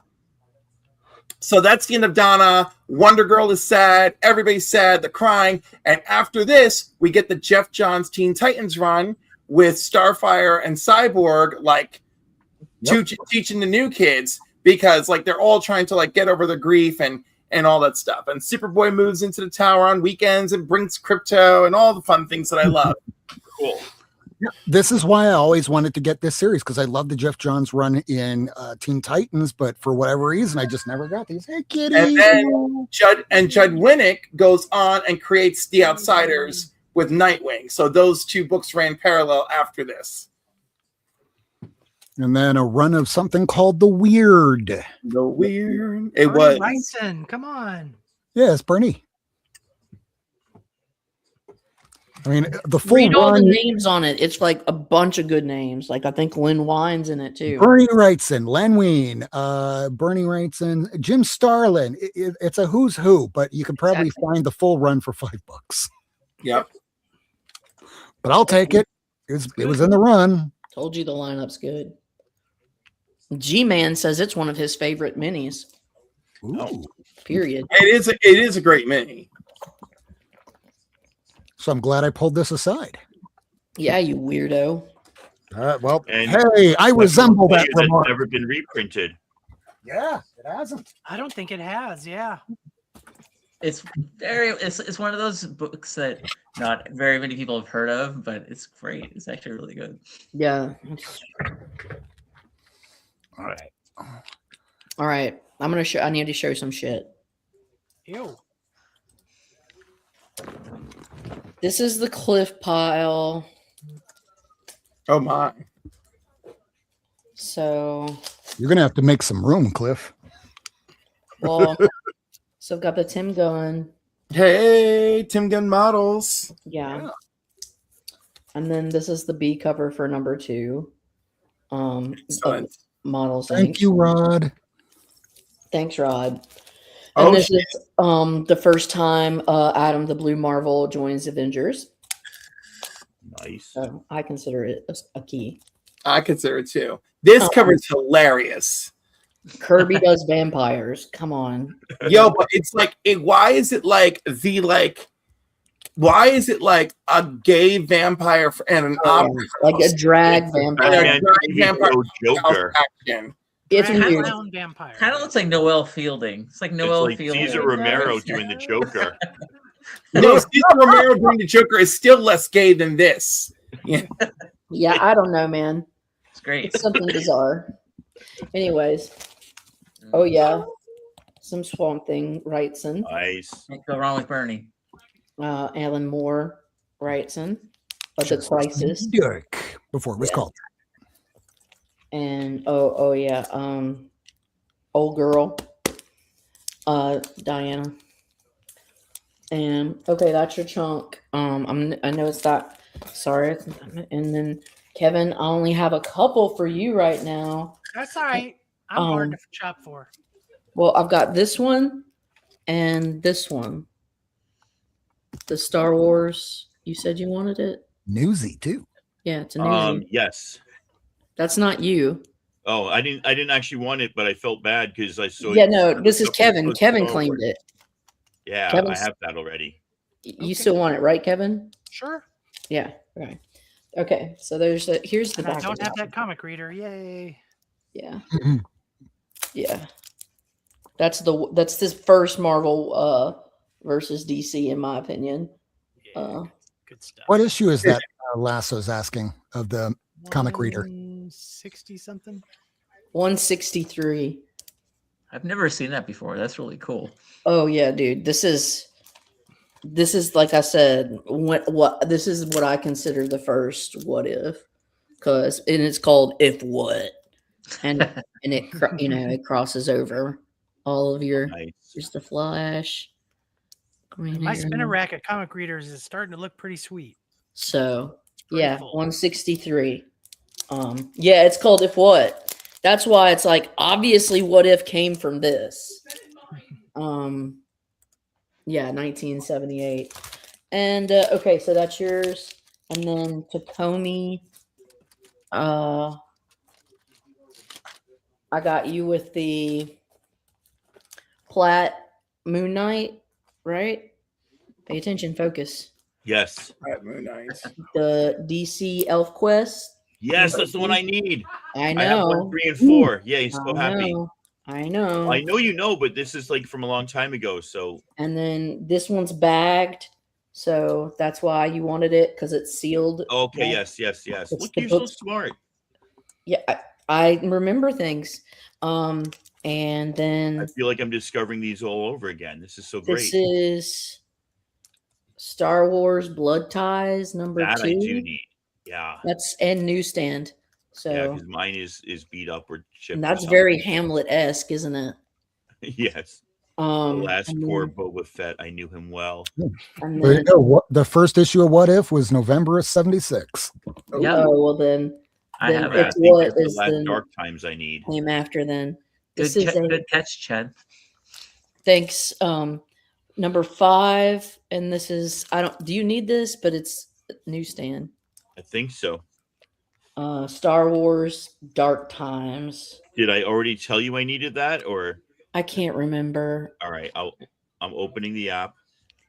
So that's the end of Donna. Wonder Girl is sad. Everybody's sad. They're crying. And after this, we get the Jeff Johns Teen Titans run with Starfire and Cyborg, like, teaching the new kids because, like, they're all trying to, like, get over their grief and all that stuff. And Superboy moves into the tower on weekends and brings crypto and all the fun things that I love. Cool. This is why I always wanted to get this series because I love the Jeff Johns run in Teen Titans, but for whatever reason, I just never got these. Hey, kitty! And then Judd Winnick goes on and creates The Outsiders with Nightwing. So those two books ran parallel after this. And then a run of something called the Weird. The weird. It Bernie was. Wrightson, come on. Yes, Bernie. I mean, the full Read all the run. names on it. It's like a bunch of good names. Like I think Lynn Wine's in it too. Bernie Wrightson, Len Wein, Bernie Wrightson, Jim Starlin. It's a who's who, but you can probably find the full run for $5. Yep. But I'll take it. It was in the run. Told you the lineup's good. G-Man says it's one of his favorite minis. Ooh. Period. It is a great mini. So I'm glad I pulled this aside. Yeah, you weirdo. Well, And hey, I resemble that that's remark. never been reprinted. Yeah, it hasn't. I don't think it has. Yeah. It's it's one of those books that not very many people have heard of, but it's great. It's actually really good. Yeah. All right. All right. I'm gonna show. I need to show some shit. Ew. This is the Cliff pile. Oh my. So, You're gonna have to make some room, Cliff. well, so I've got the Tim Gunn. Hey, Tim Gunn models. Yeah. And then this is the B cover for number 2. Of Excellent. Models. Thank Inc. you, Rod. Thanks, Rod. Oh, And this is the first time Adam the Blue Marvel joins Avengers. Nice. So I consider it a key. I consider it too. This cover is hilarious. Kirby does vampires. Come on. Yo, but it's like why is it like why is it like a gay vampire and an opera like a drag and vampire. a drag vampire Joker. action? It's Drag weird. clown vampire. Kind of looks like Noel Fielding. It's like Noel It's like Fielding. Caesar Romero doing the Joker. No, Cesar Romero doing the Joker is still less gay than this. Yeah. Yeah, I don't know, man. It's great. It's something bizarre. Anyways. Oh yeah. Some Swamp Thing Wrightson. Nice. Can't go wrong with Bernie. Alan Moore Wrightson. Of the Crisis. Dirk, before it was called. And oh yeah, old girl, Diana. And okay, that's your chunk. I know it's that. Sorry, and then Kevin, I only have a couple for you right now. That's all right. I'm hard to shop for. Well, I've got this one and this one. The Star Wars. You said you wanted it. Newsy too. Yeah, it's a newsy. Yes. That's not you. Oh, I didn't actually want it, but I felt bad because I saw. Yeah, no, this is Kevin. Kevin claimed it. Yeah, Kevin's- I have that already. You still want it, right, Kevin? Sure. Yeah. Right. Okay. So here's the And I back. don't of have that. that comic reader. Yay. Yeah. Yeah. That's this first Marvel versus DC, in my opinion. Good stuff. What issue is that Lasso's asking of the comic reader? 60 something. 163. I've never seen that before. That's really cool. Oh yeah, dude. This is like I said. This is what I consider the first What If, and it's called If What, and it crosses over all of your. Nice. Here's the Flash. Green My Arrow. spinner rack of comic readers is starting to look pretty sweet. So pretty yeah, full. 163. Yeah, it's called If What. That's why it's like obviously What If came from this. Yeah, 1978. And okay, so that's yours. And then Takomi, I got you with the Plat Moon Knight, right? Pay attention, focus. Yes. Right, Moon Knight. The DC Elf Quest. Yes, that's the one I need. I I have know. 1, 3, and 4. Yeah, he's so happy. I know. I know you know, but this is like from a long time ago. So And then this one's bagged, so that's why you wanted it because it's sealed. okay, Yeah. yes. It's Look, the you're so book- smart. Yeah, I remember things. And I then feel like I'm discovering these all over again. This is so great. this is Star Wars Blood Ties number That 2. I do need. Yeah. That's and newsstand. So Yeah, because mine is beat up or chipped. and or that's something. very Hamlet-esque, isn't it? Yes. The last and poor then, Boba Fett, I knew him well. and There you then go. The first issue of What If was November of '76. Yep. oh well, then I have Yeah, I it's think what it's the is last then Dark Times I need. came after. Then this Good, is a good catch, Chad. thanks. Number 5, and this is I don't. Do you need this? But it's newsstand. I think so. Star Wars Dark Times. Did I already tell you I needed that, or I can't remember. all right? I'm opening the app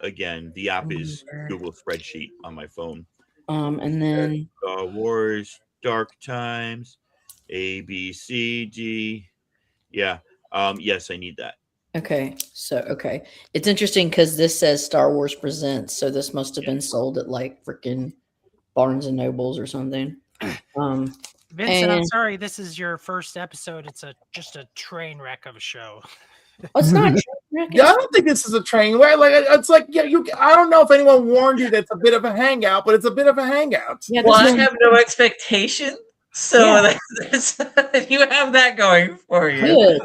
again. The app is Remember. Google Spreadsheet on my phone. And then Star Wars Dark Times, A B C D. Yeah. Yes, I need that. okay, it's interesting because this says Star Wars Presents, so this must have been sold at like freaking Barnes and Nobles or something. Vincent, I'm and- sorry, this is your first episode. It's just a train wreck of a show. Oh, it's not. Yeah, I don't think this is a train wreck. Like it's like I don't know if anyone warned you that it's a bit of a hangout, but it's a bit of a hangout. Yeah, Well, this I is- have no expectation, so that's, you have that going for you. good.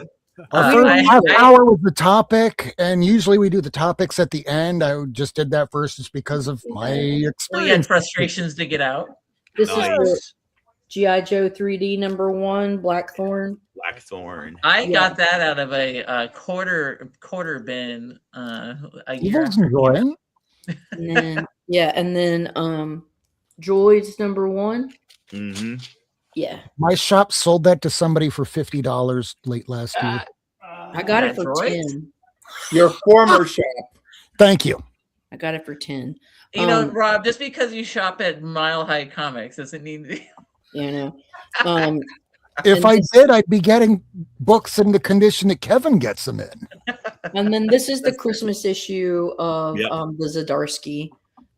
Our Uh, first I- half I- hour was the topic, and usually we do the topics at the end. I just did that first just because of my We had experience. frustrations to get out. This is the Nice. GI Joe 3D #1 Blackthorn. Blackthorn. I Yeah. got that out of a quarter bin a year. Evil's enjoying. And then and then Droids #1. Mm-hmm. Yeah, My shop sold that to somebody for $50 late last year. I got it That for Droids? 10. Your former shop. Thank you. I got it for 10. You know, Um, Rob, just because you shop at Mile High Comics doesn't mean to. You know. Um, If And I this- did, I'd be getting books in the condition that Kevin gets them in. and then this is the Christmas issue of Yep. the Zadarsky,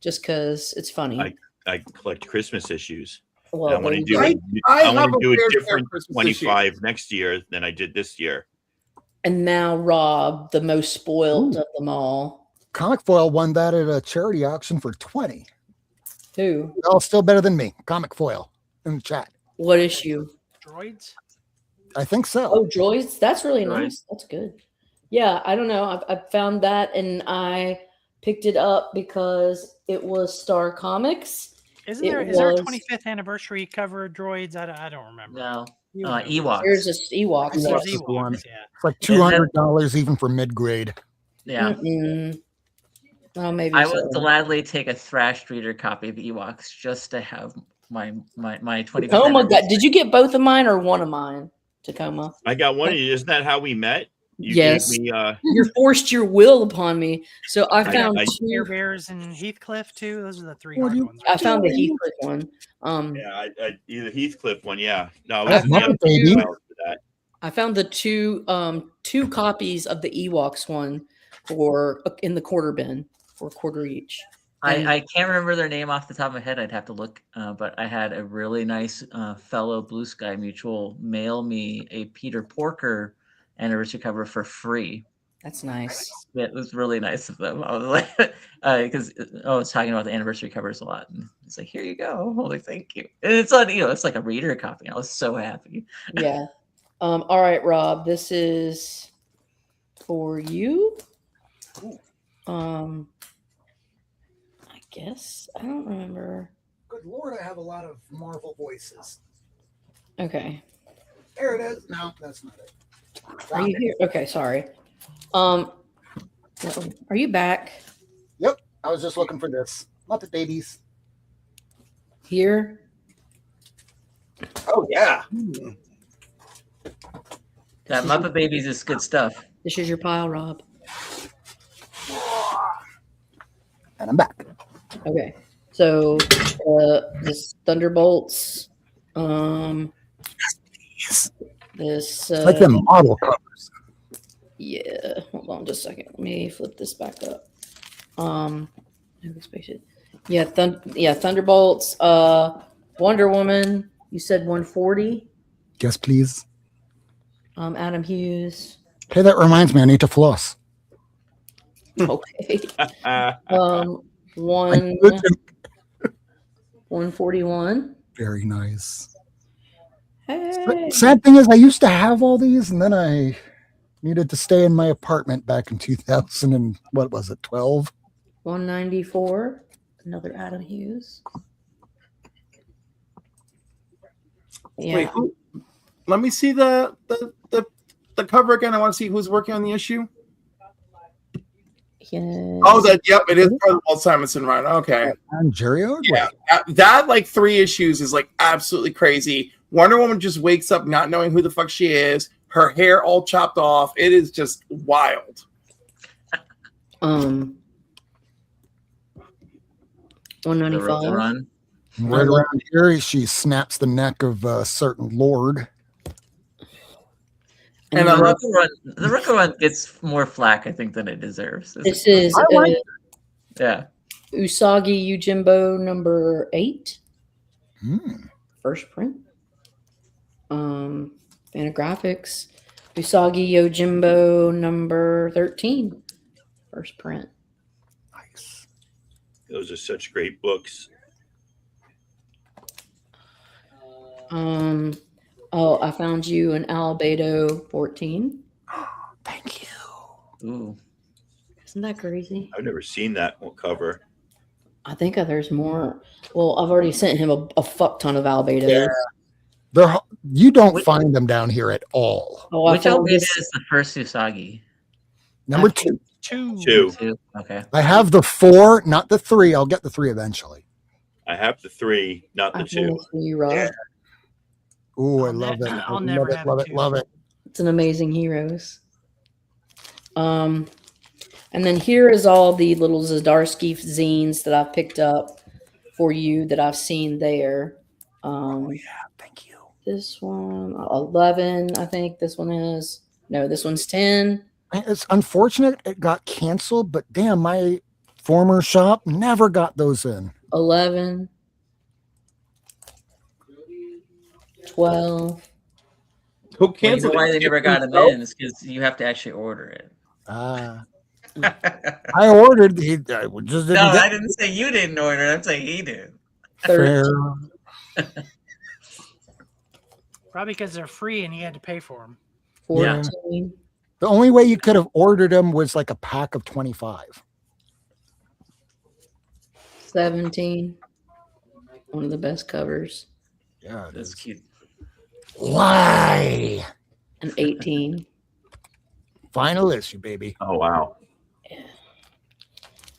just because it's funny. I collect Christmas issues. Well, I want there to you do go. it. I I want have to a do a fair share of different Christmas 25 next year than I did this year. And now Rob, the most spoiled Ooh. of them all. Comic Foil won that at a charity auction for 20. Who? Well, still better than me. Comic Foil in the chat. What issue? Droids? I think so. Oh, Droids. That's really Droids. nice. That's good. Yeah, I don't know. I've found that and I picked it up because it was Star Comics. Isn't It there is there a was- 25th anniversary cover of Droids? I don't remember. No, You remember. Ewoks. There's a Ewoks. There's Ewoks is Ewoks, the one. yeah. It's like $200 even for mid grade. Yeah, Mm-mm. Oh, maybe I so. would gladly take a Thrash Reader copy of Ewoks just to have my 25th. Tacoma got. anniversary. Did you get both of mine or one of mine? Tacoma. I got one of you. Isn't that how we met? You Yes. gave me You forced your will upon me. So I found I- two. Air Bears and Heathcliff too. Those are the three What hard do you- ones. I Right? found the Heathcliff one. yeah, either Heathcliff one, yeah. No, it I was the found other it, baby. one for that. I found the two copies of the Ewoks one for in the quarter bin for a quarter each. I can't remember their name off the top of my head. I'd have to look. But I had a really nice fellow Blue Sky Mutual mail me a Peter Porker anniversary cover for free. That's nice. Yeah, it was really nice of them. I was like, because I was talking about the anniversary covers a lot, and it's like, here you go. I'm like, thank you. And it's on, it's like a reader copy. I was so happy. Yeah. All right, Rob. This is for you. I guess I don't remember. Good Lord, I have a lot of Marvel voices. Okay. There it is. No, that's not it. Are you here? Okay, sorry. Are you back Yep. I was just looking for this. Muppet Babies. here? Oh yeah. That Muppet Babies is good stuff. This is your pile, Rob. And I'm back. Okay. So this Thunderbolts. This It's like them model covers. yeah. Hold on just a second. Let me flip this back up. Yeah, Thunderbolts. Wonder Woman. You said 140. Yes, please. Adam Hughes. Hey, that reminds me, I need to floss. Okay. I could- 141. Very nice. Hey. Sad thing is, I used to have all these, and then I needed to stay in my apartment back in 2000 and what was it, 12? 194. Another Adam Hughes. Yeah. Wait, let me see the cover again. I want to see who's working on the issue. Yes. Oh, yep, it is part of the Walt Simonson run. Okay. And Jerry Ordway. Yeah, that like 3 issues is like absolutely crazy. Wonder Woman just wakes up not knowing who the fuck she is. Her hair all chopped off. It is just wild. 195. Run. Right around here, she snaps the neck of a certain lord. And the Rucka run gets more flack, I think, than it deserves. This is Yeah. Usagi Yojimbo number 8. First print. Fantagraphics. Usagi Yojimbo number 13. First print. Nice. Those are such great books. Oh, I found you an Albedo 14. Thank you. Ooh. Isn't that crazy? I've never seen that cover. I think there's more. Well, I've already sent him a fuck ton of Albedos. Yeah. You don't find them down here at all. Oh, Which Albedo is the first Usagi? Number 2. Two. Okay. I have the 4, not the 3. I'll get the 3 eventually. I have the 3, not the 2. Yeah. Ooh, I love it. I'll never have love a it, 2. love it. It's an amazing heroes. And then here is all the little Zdarsky zines that I've picked up for you that I've seen there. Thank you. This one, 11, I think this one is. No, this one's 10. It's unfortunate it got canceled, but damn, my former shop never got those in. 11. 12. Who Well, you know canceled why it? they never got them in is because you have to actually order it. I ordered the. I just didn't No, get I didn't say you didn't order it. I'm saying he did. fair. Probably because they're free and you had to pay for them. 14. The only way you could have ordered them was like a pack of 25. 17. One of the best covers. Yeah, That's cute. Why? And 18. Final issue, baby. Oh, wow.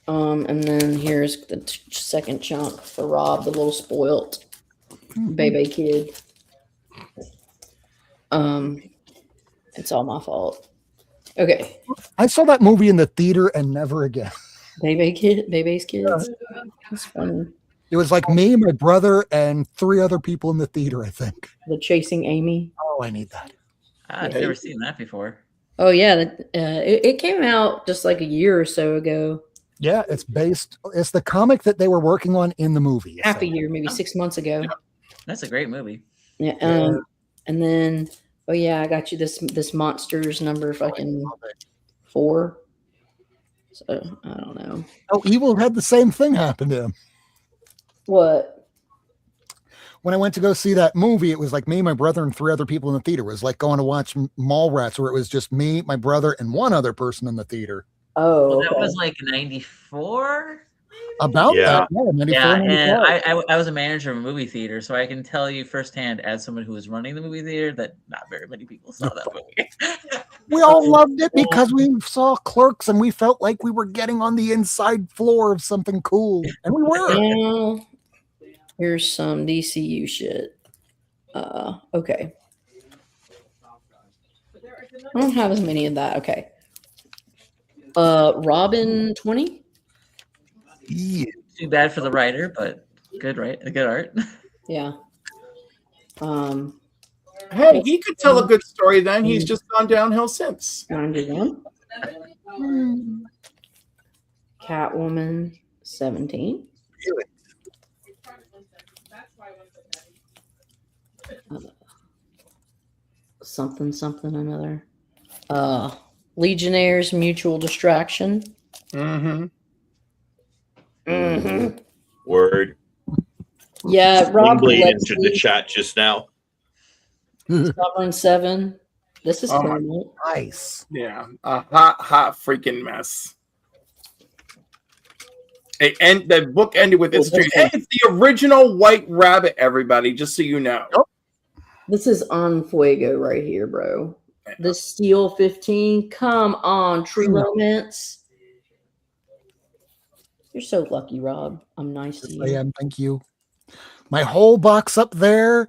And then here's the second chunk for Rob, the little spoilt baby kid. It's all my fault. Okay. I saw that movie in the theater and never again. Baby's kids. That's funny. It was like me, my brother, and 3 other people in the theater, I think. The Chasing Amy. Oh, I need that. I've never seen that before. Oh yeah, it came out just like a year or so ago. Yeah, it's the comic that they were working on in the movie. Half a year, maybe 6 months ago. That's a great movie. Yeah. And then I got you this Monsters number fucking 4. So I don't know. Oh, Evil had the same thing happen to him. What? When I went to go see that movie, it was like me, my brother, and 3 other people in the theater. It was like going to watch Mallrats, where it was just me, my brother, and 1 other person in the theater. Oh, well, that was like 94. About that, yeah, 94, yeah. 95. And I was a manager of a movie theater, so I can tell you firsthand, as someone who was running the movie theater, that not very many people saw that movie. We all loved it because we saw Clerks and we felt like we were getting on the inside floor of something cool, and we were. Now, here's some DCU shit. Okay. I don't have as many of that. Okay. Robin 20. Yeah. Too bad for the writer, but good, right? Good art. Yeah. Hey, he could tell a good story then. He's just gone downhill since. 91. Catwoman 17. Something another. Legionnaires Mutual Distraction. Word. Yeah, Rob Blade Gillespie. entered the chat just now. Sovereign 7. This is Oh my- cool. Nice. Yeah, a hot freaking mess. And the book ended with this. Oh, this Hey, one. it's the original White Rabbit, everybody. Just so you know. This is on Fuego right here, bro. This Steel 15. Come on, True Romance. You're so lucky, Rob. I'm nice to Yes, I you. am. Thank you. My whole box up there,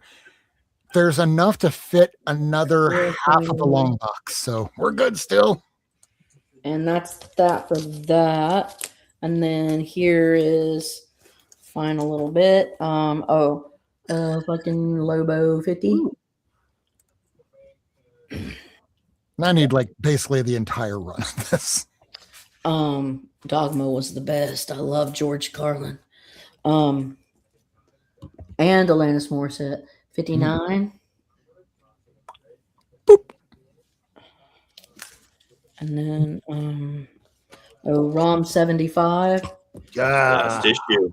there's enough to fit another half of the long box. So we're good still. And that's that for that. And then here is final little bit. Fucking Lobo 50. I need like basically the entire run of this. Dogma was the best. I love George Carlin. And Alanis Morissette. 59. Boop. And then ROM 75. Last issue.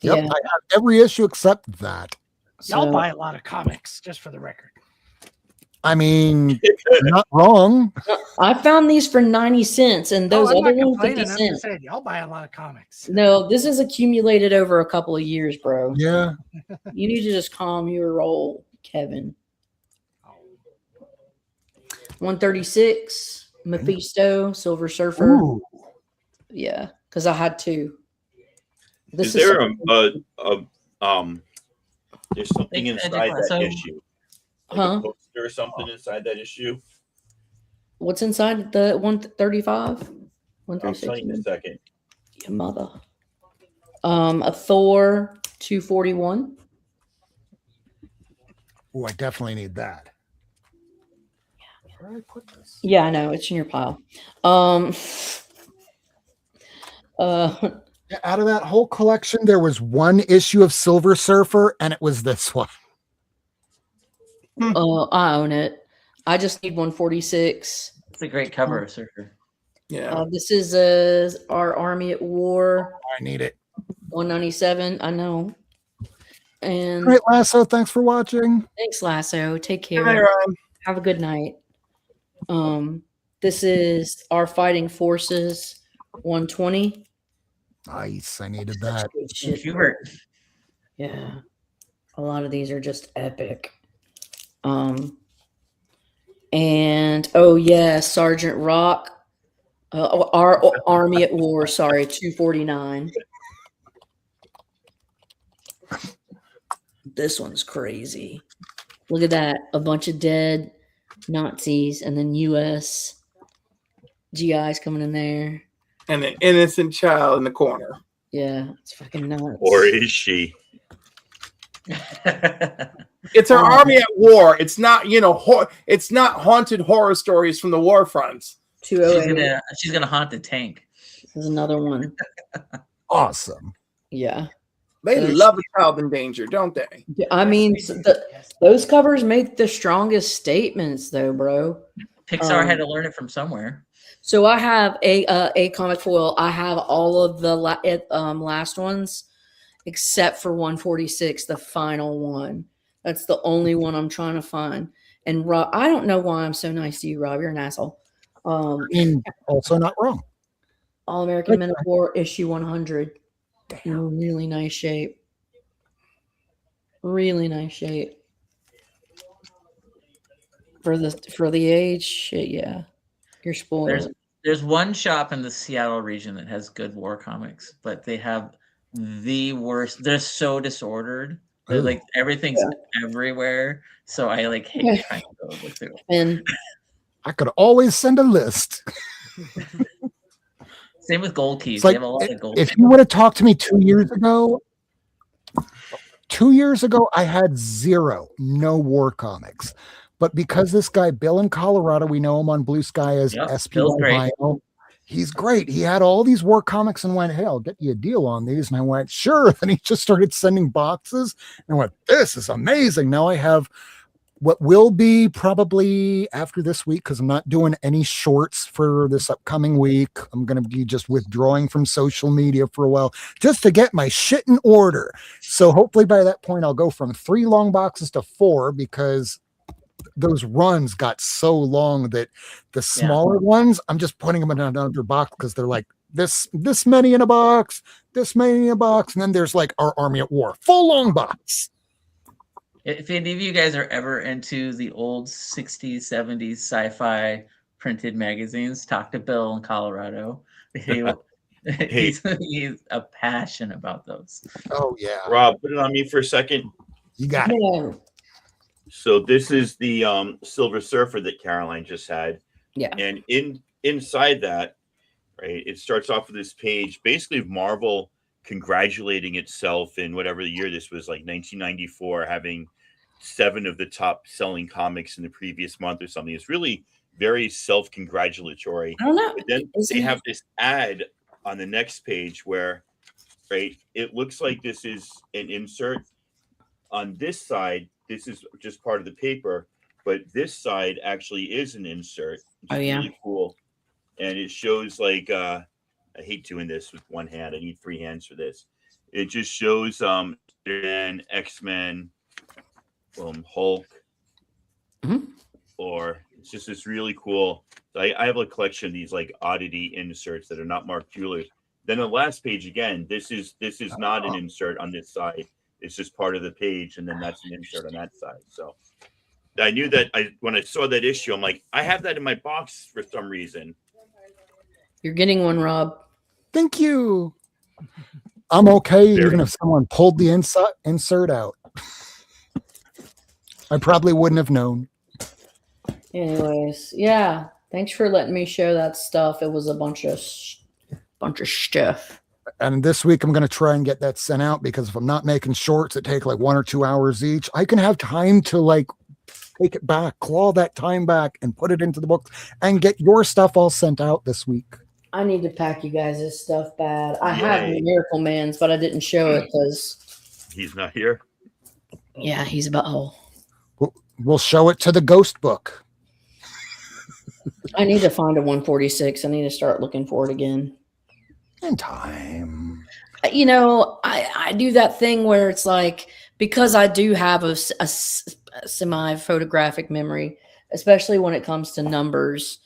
Yep, Yeah. I have every issue except that. Y'all So- buy a lot of comics, just for the record. I mean, you're not wrong. I found these for 90 cents and those I'm other not ones 50 complaining. I'm just cents. saying, y'all buy a lot of comics. No, this is accumulated over a couple of years, bro. Yeah. You need to just calm your roll, Kevin. 136, Mephisto, Silver Surfer. Ooh. Yeah, because I had two. Is there there's something Magic inside that Lasso. issue? Like Huh? a poster or something inside that issue? What's inside the 135? I'll tell you in a 136. second. Your mother. A Thor 241. Ooh, I definitely need that. Where did I put this? Yeah, I know it's in your pile. Yeah, out of that whole collection, there was one issue of Silver Surfer, and it was this one. I own it. I just need 146. It's a great cover, Surfer. Yeah. This is our Army at War I need it. 197. I know. And Great, Lasso. Thanks for watching. thanks, Lasso. Take Hey, care. Ryan. Have a good night. This is our Fighting Forces 120. Nice. I needed that. Good shit. Hubert. Yeah. A lot of these are just epic. And oh yeah, Sergeant Rock. Our Army at War, sorry, 249. This one's crazy. Look at that. A bunch of dead Nazis and then US GIs coming in there. And an innocent child in the corner. Yeah, it's fucking nuts. Or is she? It's our army at war. It's not, it's not haunted horror stories from the war fronts. 208. She's gonna haunt the tank. This is another one. Awesome. Yeah. They There's- love a child in danger, don't they? I mean, those covers make the strongest statements, though, bro. Pixar had to learn it from somewhere. So I have a comic foil. I have all of the last ones, except for 146, the final one. That's the only one I'm trying to find. And Rob, I don't know why I'm so nice to you, Rob. You're an asshole. I mean, also not wrong. All American Men of War issue 100. In really nice shape. Really nice shape. For the age, shit, yeah. You're spoiled. There's one shop in the Seattle region that has good war comics, but they have the worst. They're so disordered. They're Ooh. like everything's everywhere. So I like hate trying to go look through. And I could always send a list. Same with gold keys. It's They like have a lot of gold. if you would have talked to me 2 years ago, I had no war comics. But because this guy, Bill in Colorado, we know him on Blue Sky as Yep, SPY Bill's great. Vinyl. He's great. He had all these war comics and went, hey, I'll get you a deal on these. And I went, sure. Then he just started sending boxes and I went, this is amazing. Now I have what will be probably after this week, because I'm not doing any shorts for this upcoming week. I'm going to be just withdrawing from social media for a while just to get my shit in order. So hopefully by that point, I'll go from 3 long boxes to 4 because those runs got so long that the smaller ones, I'm just putting them in another box because they're like this many in a box, this many in a box, and then there's like Our Army at War, full long box. If any of you guys are ever into the old 60s, 70s sci-fi printed magazines, talk to Bill in Colorado. He's a passion about those. Oh yeah, Rob, put it on me for a second. you got it. Yeah. So this is the Silver Surfer that Caroline just had. Yeah. And inside that, right, it starts off with this page basically of Marvel congratulating itself in whatever the year this was, like 1994, having 7 of the top selling comics in the previous month or something. It's really very self-congratulatory. I don't know. But then they have this ad on the next page where, right, it looks like this is an insert. On this side, this is just part of the paper, but this side actually is an insert. It's really cool. And it shows like I hate doing this with one hand. I need 3 hands for this. It just shows X-Men, Hulk, or it's just this really cool. I have a collection of these like oddity inserts that are not marked jewelers. Then the last page again, this is not an insert on this side. It's just part of the page, and then that's an insert on that side. So I knew that when I saw that issue, I'm like, I have that in my box for some reason. You're getting one, Rob. Thank you. I'm okay even if someone pulled the insert out. I probably wouldn't have known. Anyways, yeah. Thanks for letting me show that stuff. It was a bunch of stuff. And this week I'm going to try and get that sent out because if I'm not making shorts that take like 1 or 2 hours each, I can have time to like take it back, claw that time back and put it into the books and get your stuff all sent out this week. I need to pack you guys' stuff bad. I have Miracle Man's, but I didn't show it because he's not here. Yeah, he's about We'll show it to the ghost book. I need to find a 146. I need to start looking for it again. In time. You know, I do that thing where it's like, because I do have a semi-photographic memory, especially when it comes to numbers,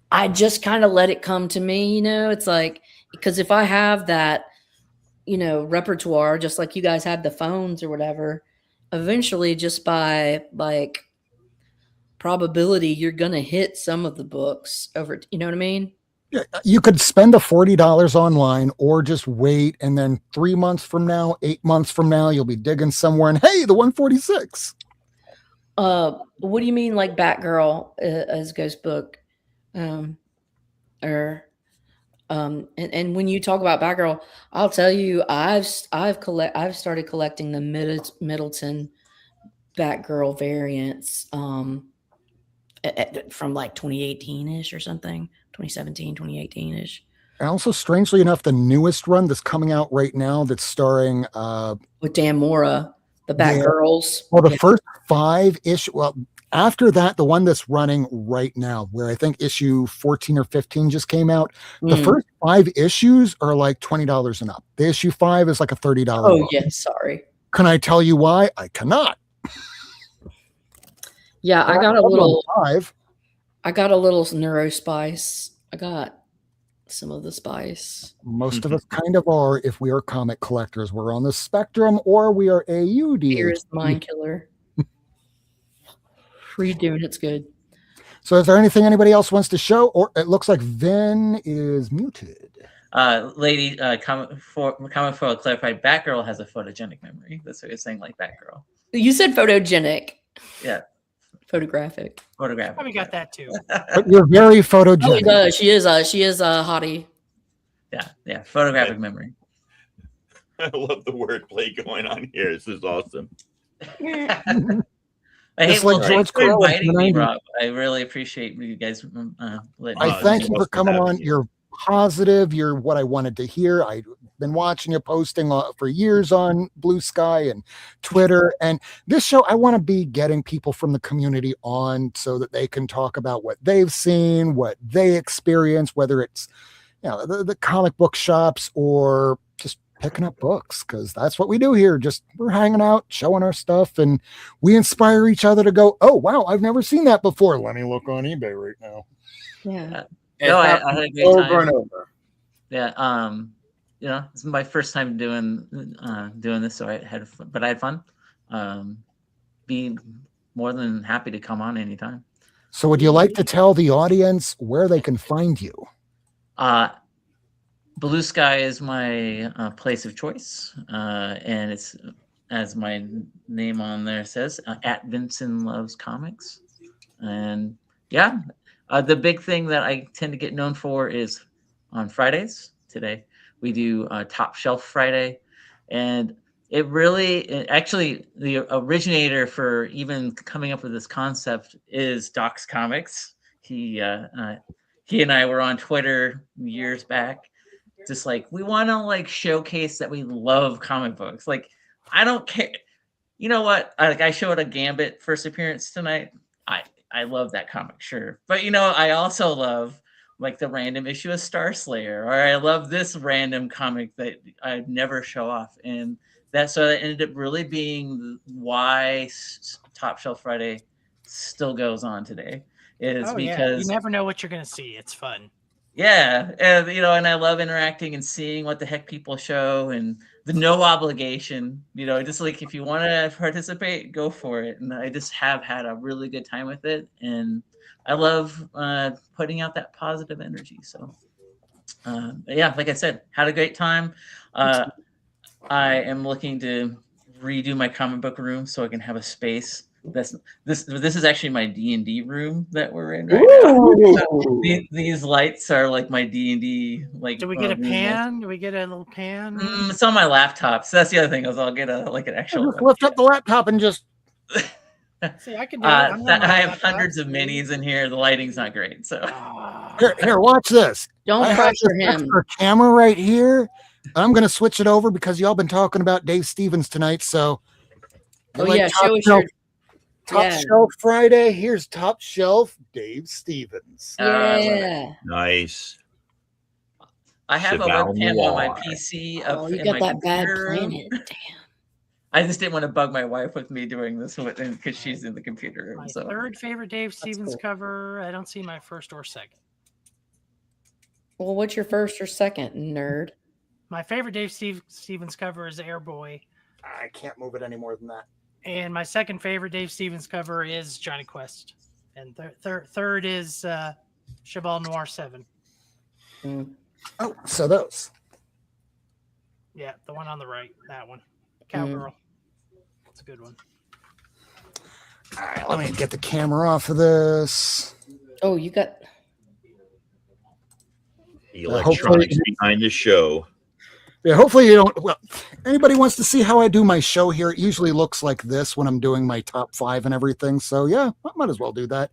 I just kind of let it come to me, you know? It's like, because if I have that, you know, repertoire, just like you guys have the phones or whatever, eventually just by like probability, you're going to hit some of the books over, you know what I mean? Yeah, you could spend the $40 online or just wait. And then 3 months from now, 8 months from now, you'll be digging somewhere and hey, the 146. What do you mean? Like Batgirl as Ghost book? And when you talk about Batgirl, I'll tell you, I've started collecting the Middleton Batgirl variants from like 2018-ish or something, 2017, 2018-ish. And also, strangely enough, the newest run that's coming out right now that's starring with Dan Mora, the Batgirls. Well, the first 5 issue. Well, after that, the one that's running right now, where I think issue 14 or 15 just came out, the first 5 issues are like $20 and up. The issue 5 is like a $30. Oh, yeah, sorry. Can I tell you why? I cannot. Yeah, I got a little 5. I got a little neurospice. I got some of the spice. Most of us kind of are if we are comic collectors. We're on the spectrum or we are AUD. Here's Mind Killer. What are you doing? It's good. So is there anything anybody else wants to show? Or it looks like Vin is muted. Lady, comment for clarified, Batgirl has a photogenic memory. That's what you're saying, like Batgirl. You said photogenic. Yeah. Photographic. Photographic. We got that too. But you're very photogenic. Oh, he does. She is a hottie. Yeah. Photographic memory. I love the wordplay going on here. This is awesome. It's like George thanks for Carlin inviting in the me, 90s. Rob. I really appreciate you guys. I thank you for coming on. You're positive. You're what I wanted to hear. I've been watching you posting for years on Blue Sky and Twitter. And this show, I want to be getting people from the community on so that they can talk about what they've seen, what they experience, whether it's the comic book shops or just picking up books, because that's what we do here. Just we're hanging out, showing our stuff, and we inspire each other to go, oh, wow, I've never seen that before. Let me look on eBay right now. Yeah. It No, I happens had a great over time. and over. Yeah. It's my first time doing this, so I had fun, but I had fun. Be more than happy to come on anytime. So would you like to tell the audience where they can find you? Blue Sky is my place of choice, and it's, as my name on there says, at Vincent Loves Comics. And yeah, the big thing that I tend to get known for is on Fridays. Today we do Top Shelf Friday, and actually the originator for even coming up with this concept is Doc's Comics. He and I were on Twitter years back, just like, we want to like showcase that we love comic books. Like, I don't care. You know what? I showed a Gambit first appearance tonight. I love that comic, sure, but I also love like the random issue of Star Slayer, or I love this random comic that I never show off, and that ended up really being why Top Shelf Friday still goes on today. Is Oh yeah, you because never know what you're gonna see. It's fun. yeah, and I love interacting and seeing what the heck people show, and the no obligation, just like, if you want to participate, go for it. And I just have had a really good time with it, and I love putting out that positive energy. So, yeah, like I said, had a great time. I am looking to redo my comic book room so I can have a space. This is actually my D&D room that we're in right now. These lights are like my D&D like. Do we get a room pan? Do we get a little pan? it's on my laptop, so that's the other thing, is I'll get an actual. Just lift up the laptop and just. See, I can do it. I'm on my I have laptop. hundreds of minis in here. The lighting's not great, so. Here, watch this. Don't I have pressure this him. extra camera right here. I'm going to switch it over because y'all been talking about Dave Stevens tonight. So, you Oh like yeah, Top show us Shelf, your. Top yeah. Shelf Friday. Here's Top Shelf Dave Stevens. Yeah. Nice. I have a Cheval webcam on my Noir. PC. Oh, you in got my that bad computer room. planet. Damn. I just didn't want to bug my wife with me doing this because she's in the computer room. My So third favorite Dave Stevens cool. cover. I don't see my first or second. Well, what's your first or second, nerd? My favorite Dave Stevens cover is Airboy, I can't move it any more than that. and my second favorite Dave Stevens cover is Johnny Quest, and third is Cheval Noir 7. Oh, so those. Yeah, the one on the right, that one, Cowgirl. It's a good one. All right, let me get the camera off of this. Oh, you got. Electronics behind the show. Yeah, hopefully you don't. Well, anybody wants to see how I do my show here? It usually looks like this when I'm doing my top 5 and everything. So yeah, I might as well do that.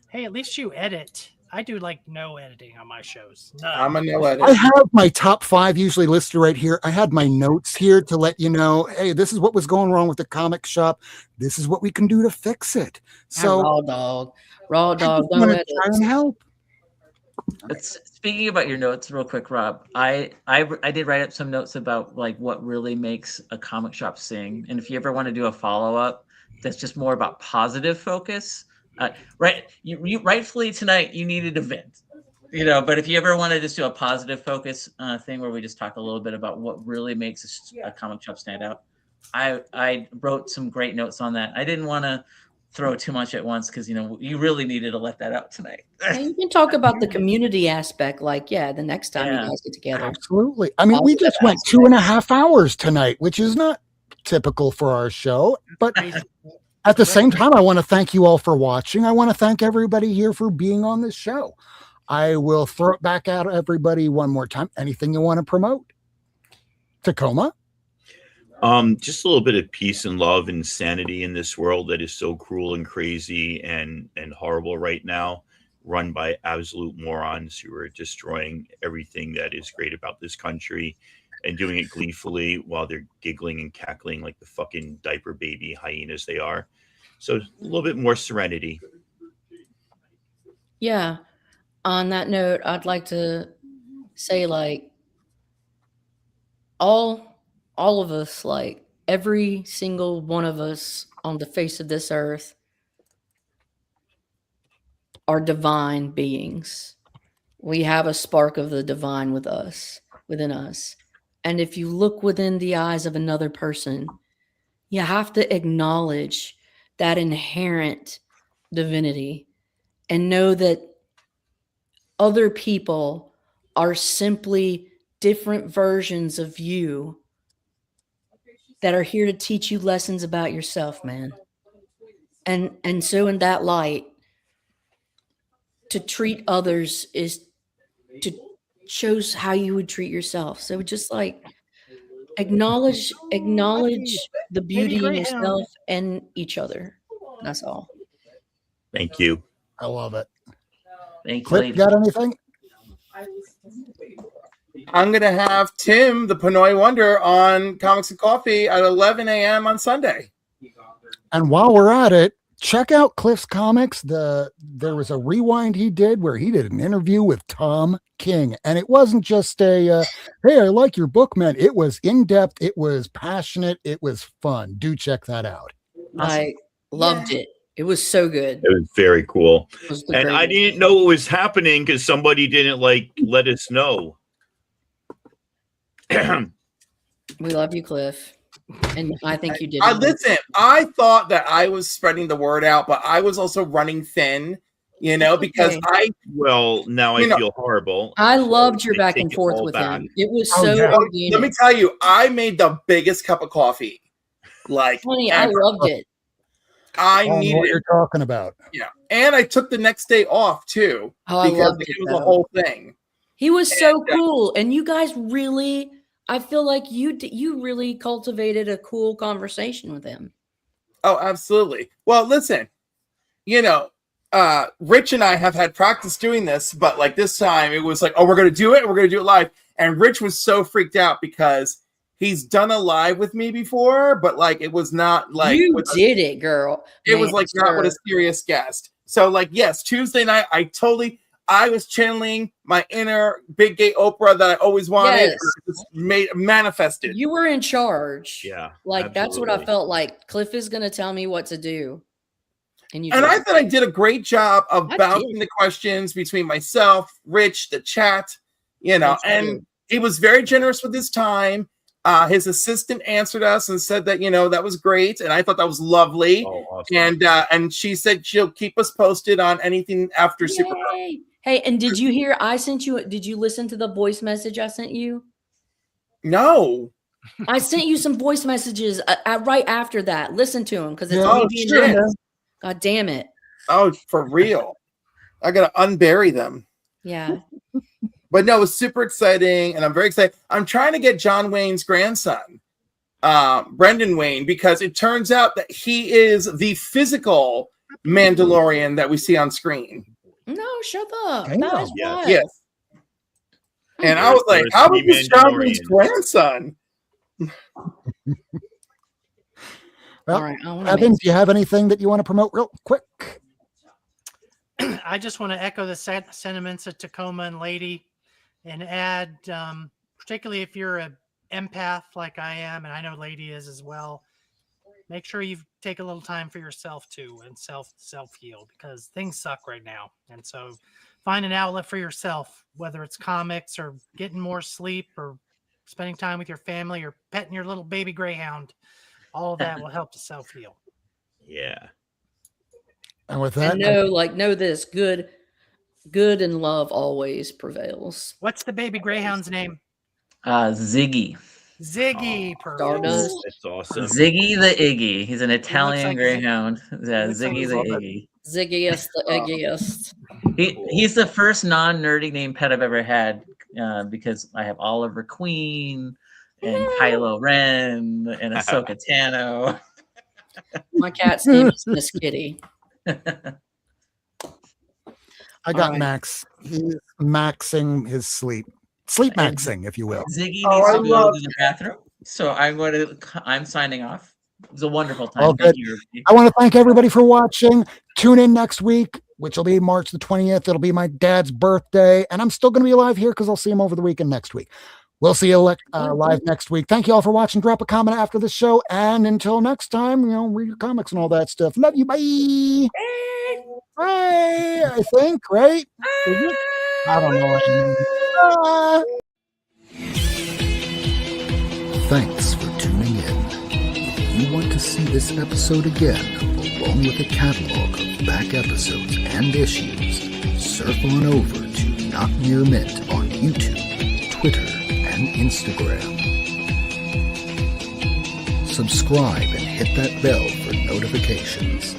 Hey, at least you edit. I do like no editing on my shows. None. I'm a no edit. I have my top 5 usually listed right here. I had my notes here to let you know, hey, this is what was going wrong with the comic shop. This is what we can do to fix it. So raw dog, I no just want to edits. try and help. Speaking about your notes, real quick, Rob, I did write up some notes about like what really makes a comic shop sing, and if you ever want to do a follow up, that's just more about positive focus. Right, you rightfully tonight you needed a vent, but if you ever want to just do a positive focus thing where we just talk a little bit about what really makes a comic shop stand out, I wrote some great notes on that. I didn't want to throw too much at once because you really needed to let that out tonight. And you can talk about the community aspect, like the next time you guys get together. Absolutely. I mean, we Positive just went 2.5 hours tonight, which is not typical for our show. But at the same time, I want to thank you all for watching. I want to thank everybody here for being on this show. I will throw it back at everybody one more time. Anything you want to promote? Tacoma? Just a little bit of peace and love and sanity in this world that is so cruel and crazy and horrible right now, run by absolute morons who are destroying everything that is great about this country and doing it gleefully while they're giggling and cackling like the fucking diaper baby hyenas they are. So a little bit more serenity. Yeah. On that note, I'd like to say, like, all all of us, like every single one of us on the face of this earth, are divine beings. We have a spark of the divine within us. And if you look within the eyes of another person, you have to acknowledge that inherent divinity and know that other people are simply different versions of you that are here to teach you lessons about yourself, man. And so in that light, to treat others is to shows how you would treat yourself. So just like acknowledge the beauty in Greyhound. yourself and each other. That's all. Thank you. I love it. Thank you, Cliff, lady. got anything? I'm gonna have Tim, the Pinoy Wonder, on Comics and Coffee at 11 a.m. on Sunday. And while we're at it, check out Cliff's comics. There was a rewind he did where he did an interview with Tom King, and it wasn't just a hey, I like your book, man. It was in depth, it was passionate, it was fun. Do check that out. I loved it. It was so good. It was very cool. It was the And I greatest. didn't know it was happening because somebody didn't let us know. We love you, Cliff. And I think you did. Listen, I thought that I was spreading the word out, but I was also running thin, because Okay. Well, now I feel horrible. I loved your I back take and it forth all with back. him. It was Oh, so yeah. organic. let me tell you, I made the biggest cup of coffee. Like, Honey, I ever. loved it. I I know what needed you're it. talking about. Yeah. And I took the next day off too. Oh, I because loved it it, was a though. whole thing. He was so cool, and you guys really, I feel like you really cultivated a cool conversation with him. Oh, absolutely. Well, listen, Rich and I have had practice doing this, but like this time it was like, oh, we're going to do it. We're going to do it live. And Rich was so freaked out because he's done a live with me before, but like, it was not like, You did it, girl. it was Man, like not with a sir. serious guest. So like, yes, Tuesday night, I was channeling my inner big gay Oprah that I always wanted. Yes. Just manifested. You were in charge. Yeah, Like that's what I absolutely. felt like. Cliff is going to tell me what to do. And you And did. I thought I did a great job of I bouncing did. the questions between myself, Rich, the chat, Yes, you and did. he was very generous with his time. His assistant answered us and said that, that was great. And I thought that was lovely. Oh, awesome. And she said she'll keep us posted on anything after Super Bowl. Yay. Hey, and did you hear did you listen to the voice message I sent you? No. I sent you some voice messages right after that. Listen to them because it's Yeah. me Oh, being shit. honest. God damn it. Oh, for real. I got to unbury them. Yeah. But no, it was super exciting, and I'm very excited. I'm trying to get John Wayne's grandson, Brendan Wayne, because it turns out that he is the physical Mandalorian that we see on screen. No, shut up. Damn. That is Yes. right. Yes. And I was like, There's how three about this John Wayne's Mandalorians. grandson? Well, All right. I want to Evan, do you have anything that you want to promote real quick? I just want to echo the sentiments of Tacoma and Lady and add, particularly if you're an empath like I am, and I know Lady is as well, make sure you take a little time for yourself too and self heal because things suck right now. And so find an outlet for yourself, whether it's comics or getting more sleep or spending time with your family or petting your little baby greyhound. All of that will help to self heal. Yeah. And with that, And know this good and love always prevails. What's the baby greyhound's name? Ziggy. Ziggy. Stardust. That's awesome. Ziggy the Iggy. He's an Italian like greyhound. Yeah, looks like Ziggy the love it. Iggy. Ziggiest, the eggiest. He's the first non-nerdy name pet I've ever had because I have Oliver Queen and Kylo Ren and Ahsoka Tano. My cat's name is Miss Kitty. I got right. Max. He's maxing his sleep maxing, if you will. Ziggy Oh, needs I to go love- to the bathroom, so I'm signing off. It was a wonderful time. All Thank good. you, everybody. I want to thank everybody for watching. Tune in next week, which will be March the 20th. It'll be my dad's birthday, and I'm still going to be alive here because I'll see him over the weekend next week. We'll see you live next week. Thank you all for watching. Drop a comment after the show. And until next time, read your comics and all that stuff. Love you. Bye. Bye, I think, right? Is it? I don't know anymore. Bye. Thanks for tuning in. If you want to see this episode again, along with a catalog of back episodes and issues, surf on over to Not Near Mint on YouTube, Twitter, and Instagram. Subscribe and hit that bell for notifications.